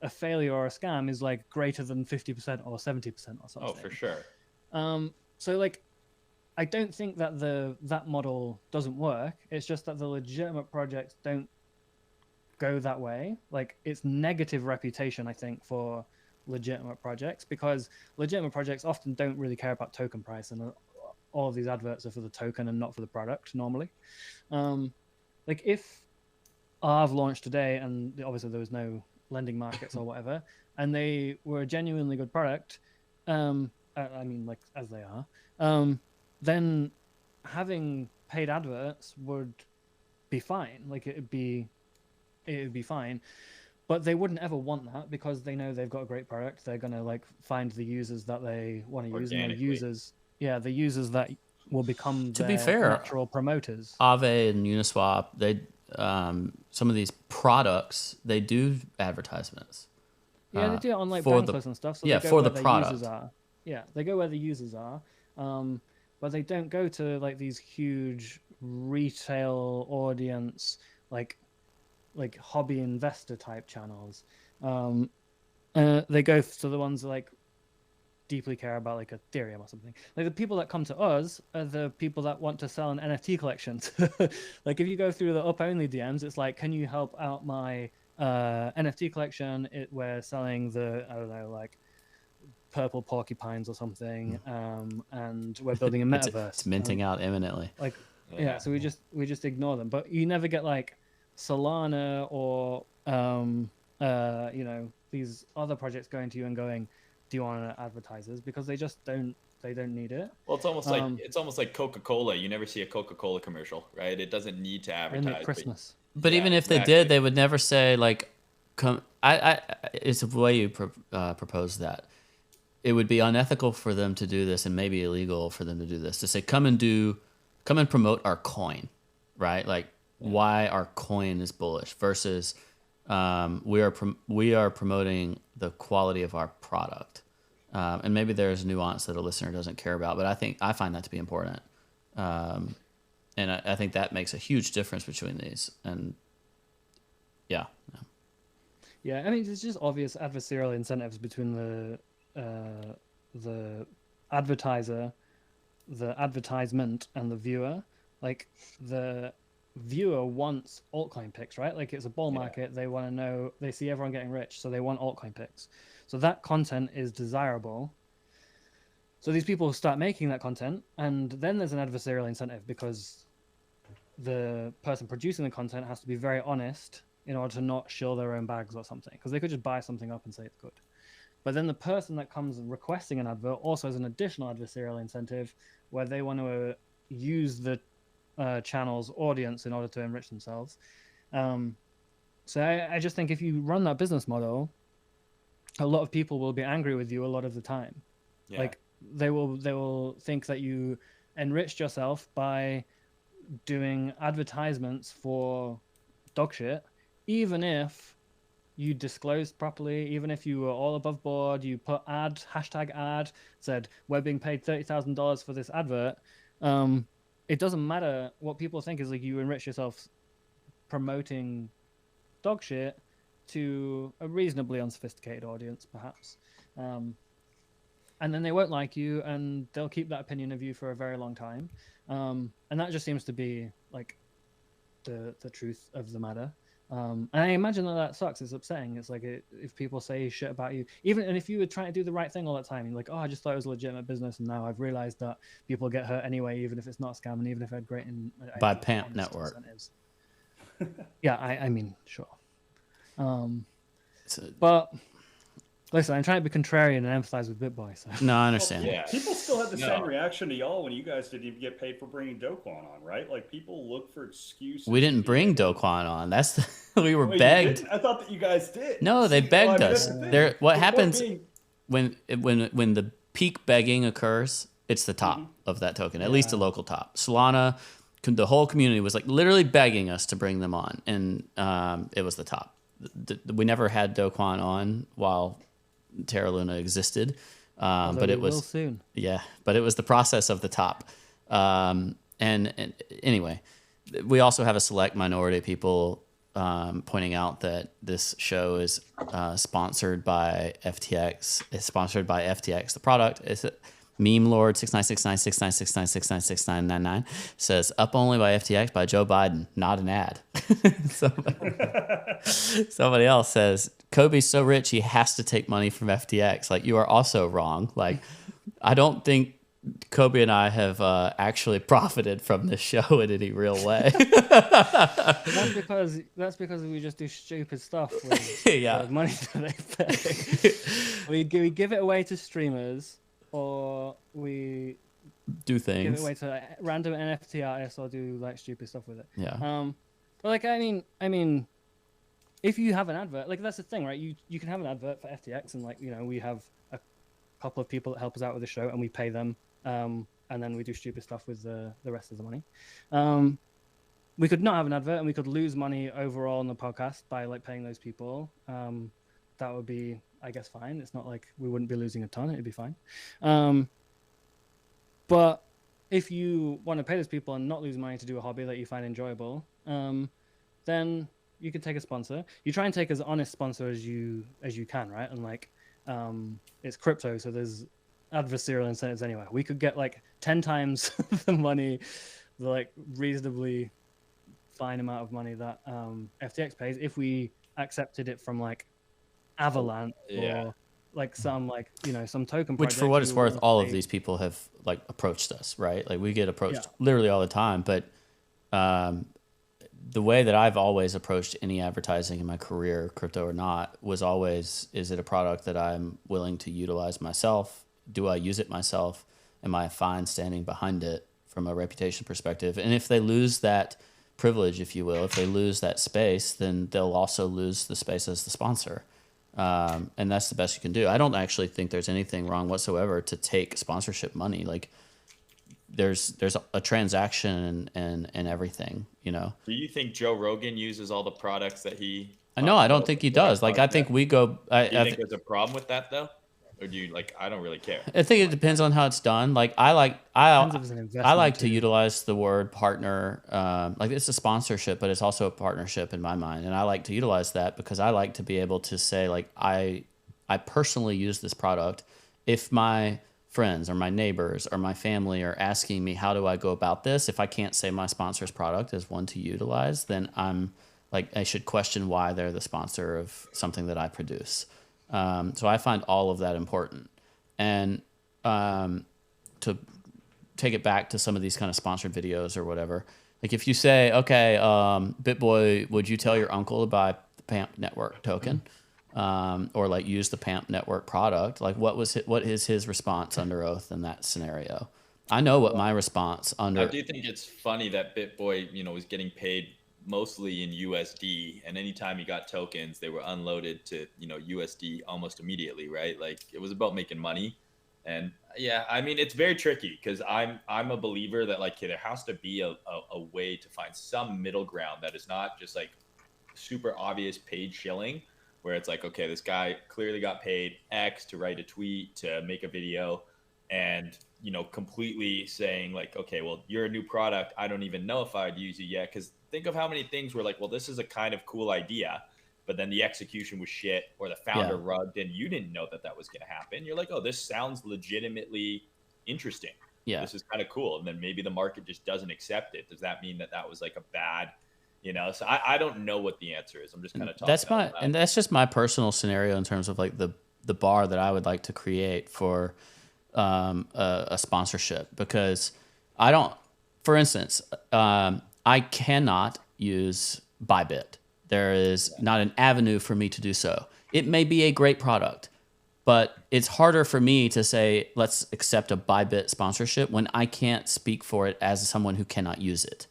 a failure or a scam is like greater than 50% or 70% or something. Oh, for sure. So like, I don't think that that model doesn't work. It's just that the legitimate projects don't go that way. Like it's negative reputation, I think, for legitimate projects, because legitimate projects often don't really care about token price, and all of these adverts are for the token and not for the product normally. Like if Arv launched today and obviously there was no lending markets or whatever, and they were a genuinely good product, I mean like as they are, then having paid adverts would be fine. Like it would be fine, but they wouldn't ever want that because they know they've got a great product. They're gonna like find the users that they want to use, and the users that will become, to be fair, natural promoters. Aave and Uniswap, they some of these products, they do advertisements. Yeah, they do it on like Bankless and stuff. So yeah, they go for where the product. Users are. Yeah, they go where the users are, but they don't go to like these huge retail audience like hobby investor type channels. They go to the ones that like deeply care about like Ethereum or something. Like the people that come to us are the people that want to sell an NFT collection. Like if you go through the up only DMs, it's like, can you help out my NFT collection? We're selling the, I don't know, like purple porcupines or something, and we're building a metaverse. It's minting out imminently. Like yeah, so we just ignore them. But you never get like Solana or these other projects going to you and going, do you want advertisers? Because they just don't need it. Well, it's almost like Coca-Cola. You never see a Coca-Cola commercial, right? It doesn't need to advertise. At Christmas. But even if they did, they would never say like, come. It's the way you propose that. It would be unethical for them to do this, and maybe illegal for them to do this. To say, come and promote our coin, right? Like why our coin is bullish versus we are promoting the quality of our product. And maybe there's nuance that a listener doesn't care about, but I find that to be important. And I think that makes a huge difference between these. And yeah. Yeah, I mean, it's just obvious adversarial incentives between the advertiser, the advertisement, and the viewer. Like, the viewer wants altcoin picks, right? Like, it's a bull market. They want to know, they see everyone getting rich, so they want altcoin picks. So that content is desirable. So these people start making that content, and then there's an adversarial incentive because the person producing the content has to be very honest in order to not shill their own bags or something, because they could just buy something up and say it's good. But then the person that comes requesting an advert also has an additional adversarial incentive where they want to use the channel's audience in order to enrich themselves. So I just think if you run that business model, a lot of people will be angry with you a lot of the time. Yeah. Like they will think that you enriched yourself by doing advertisements for dog shit, even if you disclosed properly, even if you were all above board, you put hashtag ad, said we're being paid $30,000 for this advert. It doesn't matter what people think. Is like you enrich yourself promoting dog shit to a reasonably unsophisticated audience, perhaps. And then they won't like you, and they'll keep that opinion of you for a very long time. And that just seems to be like the truth of the matter. And I imagine that sucks. It's upsetting. It's like if people say shit about you, and if you were trying to do the right thing all the time, you're like, oh, I just thought it was a legitimate business, and now I've realized that people get hurt anyway, even if it's not a scam, and even if I had great by Pamp Network. Yeah, I mean, sure. But listen, I'm trying to be contrarian and empathize with Bitboy. So. No, I understand. Well, people still had the same reaction to y'all when you guys didn't even get paid for bringing Do Kwon on, right? Like people look for excuses. We didn't bring Do Kwon on. We were begged. I thought that you guys did. No, they begged us. What happens when the peak begging occurs? It's the top of that token, at least the local top. Solana, the whole community was like literally begging us to bring them on, and it was the top. We never had Do Kwon on while Terra Luna existed, but it was soon. Yeah, but it was the process of the top. And anyway, we also have a select minority of people pointing out that this show is sponsored by FTX. It's sponsored by FTX. The product is Meme Lord 69696969696999 says up only by FTX by Joe Biden, not an ad. Somebody else says Cobie's so rich he has to take money from FTX. Like, you are also wrong. Like, I don't think Cobie and I have actually profited from this show in any real way. That's because we just do stupid stuff with money that they pay. we give it away to streamers, or we do things. Give it away to random NFT artists, or do like stupid stuff with it. Yeah. But like I mean, if you have an advert, like that's the thing, right? You can have an advert for FTX, and like we have a couple of people that help us out with the show, and we pay them, and then we do stupid stuff with the rest of the money. We could not have an advert, and we could lose money overall on the podcast by like paying those people. That would be, I guess, fine. It's not like we wouldn't be losing a ton; it'd be fine. But if you want to pay those people and not lose money to do a hobby that you find enjoyable, then you can take a sponsor. You try and take as honest sponsor as you can, right? And like, it's crypto, so there's adversarial incentives anyway. We could get like 10 times the money, the like reasonably fine amount of money that FTX pays if we accepted it from like Avalanche or like some some token project. Which, for what it's worth, all of these people have like approached us, right? Like we get approached literally all the time. But the way that I've always approached any advertising in my career, crypto or not, was always: is it a product that I'm willing to utilize myself? Do I use it myself? Am I fine standing behind it from a reputation perspective? And if they lose that privilege, if you will, if they lose that space, then they'll also lose the space as the sponsor. And that's the best you can do. I don't actually think there's anything wrong whatsoever to take sponsorship money. Like there's a transaction and everything, Do you think Joe Rogan uses all the products that he? No, I don't think he does. Like I think we go. Do you think there's a problem with that though? or do you like? I don't really care. I think it depends on how it's done. Like I like Depends if it's an I investment like to too. utilize the word partner. Like it's a sponsorship, but it's also a partnership in my mind, and I like to utilize that because I like to be able to say like I personally use this product. If my friends or my neighbors or my family are asking me how do I go about this, if I can't say my sponsor's product is one to utilize, then I'm like I should question why they're the sponsor of something that I produce. So I find all of that important. And to take it back to some of these kind of sponsored videos or whatever, like if you say, okay, Bitboy, would you tell your uncle to buy the PAMP network token? Or like use the PAMP network product? Like what is his response under oath in that scenario? I know what my response I under. do think it's funny that Bitboy, was getting paid mostly in USD, and anytime he got tokens, they were unloaded to USD almost immediately, right? Like it was about making money, and yeah, I mean it's very tricky because I'm a believer that like there has to be a way to find some middle ground that is not just like super obvious paid shilling, where it's like, okay, this guy clearly got paid X to write a tweet, to make a video, and completely saying like, okay, well, you're a new product, I don't even know if I'd use you yet. Because think of how many things were like, well, this is a kind of cool idea, but then the execution was shit, or the founder rugged and you didn't know that was going to happen. You're like, oh, this sounds legitimately interesting. Yeah. This is kind of cool. And then maybe the market just doesn't accept it. Does that mean that was like a bad, so I don't know what the answer is. I'm just kind of talking. And that's just my personal scenario in terms of like the bar that I would like to create for a sponsorship, because I don't, for instance, I cannot use Bybit. There is not an avenue for me to do so. It may be a great product, but it's harder for me to say, let's accept a Bybit sponsorship when I can't speak for it as someone who cannot use it.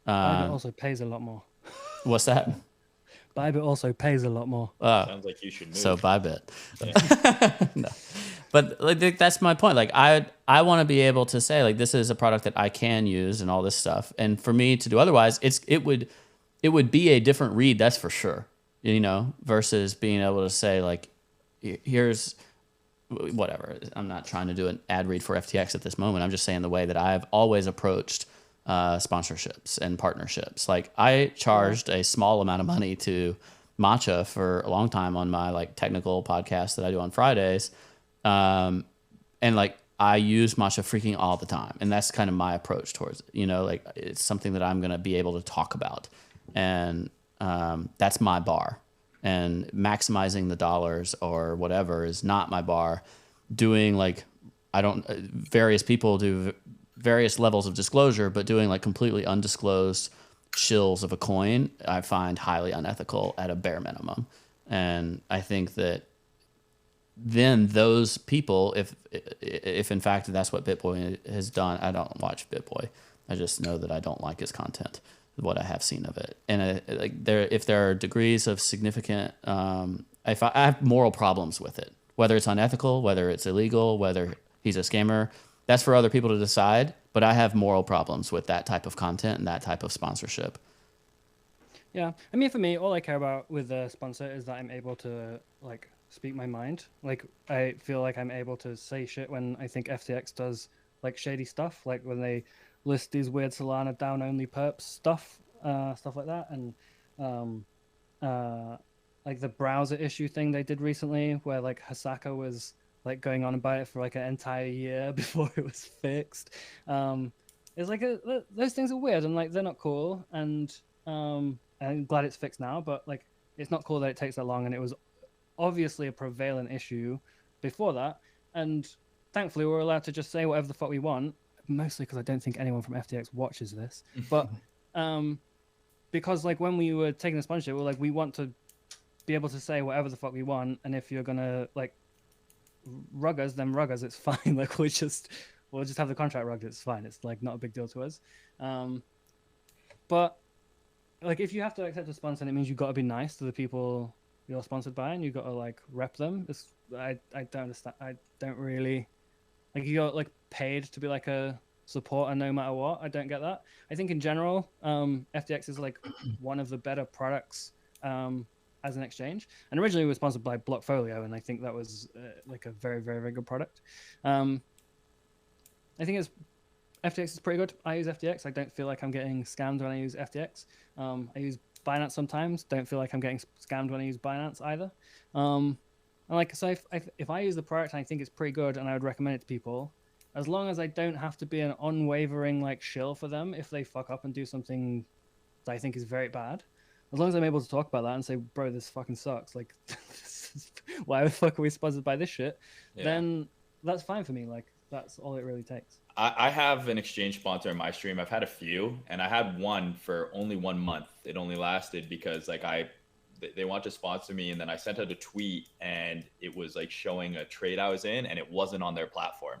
Bybit also pays a lot more. What's that? Bybit also pays a lot more. Sounds like you should move. So Bybit. Yeah. No. But like that's my point. Like I want to be able to say like this is a product that I can use and all this stuff. And for me to do otherwise, it would be a different read, that's for sure. Versus being able to say like here's whatever. I'm not trying to do an ad read for FTX at this moment. I'm just saying the way that I've always approached sponsorships and partnerships. Like I charged a small amount of money to Matcha for a long time on my like technical podcast that I do on Fridays. And like I use Matcha freaking all the time. And that's kind of my approach towards it. Like it's something that I'm going to be able to talk about. And that's my bar. And maximizing the dollars or whatever is not my bar. Doing like, various people do various levels of disclosure, but doing like completely undisclosed shills of a coin, I find highly unethical at a bare minimum. And I think that then those people, if in fact that's what Bitboy has done, I don't watch Bitboy. I just know that I don't like his content, what I have seen of it. And if there are degrees of significant, if I have moral problems with it, whether it's unethical, whether it's illegal, whether he's a scammer, that's for other people to decide. But I have moral problems with that type of content and that type of sponsorship. Yeah, I mean, for me, all I care about with a sponsor is that I'm able to like speak my mind. Like I feel like I'm able to say shit when I think FTX does like shady stuff, like when they list these weird Solana down only perps stuff like that, and like the browser issue thing they did recently, where like Hasaka was like going on about it for like an entire year before it was fixed. It's like those things are weird and like they're not cool, and I'm glad it's fixed now, but like it's not cool that it takes that long, and it was obviously a prevalent issue before that, and thankfully we're allowed to just say whatever the fuck we want, mostly because I don't think anyone from FTX watches this, but because like when we were taking the sponsorship, we're like, we want to be able to say whatever the fuck we want, and if you're gonna like rug us, then rug us, it's fine. Like we'll just have the contract rugged, it's fine, it's like not a big deal to us. But like if you have to accept a sponsor, it means you've got to be nice to the people you're sponsored by, and you've got to like rep them. I don't understand. I don't really like, you got like paid to be like a supporter no matter what. I don't get that. I think in general, FTX is like one of the better products as an exchange. And originally it was sponsored by Blockfolio, and I think that was like a very, very, very good product. I think FTX is pretty good. I use FTX. I don't feel like I'm getting scammed when I use FTX. I use Binance sometimes. Don't feel like I'm getting scammed when I use Binance either. And like, so if I use the product and I think it's pretty good and I would recommend it to people, as long as I don't have to be an unwavering like shill for them if they fuck up and do something that I think is very bad, as long as I'm able to talk about that and say, bro, this fucking sucks. Like, why the fuck are we sponsored by this shit? Yeah. Then that's fine for me. Like, that's all it really takes. I have an exchange sponsor in my stream. I've had a few, and I had one for only 1 month. It only lasted because like they want to sponsor me, and then I sent out a tweet and it was like showing a trade I was in and it wasn't on their platform.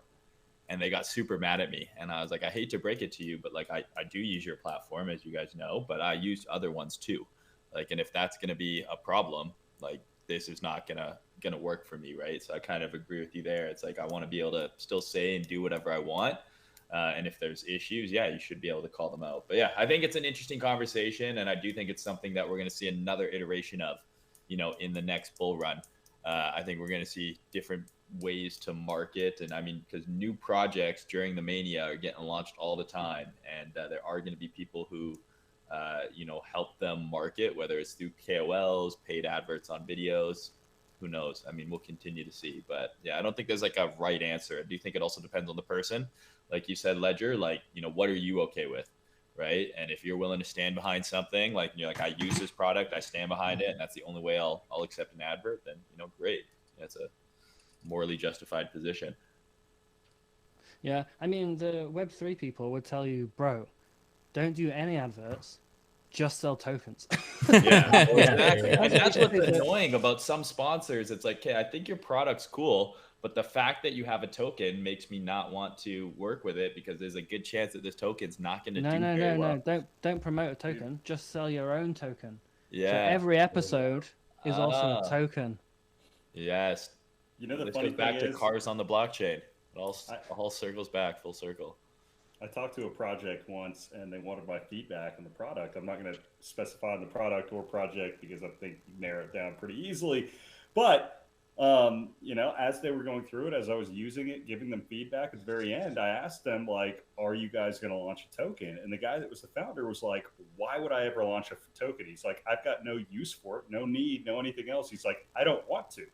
And they got super mad at me. And I was like, I hate to break it to you, but like I do use your platform, as you guys know, but I use other ones too. Like, and if that's gonna be a problem, like this is not gonna work for me, right? So I kind of agree with you there. It's like I want to be able to still say and do whatever I want. And if there's issues, yeah, you should be able to call them out. But yeah, I think it's an interesting conversation, and I do think it's something that we're going to see another iteration of, you know, in the next bull run. I think we're going to see different ways to market, and I mean, because new projects during the mania are getting launched all the time, and there are going to be people who, you know, help them market, whether it's through KOLs, paid adverts on videos. Who knows? I mean, we'll continue to see. But yeah, I don't think there's like a right answer. I do think it also depends on the person. Like you said, Ledger, like, you know, what are you okay with, right? And if you're willing to stand behind something, like you're like, I use this product, I stand behind it, and that's the only way I'll accept an advert, then, you know, great. That's a morally justified position. Yeah, I mean, the Web3 people would tell you, bro, don't do any adverts, just sell tokens. Yeah, exactly. And that's what's annoying about some sponsors. It's like, okay, I think your product's cool, but the fact that you have a token makes me not want to work with it because there's a good chance that this token's not going to do very well. No, don't promote a token. Just sell your own token. Yeah. So every episode is also a token. Yes. You know, the this funny goes back thing to cars on the blockchain. It all circles back, full circle. I talked to a project once and they wanted my feedback on the product. I'm not going to specify the product or project because I think you narrow it down pretty easily. But, you know, as they were going through it, as I was using it, giving them feedback at the very end, I asked them, like, are you guys going to launch a token? And the guy that was the founder was like, why would I ever launch a token? He's like, I've got no use for it, no need, no anything else. He's like, I don't want to.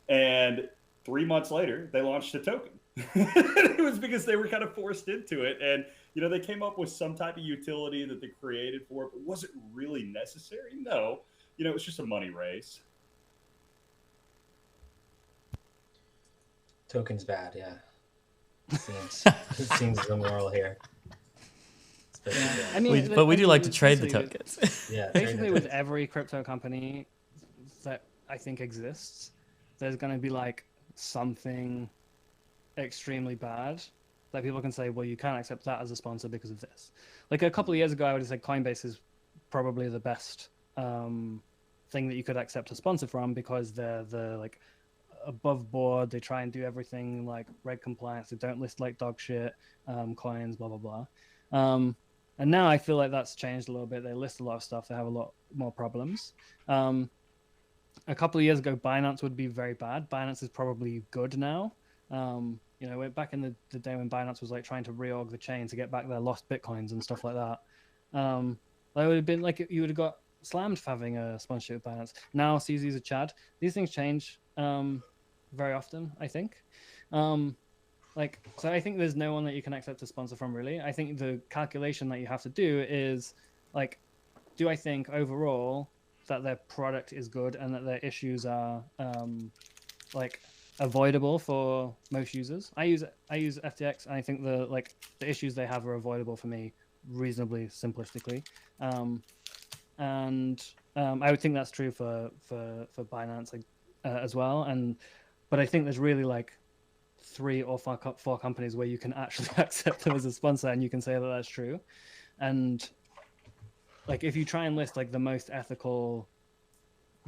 And 3 months later, they launched a token. It was because they were kind of forced into it. And, you know, they came up with some type of utility that they created for it, but was it really necessary? No. You know, it was just a money race. Token's bad, yeah. It seems immoral here. I mean, but we do like to trade the tokens. Yeah, basically with every crypto company that I think exists, there's going to be like something extremely bad that people can say, well, you can't accept that as a sponsor because of this. Like a couple of years ago, I would have said Coinbase is probably the best thing that you could accept a sponsor from because they're like above board. They try and do everything like reg compliance. They don't list like dog shit coins, blah, blah, blah. And now I feel like that's changed a little bit. They list a lot of stuff. They have a lot more problems. A couple of years ago, Binance would be very bad. Binance is probably good now. You know, back in the day when Binance was like trying to reorg the chain to get back their lost Bitcoins and stuff like that. That would have been like, you would have got slammed for having a sponsorship with Binance. Now CZ's a Chad. These things change very often, I think. So I think there's no one that you can accept a sponsor from, really. I think the calculation that you have to do is, like, do I think overall that their product is good and that their issues are, like, avoidable for most users? I use FTX, and I think the issues they have are avoidable for me reasonably simplistically. I would think that's true for Binance as well. But I think there's really, like, 3 or 4 companies where you can actually accept them as a sponsor and you can say that that's true. And like, if you try and list like the most ethical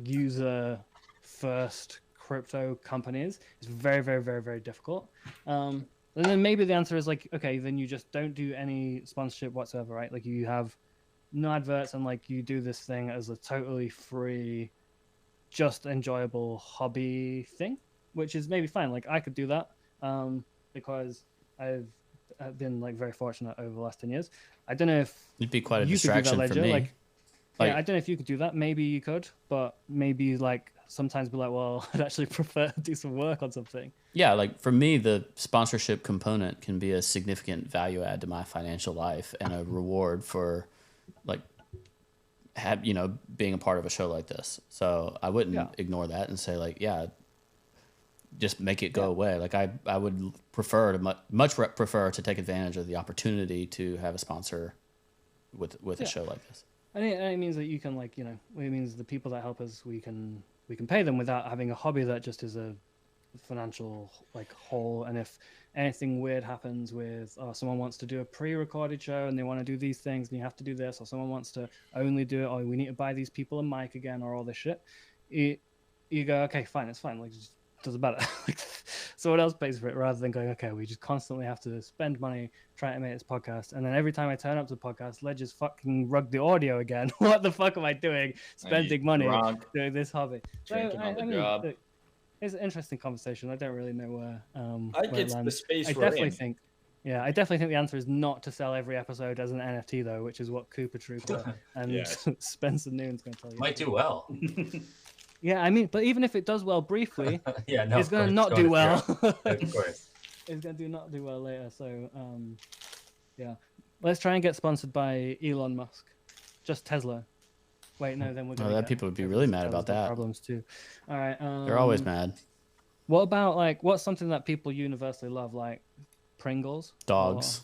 user first crypto companies, it's very, very, very, very difficult. And then maybe the answer is like, okay, then you just don't do any sponsorship whatsoever, right? Like you have no adverts and like you do this thing as a totally free just enjoyable hobby thing, which is maybe fine. Like I could do that because I've been like very fortunate over the last 10 years. I don't know if It'd be quite a you could do that, distraction for Ledger. me. Like, yeah, I don't know if you could do that. Maybe you could, but maybe like sometimes be like, well, I'd actually prefer to do some work on something. Yeah, like for me, the sponsorship component can be a significant value add to my financial life and a reward for like being a part of a show like this. So I wouldn't ignore that and say like, yeah, just make it go away. Like I would prefer to much prefer to take advantage of the opportunity to have a sponsor with a show like this. And it means that you can like, it means the people that help us, we can pay them without having a hobby that just is a financial like hole. And if anything weird happens with someone wants to do a pre-recorded show and they want to do these things and you have to do this, or someone wants to only do it, or we need to buy these people a mic again, or all this shit, you go, okay, fine, it's fine, like just doesn't matter. Someone else pays for it, rather than going, okay, we just constantly have to spend money trying to make this podcast, and then every time I turn up to the podcast, Ledger's fucking rug the audio again. What the fuck am I doing? Spending money doing this hobby. Drinking on the job. Look, it's an interesting conversation. I don't really know where I think it's the space I we're definitely in. think I definitely think the answer is not to sell every episode as an NFT though, which is what Cooper Trooper and Spencer Noon's going to tell you. Might do well. Yeah, I mean, but even if it does well briefly, it's going to not going do well. Of course. It's going to not do well later. So, let's try and get sponsored by Elon Musk. Just Tesla. Wait, no, then we're going to people would be really mad about that. Problems too. All right. They're always mad. What about like what's something that people universally love, like Pringles? Dogs.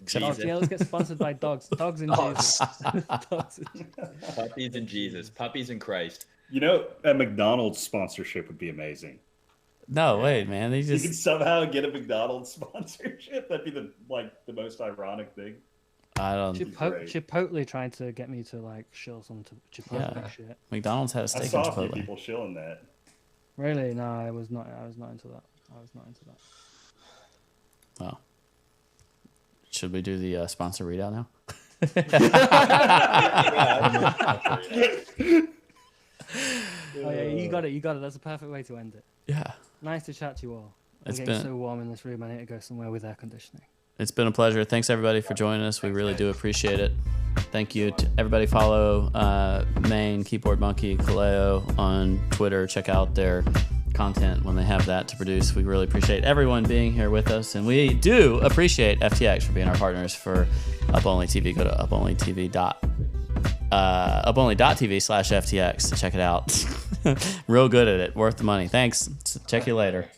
Dogs. Yeah, let's get sponsored by dogs. Dogs and Jesus. Puppies and Jesus. Puppies and Christ. A McDonald's sponsorship would be amazing. No, wait, man. They You just could somehow get a McDonald's sponsorship. That'd be the most ironic thing. I don't. Chipotle trying to get me to like shill some Chipotle shit. McDonald's had a I steak saw in a few Chipotle. people shilling that. Really? No, I was not into that. Well, should we do the sponsor readout now? Oh yeah, you got it. That's a perfect way to end it. Yeah. Nice to chat to you all. It's It's getting been- so warm in this room. I need to go somewhere with air conditioning. It's been a pleasure. Thanks everybody for joining us. We really do appreciate it. Thank you to everybody. Follow Mayne, Keyboard Monkey, Kaleo on Twitter. Check out their content when they have that to produce. We really appreciate everyone being here with us, and we do appreciate FTX for being our partners for Up Only TV. Go to uponly.tv/FTX to check it out. Real good at it. Worth the money. Thanks. Check you later.